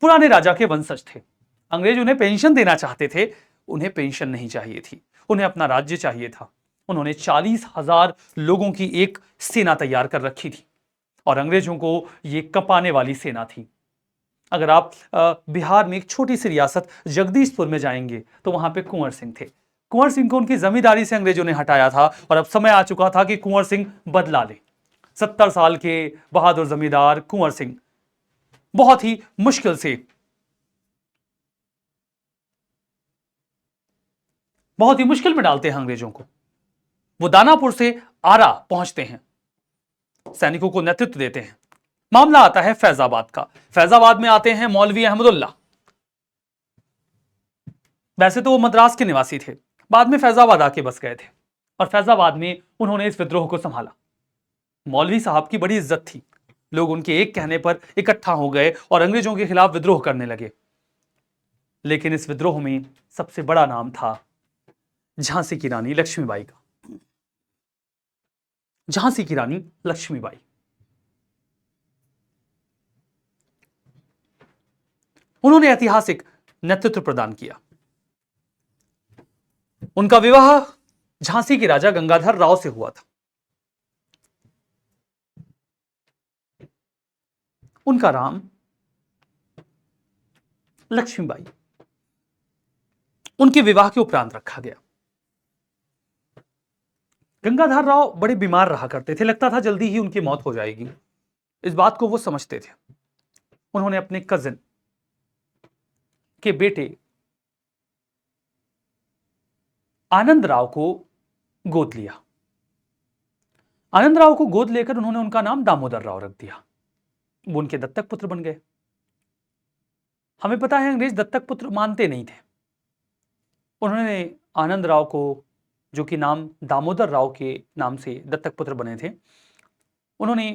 पुराने राजा के वंशज थे। अंग्रेज उन्हें पेंशन देना चाहते थे, उन्हें पेंशन नहीं चाहिए थी, उन्हें अपना राज्य चाहिए था। उन्होंने 40,000 लोगों की एक सेना तैयार कर रखी थी और अंग्रेजों को यह कपाने वाली सेना थी। अगर आप बिहार में एक छोटी सी रियासत जगदीशपुर में जाएंगे तो वहां पे कुंवर सिंह थे। कुंवर सिंह को उनकी जमींदारी से अंग्रेजों ने हटाया था और अब समय आ चुका था कि कुंवर सिंह बदला ले। 70 साल के बहादुर जमींदार कुंवर सिंह बहुत ही मुश्किल में डालते हैं अंग्रेजों को। वो दानापुर से आरा पहुंचते हैं, सैनिकों को नेतृत्व देते हैं। मामला आता है फैजाबाद का। फैजाबाद में आते हैं मौलवी अहमदुल्ला। वैसे तो वो मद्रास के निवासी थे, बाद में फैजाबाद आके बस गए थे और फैजाबाद में उन्होंने इस विद्रोह को संभाला। मौलवी साहब की बड़ी इज्जत थी। लोग उनके एक कहने पर इकट्ठा हो गए और अंग्रेजों के खिलाफ विद्रोह करने लगे। लेकिन इस विद्रोह में सबसे बड़ा नाम था झांसी की रानी लक्ष्मीबाई का। झांसी की रानी लक्ष्मीबाई, उन्होंने ऐतिहासिक नेतृत्व प्रदान किया। उनका विवाह झांसी के राजा गंगाधर राव से हुआ था। उनका नाम लक्ष्मीबाई उनके विवाह के उपरांत रखा गया। गंगाधर राव बड़े बीमार रहा करते थे, लगता था जल्दी ही उनकी मौत हो जाएगी। इस बात को वो समझते थे। उन्होंने अपने कजिन के बेटे आनंद राव को गोद लिया। आनंद राव को गोद लेकर उन्होंने उनका नाम दामोदर राव रख दिया। वो उनके दत्तक पुत्र बन गए। हमें पता है अंग्रेज दत्तक पुत्र मानते नहीं थे। उन्होंने आनंद राव को, जो कि नाम दामोदर राव के नाम से दत्तक पुत्र बने थे, उन्होंने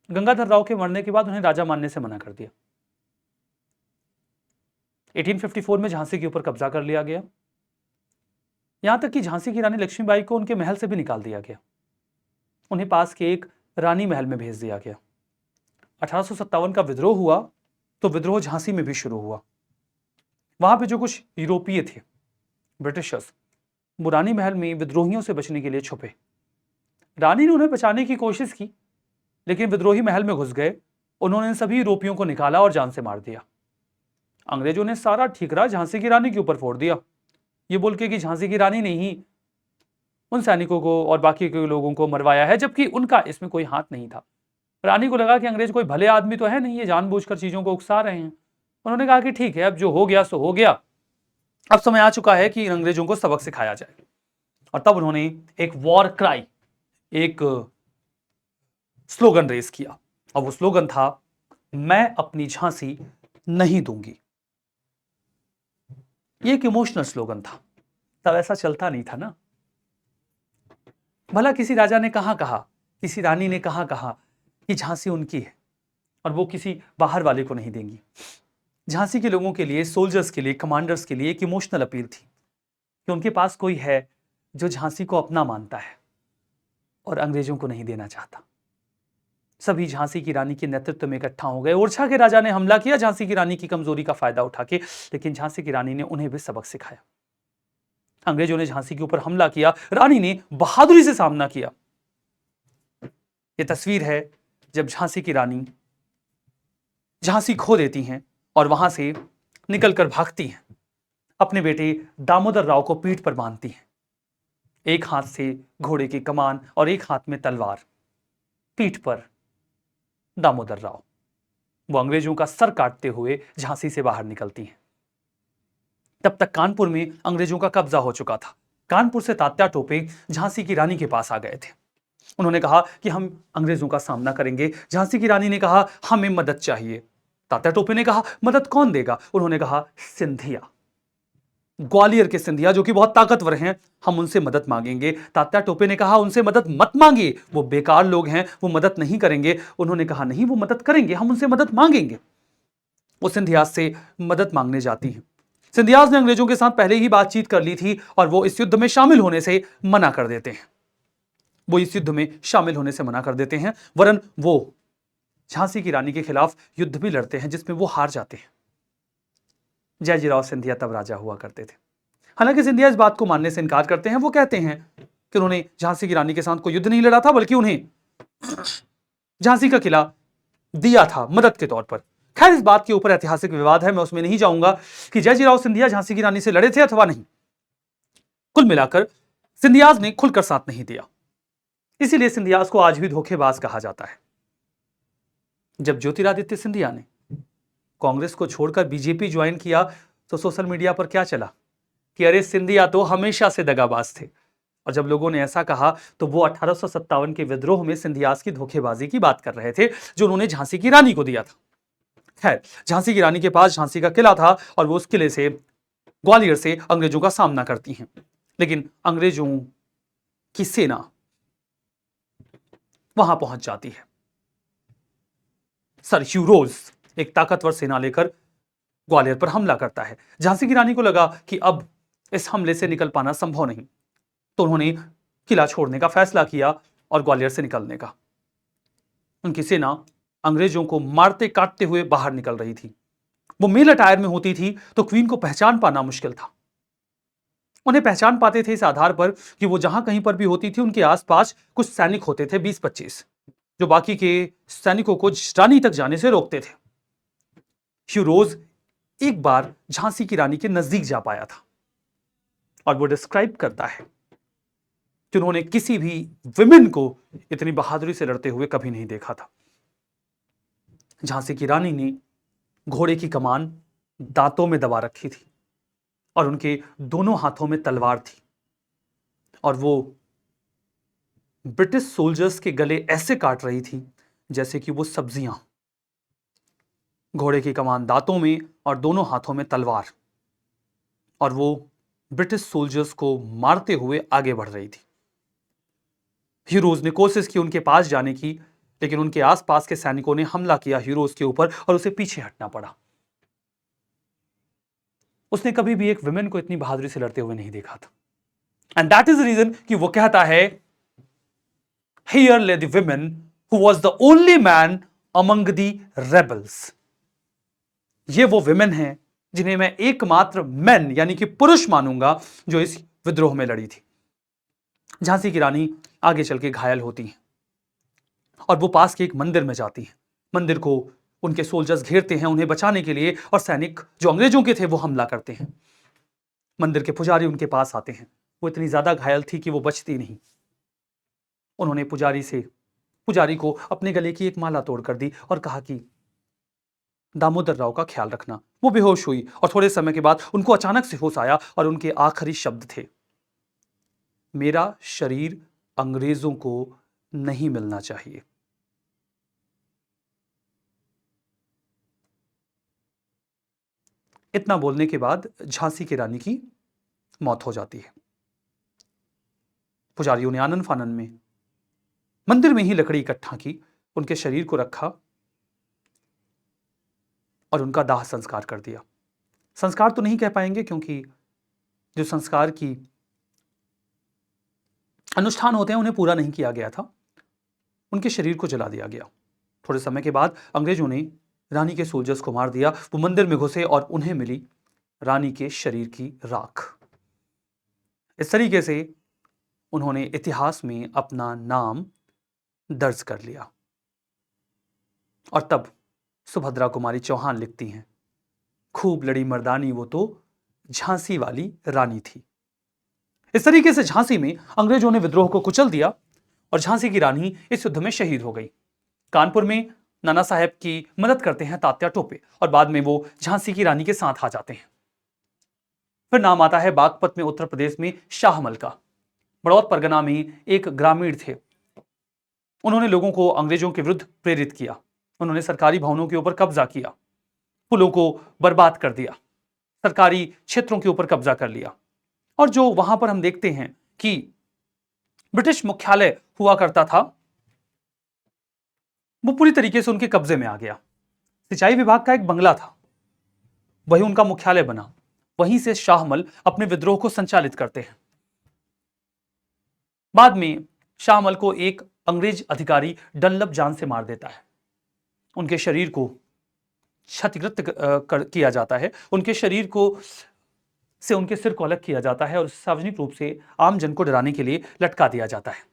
गंगाधर राव के मरने के बाद उन्हें राजा मानने से मना कर दिया। 1854 में झांसी के ऊपर कब्जा कर लिया गया। यहां तक कि झांसी की रानी लक्ष्मीबाई को उनके महल से भी निकाल दिया गया। उन्हें पास के एक रानी महल में भेज दिया गया। 1857 का विद्रोह हुआ तो विद्रोह झांसी में भी शुरू हुआ। वहां पे जो कुछ यूरोपीय थे, ब्रिटिशर्स, वो रानी महल में विद्रोहियों से बचने के लिए छुपे। रानी ने उन्हें बचाने की कोशिश की, लेकिन विद्रोही महल में घुस गए। उन्होंने इन सभी यूरोपियों को निकाला और जान से मार दिया। अंग्रेजों ने सारा ठीकरा झांसी की रानी के ऊपर फोड़ दिया, ये बोल के कि झांसी की रानी ने ही उन सैनिकों को और बाकी के लोगों को मरवाया है, जबकि उनका इसमें कोई हाथ नहीं था। रानी को लगा कि अंग्रेज कोई भले आदमी तो है नहीं, ये जानबूझकर चीजों को उकसा रहे हैं। उन्होंने कहा कि ठीक है, अब जो हो गया सो हो गया, अब समय आ चुका है कि अंग्रेजों को सबक सिखाया जाए। और तब उन्होंने एक वॉर क्राई, एक स्लोगन रेस किया, और वो स्लोगन था, मैं अपनी झांसी नहीं दूंगी। ये एक इमोशनल स्लोगन था, तब ऐसा चलता नहीं था ना। भला किसी राजा ने कहां कहा, किसी रानी ने कहां कहा कि झांसी उनकी है और वो किसी बाहर वाले को नहीं देंगी। झांसी के लोगों के लिए, सोल्जर्स के लिए, कमांडर्स के लिए एक इमोशनल अपील थी कि उनके पास कोई है जो झांसी को अपना मानता है और अंग्रेजों को नहीं देना चाहता। सभी झांसी की रानी के नेतृत्व में इकट्ठा हो गए। ओरछा के राजा ने हमला किया झांसी की रानी की कमजोरी का फायदा उठा के, लेकिन झांसी की रानी ने उन्हें भी सबक सिखाया। अंग्रेजों ने झांसी के ऊपर हमला किया, रानी ने बहादुरी से सामना किया। यह तस्वीर है जब झांसी की रानी झांसी खो देती हैं और वहां से निकलकर भागती हैं, अपने बेटे दामोदर राव को पीठ पर बांधती हैं, एक हाथ से घोड़े की कमान और एक हाथ में तलवार, पीठ पर दामोदर राव। वो अंग्रेजों का सर काटते हुए झांसी से बाहर निकलती हैं। तब तक कानपुर में अंग्रेजों का कब्जा हो चुका था। कानपुर से तात्या टोपे झांसी की रानी के पास आ गए थे। उन्होंने कहा कि हम अंग्रेजों का सामना करेंगे। झांसी की रानी ने कहा, हमें मदद चाहिए। तात्या टोपे ने कहा, मदद कौन देगा? उन्होंने कहा, सिंधिया, ग्वालियर के सिंधिया जो कि बहुत ताकतवर हैं, हम उनसे मदद मांगेंगे। तात्या टोपे ने कहा, उनसे मदद मत मांगिए, वो बेकार लोग हैं, वो मदद नहीं करेंगे। उन्होंने कहा, नहीं, वो मदद करेंगे, हम उनसे मदद मांगेंगे। वो सिंधियास से मदद मांगने जाती हैं। सिंधियास ने अंग्रेजों के साथ पहले ही बातचीत कर ली थी और वो इस युद्ध में शामिल होने से मना कर देते हैं। वो इस युद्ध में शामिल होने से मना कर देते हैं, वरन वो झांसी की रानी के खिलाफ युद्ध भी लड़ते हैं, जिसमें वो हार जाते हैं। जयजीराव सिंधिया तब राजा हुआ करते थे। हालांकि सिंधिया इस बात को मानने से इनकार करते हैं। वो कहते हैं कि उन्होंने झांसी की रानी के साथ कोई युद्ध नहीं लड़ा था, बल्कि उन्हें झांसी का किला दिया था मदद के तौर पर। खैर, इस बात के ऊपर ऐतिहासिक विवाद है, मैं उसमें नहीं जाऊंगा कि जयजीराव सिंधिया झांसी की रानी से लड़े थे अथवा नहीं। कुल मिलाकर सिंधियाज ने खुलकर साथ नहीं दिया, इसीलिए सिंधियाज को आज भी धोखेबाज कहा जाता है। जब ज्योतिरादित्य सिंधिया ने कांग्रेस को छोड़कर बीजेपी ज्वाइन किया तो सोशल मीडिया पर क्या चला कि अरे सिंधिया तो हमेशा से दगाबाज थे। और जब लोगों ने ऐसा कहा तो वो 1857 के विद्रोह में सिंधियाज की धोखेबाजी की बात कर रहे थे, जो उन्होंने झांसी की रानी को दिया था। खैर, झांसी की रानी के पास झांसी का किला था और वो उस किले से, ग्वालियर से अंग्रेजों का सामना करती हैं। लेकिन अंग्रेजों की सेना वहां पहुंच जाती है। सर ह्यू रोज एक ताकतवर सेना लेकर ग्वालियर पर हमला करता है। झांसी की रानी को लगा कि अब इस हमले से निकल पाना संभव नहीं, तो उन्होंने किला छोड़ने का फैसला किया और ग्वालियर से निकलने का। उनकी सेना अंग्रेजों को मारते काटते हुए बाहर निकल रही थी। वो मेल अटायर में होती थी तो क्वीन को पहचान पाना मुश्किल था। उन्हें पहचान पाते थे इस आधार पर कि वो जहां कहीं पर भी होती थी, उनके आसपास कुछ सैनिक होते थे, 20-25, जो बाकी के सैनिकों को रानी तक जाने से रोकते थे। ह्यू रोज एक बार झांसी की रानी के नजदीक जा पाया था और वो डिस्क्राइब करता है कि उन्होंने किसी भी विमेन को इतनी बहादुरी से लड़ते हुए कभी नहीं देखा था। झांसी की रानी ने घोड़े की कमान दांतों में दबा रखी थी और उनके दोनों हाथों में तलवार थी और वो ब्रिटिश सोल्जर्स के गले ऐसे काट रही थी जैसे कि वो सब्जियां। घोड़े की कमान दांतों में और दोनों हाथों में तलवार, और वो ब्रिटिश सोल्जर्स को मारते हुए आगे बढ़ रही थी। हीरोज ने कोशिश की उनके पास जाने की, लेकिन उनके आसपास के सैनिकों ने हमला किया हीरोज के ऊपर और उसे पीछे हटना पड़ा। उसने कभी भी एक विमेन को इतनी बहादुरी से लड़ते हुए नहीं देखा था। And that is the reason कि वो कहता है, here lay the women who was the only man among the rebels. ये वो विमेन है जिन्हें मैं एकमात्र मैन यानी कि पुरुष मानूंगा जो इस विद्रोह में लड़ी थी। झांसी की रानी आगे चल के घायल होती हैं और वो पास के एक मंदिर में जाती हैं। मंदिर को उनके सोल्जर्स घेरते हैं उन्हें बचाने के लिए, और सैनिक जो अंग्रेजों के थे वो हमला करते हैं। मंदिर के पुजारी उनके पास आते हैं। वो इतनी ज्यादा घायल थी कि वो बचती नहीं। उन्होंने पुजारी को अपने गले की एक माला तोड़ कर दी और कहा कि दामोदर राव का ख्याल रखना। वो बेहोश हुई और थोड़े समय के बाद उनको अचानक से होश आया और उनके आखिरी शब्द थे, मेरा शरीर अंग्रेजों को नहीं मिलना चाहिए। इतना बोलने के बाद झांसी की रानी की मौत हो जाती है। पुजारियों ने आनन फानन में मंदिर में ही लकड़ी इकट्ठा की, उनके शरीर को रखा और उनका दाह संस्कार कर दिया। संस्कार तो नहीं कह पाएंगे क्योंकि जो संस्कार की अनुष्ठान होते हैं उन्हें पूरा नहीं किया गया था। उनके शरीर को जला दिया गया। थोड़े समय के बाद अंग्रेजों ने रानी के सोल्जर्स को मार दिया। वो मंदिर में घुसे और उन्हें मिली रानी के शरीर की राख। इस तरीके से उन्होंने इतिहास में अपना नाम दर्ज कर लिया। और तब सुभद्रा कुमारी चौहान लिखती हैं, खूब लड़ी मर्दानी वो तो झांसी वाली रानी थी। इस तरीके से झांसी में अंग्रेजों ने विद्रोह को कुचल दिया और झांसी की रानी इस युद्ध में शहीद हो गई। कानपुर में नाना साहेब की मदद करते हैं तात्या टोपे और बाद में वो झांसी की रानी के साथ आ जाते हैं। फिर नाम आता है बागपत में उत्तर प्रदेश में शाहमल का। बड़ौत परगना में एक ग्रामीण थे। उन्होंने लोगों को अंग्रेजों के विरुद्ध प्रेरित किया। उन्होंने सरकारी भवनों के ऊपर कब्जा किया, पुलों को बर्बाद कर दिया, सरकारी क्षेत्रों के ऊपर कब्जा कर लिया। और जो वहां पर हम देखते हैं कि ब्रिटिश मुख्यालय हुआ करता था वो पूरी तरीके से उनके कब्जे में आ गया। सिंचाई विभाग का एक बंगला था, वही उनका मुख्यालय बना। वहीं से शाहमल अपने विद्रोह को संचालित करते हैं। बाद में शाहमल को एक अंग्रेज अधिकारी डनलप जान से मार देता है। उनके शरीर को क्षतिग्रस्त किया जाता है। उनके शरीर को से उनके सिर को अलग किया जाता है और सार्वजनिक रूप से आम जन को डराने के लिए लटका दिया जाता है।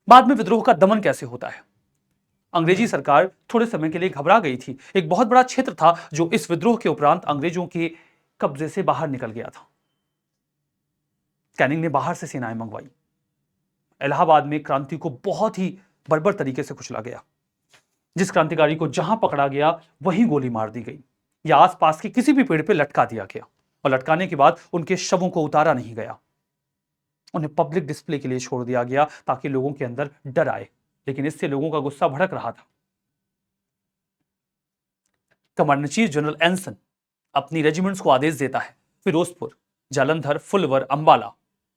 बाद में विद्रोह का दमन कैसे होता है? अंग्रेजी सरकार थोड़े समय के लिए घबरा गई थी। एक बहुत बड़ा क्षेत्र था जो इस विद्रोह के उपरांत अंग्रेजों के कब्जे से बाहर निकल गया था। कैनिंग ने बाहर से सेनाएं मंगवाई। इलाहाबाद में क्रांति को बहुत ही बर्बर तरीके से कुचला गया। जिस क्रांतिकारी को जहां पकड़ा गया वहीं गोली मार दी गई या आसपास के किसी भी पेड़ पे लटका दिया गया, और लटकाने के बाद उनके शवों को उतारा नहीं गया। उन्हें पब्लिक डिस्प्ले के लिए छोड़ दिया गया ताकि लोगों के अंदर डर आए, लेकिन इससे लोगों का गुस्सा भड़क रहा था। कमांडर चीफ जनरल एंसन अपनी रेजिमेंट्स को आदेश देता है। फिरोजपुर, जालंधर, फुलवर, अंबाला,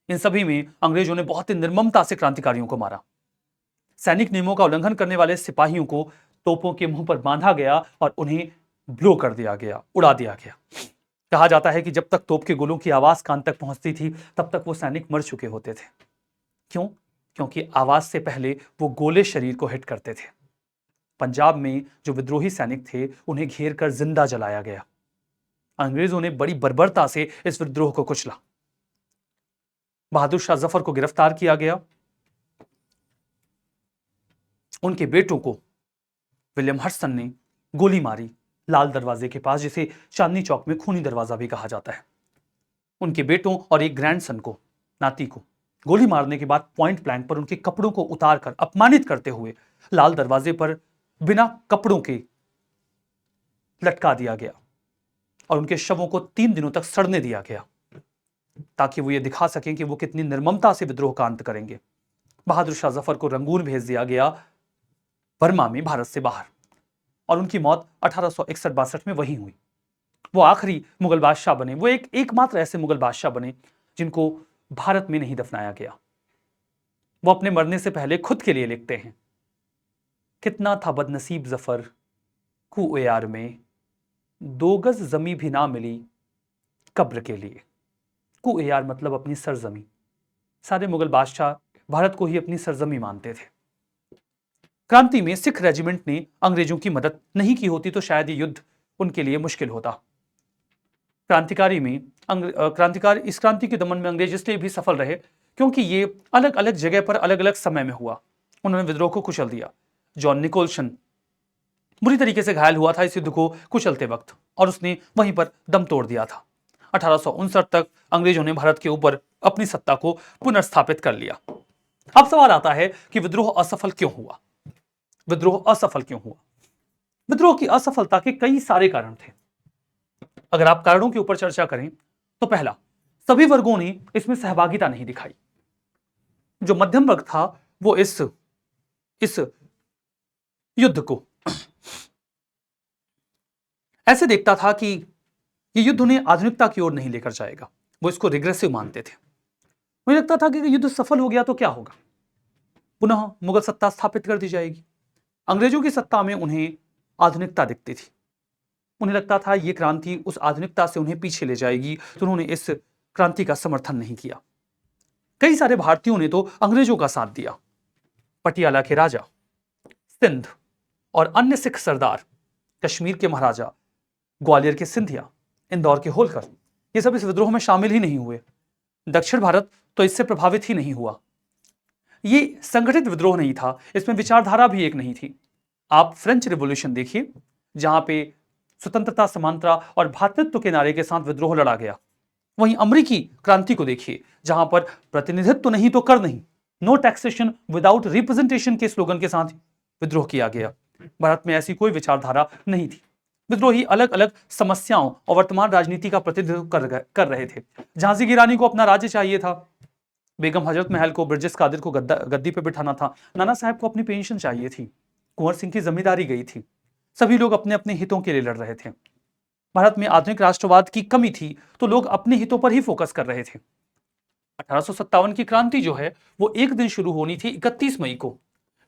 इन सभी में अंग्रेजों ने बहुत ही निर्ममता से क्रांतिकारियों को मारा। सैनिक नियमों का उल्लंघन करने वाले सिपाहियों को तोपों के मुंह पर बांधा गया और उन्हें ब्लो कर दिया गया, उड़ा दिया गया। कहा जाता है कि जब तक तोप के गोलों की आवाज कान तक पहुंचती थी तब तक वो सैनिक मर चुके होते थे। क्यों? क्योंकि आवाज से पहले वो गोले शरीर को हिट करते थे। पंजाब में जो विद्रोही सैनिक थे उन्हें घेर कर जिंदा जलाया गया। अंग्रेजों ने बड़ी बर्बरता से इस विद्रोह को कुचला। बहादुर शाह जफर को गिरफ्तार किया गया। उनके बेटों को विलियम हडसन ने गोली मारी लाल दरवाजे के पास, जिसे चांदनी चौक में खूनी दरवाजा भी कहा जाता है। उनके बेटों और एक ग्रैंडसन को, नाती को, गोली मारने के बाद पॉइंट ब्लैंक पर उनके कपड़ों को उतारकर अपमानित करते हुए लाल दरवाजे पर बिना कपड़ों के लटका दिया गया और उनके शवों को 3 दिनों तक सड़ने दिया गया ताकि वो ये दिखा सकें कि वो कितनी निर्ममता से विद्रोह का अंत करेंगे। बहादुर शाह जफर को रंगून भेज दिया गया, बर्मा में, भारत से बाहर, और उनकी मौत 1861-62 में वहीं हुई। वो आखिरी मुगल बादशाह बने। वो एकमात्र ऐसे मुगल बादशाह बने जिनको भारत में नहीं दफनाया गया। वो अपने मरने से पहले खुद के लिए लिखते हैं, कितना था बदनसीब जफर कुएयार में, 2 गज जमी भी ना मिली कब्र के लिए। कुएयार मतलब अपनी सरजमी। सारे मुगल बादशाह भारत को ही अपनी सरजमी मानते थे। क्रांति में सिख रेजिमेंट ने अंग्रेजों की मदद नहीं की होती तो शायद ये युद्ध उनके लिए मुश्किल होता। क्रांतिकारी में इस क्रांति के दमन में अंग्रेज इसलिए भी सफल रहे क्योंकि ये अलग अलग जगह पर अलग अलग समय में हुआ। उन्होंने विद्रोह को कुचल दिया। जॉन निकोलसन बुरी तरीके से घायल हुआ था इस युद्ध को कुचलते वक्त, और उसने वहीं पर दम तोड़ दिया था। 1859 तक अंग्रेजों ने भारत के ऊपर अपनी सत्ता को पुनर्स्थापित कर लिया। अब सवाल आता है कि विद्रोह असफल क्यों हुआ? विद्रोह असफल क्यों हुआ? विद्रोह की असफलता के कई सारे कारण थे। अगर आप कारणों के ऊपर चर्चा करें तो पहला, सभी वर्गों ने इसमें सहभागिता नहीं दिखाई। जो मध्यम वर्ग था वो इस युद्ध को ऐसे देखता था कि ये युद्ध उन्हें आधुनिकता की ओर नहीं लेकर जाएगा। वो इसको रिग्रेसिव मानते थे। मुझे लगता था कि युद्ध सफल हो गया तो क्या होगा, पुनः मुगल सत्ता स्थापित कर दी जाएगी। अंग्रेजों की सत्ता में उन्हें आधुनिकता दिखती थी। उन्हें लगता था ये क्रांति उस आधुनिकता से उन्हें पीछे ले जाएगी, तो उन्होंने इस क्रांति का समर्थन नहीं किया। कई सारे भारतीयों ने तो अंग्रेजों का साथ दिया। पटियाला के राजा, सिंध और अन्य सिख सरदार, कश्मीर के महाराजा, ग्वालियर के सिंधिया, इंदौर के होलकर, ये सब इस विद्रोह में शामिल ही नहीं हुए। दक्षिण भारत तो इससे प्रभावित ही नहीं हुआ। ये संगठित विद्रोह नहीं था, इसमें विचारधारा भी एक नहीं थी। आप फ्रेंच रिवॉल्यूशन देखिए, जहां पे स्वतंत्रता, समानता और भ्रातृत्व के नारे के साथ विद्रोह लड़ा गया। वहीं अमेरिकी क्रांति को देखिए, जहां पर प्रतिनिधित्व नहीं तो कर नहीं, नो टैक्सेशन विदाउट रिप्रेजेंटेशन के स्लोगन के साथ विद्रोह किया गया। भारत में ऐसी कोई विचारधारा नहीं थी। विद्रोही अलग अलग समस्याओं और वर्तमान राजनीति का प्रतिनिधित्व कर रहे थे। झांसी की रानी को अपना राज्य चाहिए था, बेगम हजरत महल को, ब्रिजेश कादिर को गद्दी पे बिठाना था, नाना साहब को अपनी पेंशन चाहिए थी, कुंवर सिंह की जमींदारी गई थी। सभी लोग अपने अपने हितों के लिए लड़ रहे थे। भारत में आधुनिक राष्ट्रवाद की कमी थी, तो लोग अपने हितों पर ही फोकस कर रहे थे। 1857 की क्रांति जो है वो एक दिन शुरू होनी थी, 31 मई को,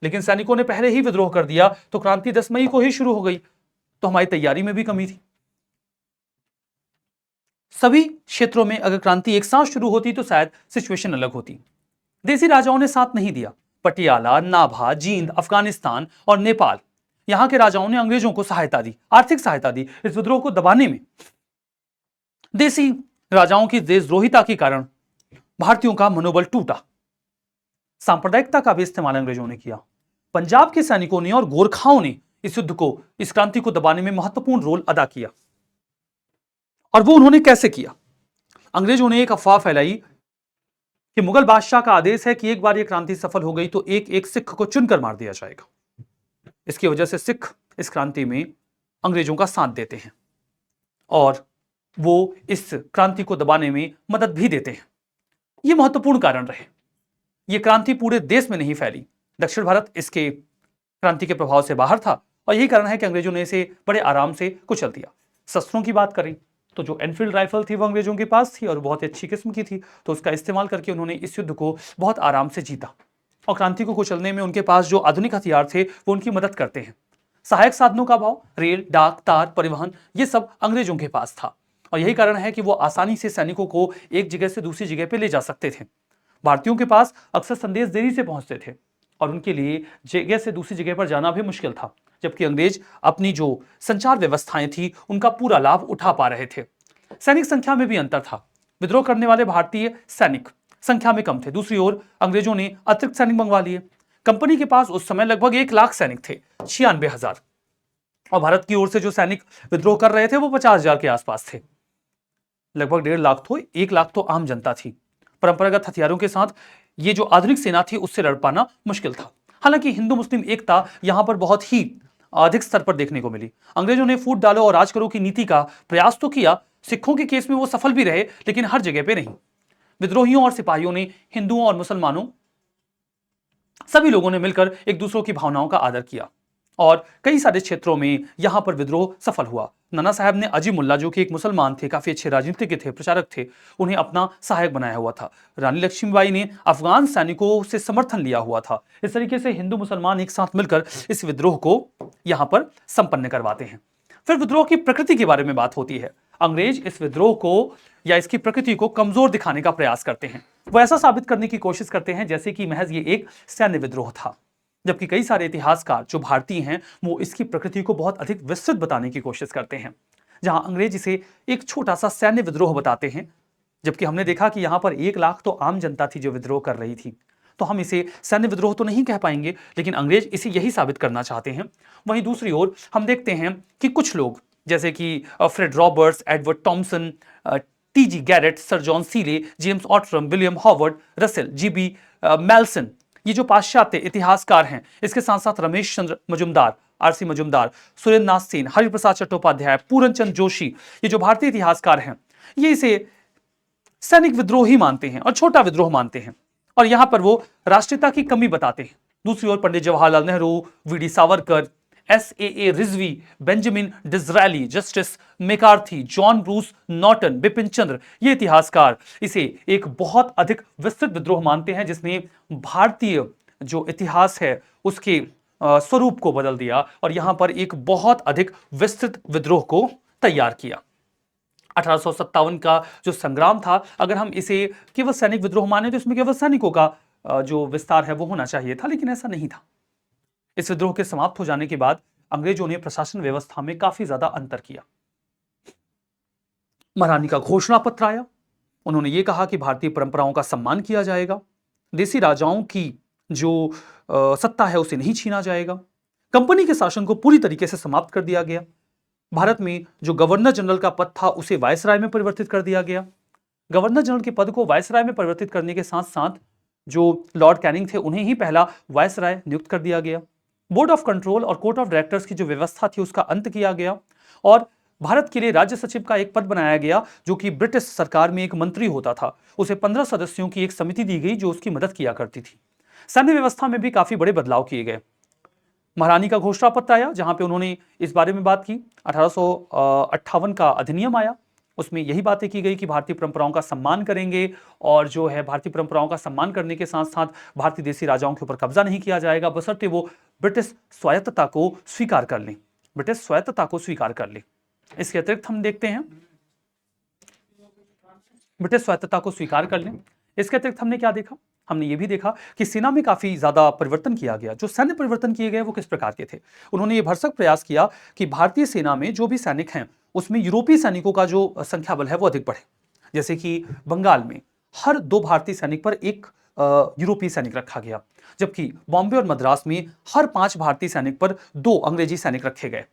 लेकिन सैनिकों ने पहले ही विद्रोह कर दिया, तो क्रांति 10 मई को ही शुरू हो गई। तो हमारी तैयारी में भी कमी थी। सभी क्षेत्रों में अगर क्रांति एक साथ शुरू होती तो शायद सिचुएशन अलग होती। देसी राजाओं ने साथ नहीं दिया। पटियाला, नाभा, जींद, अफगानिस्तान और नेपाल, यहां के राजाओं ने अंग्रेजों को सहायता दी, आर्थिक सहायता दी इस विद्रोह को दबाने में। देसी राजाओं की देशद्रोहिता के कारण भारतीयों का मनोबल टूटा। सांप्रदायिकता का भी इस्तेमाल अंग्रेजों ने किया। पंजाब के सैनिकों ने और गोरखाओं ने इस युद्ध को, इस क्रांति को दबाने में महत्वपूर्ण रोल अदा किया। और वो उन्होंने कैसे किया? अंग्रेजों ने एक अफवाह फैलाई कि मुगल बादशाह का आदेश है कि एक बार यह क्रांति सफल हो गई तो एक एक सिख को चुनकर मार दिया जाएगा। इसकी वजह से सिख इस क्रांति में अंग्रेजों का साथ देते हैं और वो इस क्रांति को दबाने में मदद भी देते हैं। ये महत्वपूर्ण कारण रहे। ये क्रांति पूरे देश में नहीं फैली। दक्षिण भारत इसके क्रांति के प्रभाव से बाहर था और यही कारण है कि अंग्रेजों ने इसे बड़े आराम से कुचल दिया। शस्त्रों की बात करें तो जो एनफील्ड राइफल थी वो अंग्रेजों के पास थी और बहुत ही अच्छी किस्म की थी, तो उसका इस्तेमाल करके उन्होंने इस युद्ध को बहुत आराम से जीता। और क्रांति को कुचलने में उनके पास जो आधुनिक हथियार थे वो उनकी मदद करते हैं। सहायक साधनों का अभाव, रेल, डाक, तार, परिवहन, ये सब अंग्रेजों के पास था और यही कारण है कि वो आसानी से सैनिकों को एक जगह से दूसरी जगह पे ले जा सकते थे। भारतीयों के पास अक्सर संदेश देरी से पहुंचते थे और उनके लिए जगह से दूसरी जगह पर जाना भी मुश्किल था, जबकि अंग्रेज अपनी जो संचार व्यवस्थाएं थी उनका पूरा लाभ उठा पा रहे थे। सैनिक संख्या में भी अंतर था। विद्रोह करने वाले भारतीय सैनिक संख्या में कम थे। दूसरी ओर अंग्रेजों ने अतिरिक्त सैनिक मंगवा लिए। कंपनी के पास उस समय लगभग 1 लाख सैनिक थे, 96,000, और भारत की ओर से जो सैनिक विद्रोह कर रहे थे वो 50,000 के आसपास थे। लगभग 1.5 लाख तो 1 लाख तो आम जनता थी। परंपरागत हथियारों के साथ ये जो आधुनिक सेना थी उससे लड़ पाना मुश्किल था। हालांकि हिंदू मुस्लिम एकता यहां पर बहुत ही अधिक स्तर पर देखने को मिली। अंग्रेजों ने फूट डालो और राज करो की नीति का प्रयास तो किया। सिखों के केस में वो सफल भी रहे, लेकिन हर जगह पे नहीं। विद्रोहियों और सिपाहियों ने, हिंदुओं और मुसलमानों, सभी लोगों ने मिलकर एक दूसरों की भावनाओं का आदर किया और कई सारे क्षेत्रों में यहां पर विद्रोह सफल हुआ। नाना साहब ने अजी मुल्ला, जो कि एक मुसलमान थे, काफी अच्छे राजनीतिज्ञ थे, प्रचारक थे, उन्हें अपना सहायक बनाया हुआ था। रानी लक्ष्मीबाई ने अफगान सैनिकों से समर्थन लिया हुआ था। इस तरीके से हिंदू मुसलमान एक साथ मिलकर इस विद्रोह को यहां पर संपन्न करवाते हैं। फिर विद्रोह की प्रकृति के बारे में बात होती है। अंग्रेज इस विद्रोह को या इसकी प्रकृति को कमजोर दिखाने का प्रयास करते हैं। वो ऐसा साबित करने की कोशिश करते हैं जैसे कि महज ये एक सैन्य विद्रोह था, जबकि कई सारे इतिहासकार जो भारतीय हैं वो इसकी प्रकृति को बहुत अधिक विस्तृत बताने की कोशिश करते हैं। जहां अंग्रेज इसे एक छोटा सा सैन्य विद्रोह बताते हैं, जबकि हमने देखा कि यहां पर 1 लाख तो आम जनता थी जो विद्रोह कर रही थी। तो हम इसे सैन्य विद्रोह तो नहीं कह पाएंगे, लेकिन अंग्रेज इसे यही साबित करना चाहते हैं। वहीं दूसरी ओर हम देखते हैं कि कुछ लोग जैसे कि Fred Roberts, Edward Thomson, T G Garrett, sir John Seeley, James Outram, William Howard, Russell, G B Malleson, ये जो पाश्चात्य इतिहासकार हैं, इसके साथ साथ रमेश चंद्र मजुमदार, आरसी मजुमदार, सुरेंद्र नाथ सेन, हरिप्रसाद चट्टोपाध्याय, पूरनचंद जोशी, ये जो भारतीय इतिहासकार हैं, ये इसे सैनिक विद्रोह ही मानते हैं और छोटा विद्रोह मानते हैं, और यहां पर वो राष्ट्रीयता की कमी बताते हैं। दूसरी ओर Pandit Jawaharlal Nehru, V D Savarkar, S A Rizvi, Benjamin Disraeli, Justice McCarthy, John Bruce Norton, Bipin Chandra, ये इतिहासकार इसे एक बहुत अधिक विस्तृत विद्रोह मानते हैं, जिसने भारतीय जो इतिहास है उसके स्वरूप को बदल दिया और यहां पर एक बहुत अधिक विस्तृत विद्रोह को तैयार किया। 1857 का जो संग्राम था, अगर हम इसे केवल सैनिक विद्रोह माने तो इसमें केवल सैनिकों का जो विस्तार है वो होना चाहिए था, लेकिन ऐसा नहीं था। इस विद्रोह के समाप्त हो जाने के बाद अंग्रेजों ने प्रशासन व्यवस्था में काफी ज्यादा अंतर किया। महारानी का घोषणा पत्र आया। उन्होंने ये कहा कि भारतीय परंपराओं का सम्मान किया जाएगा, देसी राजाओं की जो सत्ता है उसे नहीं छीना जाएगा, कंपनी के शासन को पूरी तरीके से समाप्त कर दिया गया। भारत में जो गवर्नर जनरल का पद था उसे वायसराय में परिवर्तित कर दिया गया। गवर्नर जनरल के पद को वायसराय में परिवर्तित करने के साथ साथ जो लॉर्ड कैनिंग थे उन्हें ही पहला वायसराय नियुक्त कर दिया गया। बोर्ड ऑफ कंट्रोल और कोर्ट ऑफ डायरेक्टर्स की जो व्यवस्था थी उसका अंत किया गया और भारत के लिए राज्य सचिव का एक पद बनाया गया, जो कि ब्रिटिश सरकार में एक मंत्री होता था। उसे 15 सदस्यों की एक समिति दी गई जो उसकी मदद किया करती थी। सैन्य व्यवस्था में भी काफी बड़े बदलाव किए गए। महारानी का घोषणा पत्र आया जहां पे उन्होंने इस बारे में बात की। 1858 का अधिनियम आया, उसमें यही बातें की गई कि भारतीय परंपराओं का सम्मान करेंगे और जो है भारतीय परंपराओं का सम्मान करने के साथ साथ भारतीय देसी राजाओं के ऊपर कब्जा नहीं किया जाएगा, बशर्ते वो ब्रिटिश स्वायत्तता को स्वीकार कर लें, ब्रिटिश स्वायत्तता को स्वीकार कर लें। इसके अतिरिक्त हम देखते हैं ब्रिटिश स्वायत्तता को स्वीकार कर लें। इसके अतिरिक्त हमने क्या देखा? हमने ये भी देखा कि सेना में काफी ज्यादा परिवर्तन किया गया। जो सैन्य परिवर्तन किए गए वो किस प्रकार के थे? उन्होंने ये भरसक प्रयास किया कि भारतीय सेना में जो भी सैनिक हैं उसमें यूरोपीय सैनिकों का जो संख्या बल है वो अधिक बढ़े। जैसे कि बंगाल में हर 2 भारतीय सैनिक पर एक यूरोपीय सैनिक रखा गया, जबकि बॉम्बे और मद्रास में हर 5 भारतीय सैनिक पर 2 अंग्रेजी सैनिक रखे गए,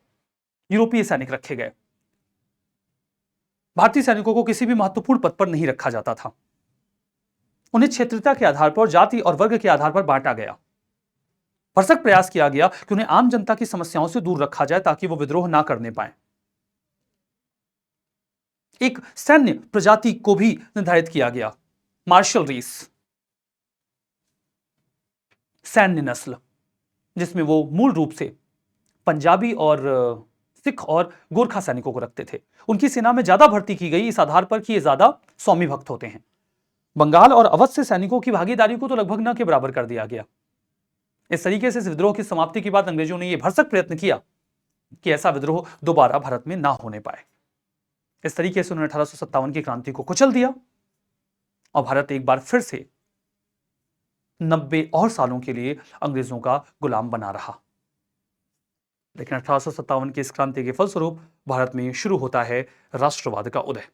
यूरोपीय सैनिक रखे गए। भारतीय सैनिकों को किसी भी महत्वपूर्ण पद पर नहीं रखा जाता था। उन्हें क्षेत्रीयता के आधार पर, जाति और वर्ग के आधार पर बांटा गया। भरसक प्रयास किया गया कि उन्हें आम जनता की समस्याओं से दूर रखा जाए ताकि वो विद्रोह ना करने पाए। एक सैन्य प्रजाति को भी निर्धारित किया गया, मार्शल रेस, सैन्य नस्ल, जिसमें वो मूल रूप से पंजाबी और सिख और गोरखा सैनिकों को रखते थे। उनकी सेना में ज्यादा भर्ती की गई इस आधार पर कि ये ज्यादा स्वामी भक्त होते हैं। बंगाल और अवध से सैनिकों की भागीदारी को तो लगभग न के बराबर कर दिया गया। इस तरीके से इस विद्रोह की समाप्ति के बाद अंग्रेजों ने यह भरसक प्रयत्न किया कि ऐसा विद्रोह दोबारा भारत में ना होने पाए। इस तरीके से उन्होंने 1857 की क्रांति को कुचल दिया और भारत एक बार फिर से 90 और सालों के लिए अंग्रेजों का गुलाम बना रहा। लेकिन 1857 की इस क्रांति के फलस्वरूप भारत में शुरू होता है राष्ट्रवाद का उदय।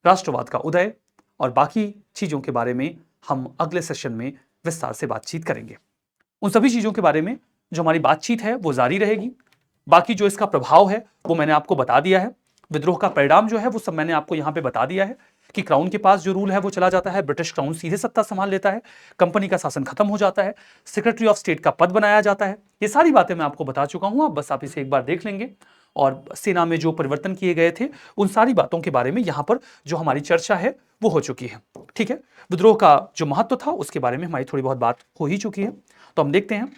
राष्ट्रवाद का उदय और बाकी चीजों के बारे में हम अगले सेशन में विस्तार से बातचीत करेंगे। उन सभी चीजों के बारे में जो हमारी बातचीत है वो जारी रहेगी। बाकी जो इसका प्रभाव है वो मैंने आपको बता दिया है। विद्रोह का परिणाम जो है वो सब मैंने आपको यहां पे बता दिया है कि क्राउन के पास जो रूल है वो चला जाता है, ब्रिटिश क्राउन सीधे सत्ता संभाल लेता है, कंपनी का शासन खत्म हो जाता है, सेक्रेटरी ऑफ स्टेट का पद बनाया जाता है। ये सारी बातें मैं आपको बता चुका हूं, बस आप इसे एक बार देख लेंगे। और सेना में जो परिवर्तन किए गए थे उन सारी बातों के बारे में यहां पर जो हमारी चर्चा है वो हो चुकी है। ठीक है, विद्रोह का जो महत्व था उसके बारे में हमारी थोड़ी बहुत बात हो ही चुकी है। तो हम देखते हैं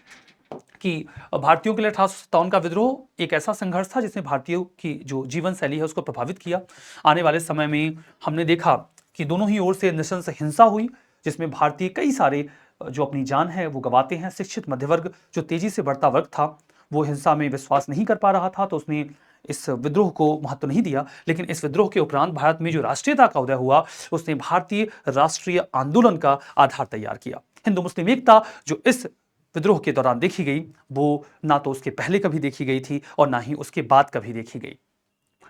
कि भारतीयों के लिए 1857 का विद्रोह एक ऐसा संघर्ष था जिसने भारतीयों की जो जीवन शैली है उसको प्रभावित किया। आने वाले समय में हमने देखा कि दोनों ही ओर से नृशंस हिंसा हुई, जिसमें भारतीय कई सारे जो अपनी जान है वो गंवाते हैं। शिक्षित मध्यवर्ग जो तेजी से बढ़ता वर्ग था वो हिंसा में विश्वास नहीं कर पा रहा था, तो उसने इस विद्रोह को महत्व नहीं दिया। लेकिन इस विद्रोह के उपरांत भारत में जो राष्ट्रीयता का उदय हुआ उसने भारतीय राष्ट्रीय आंदोलन का आधार तैयार किया। हिंदू मुस्लिम एकता जो इस विद्रोह के दौरान देखी गई वो ना तो उसके पहले कभी देखी गई थी और ना ही उसके बाद कभी देखी गई।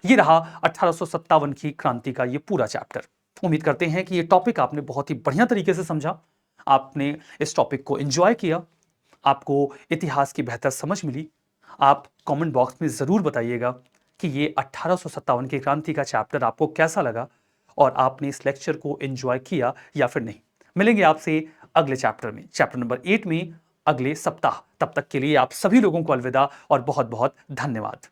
ये रहा 1857 की क्रांति का ये पूरा चैप्टर। उम्मीद करते हैं कि ये टॉपिक आपने बहुत ही बढ़िया तरीके से समझा, आपने इस टॉपिक को एंजॉय किया, आपको इतिहास की बेहतर समझ मिली। आप कमेंट बॉक्स में ज़रूर बताइएगा कि ये 1857 की क्रांति का चैप्टर आपको कैसा लगा और आपने इस लेक्चर को एंजॉय किया या फिर नहीं। मिलेंगे आपसे अगले चैप्टर में, चैप्टर नंबर 8 में अगले सप्ताह। तब तक के लिए आप सभी लोगों को अलविदा और बहुत बहुत धन्यवाद।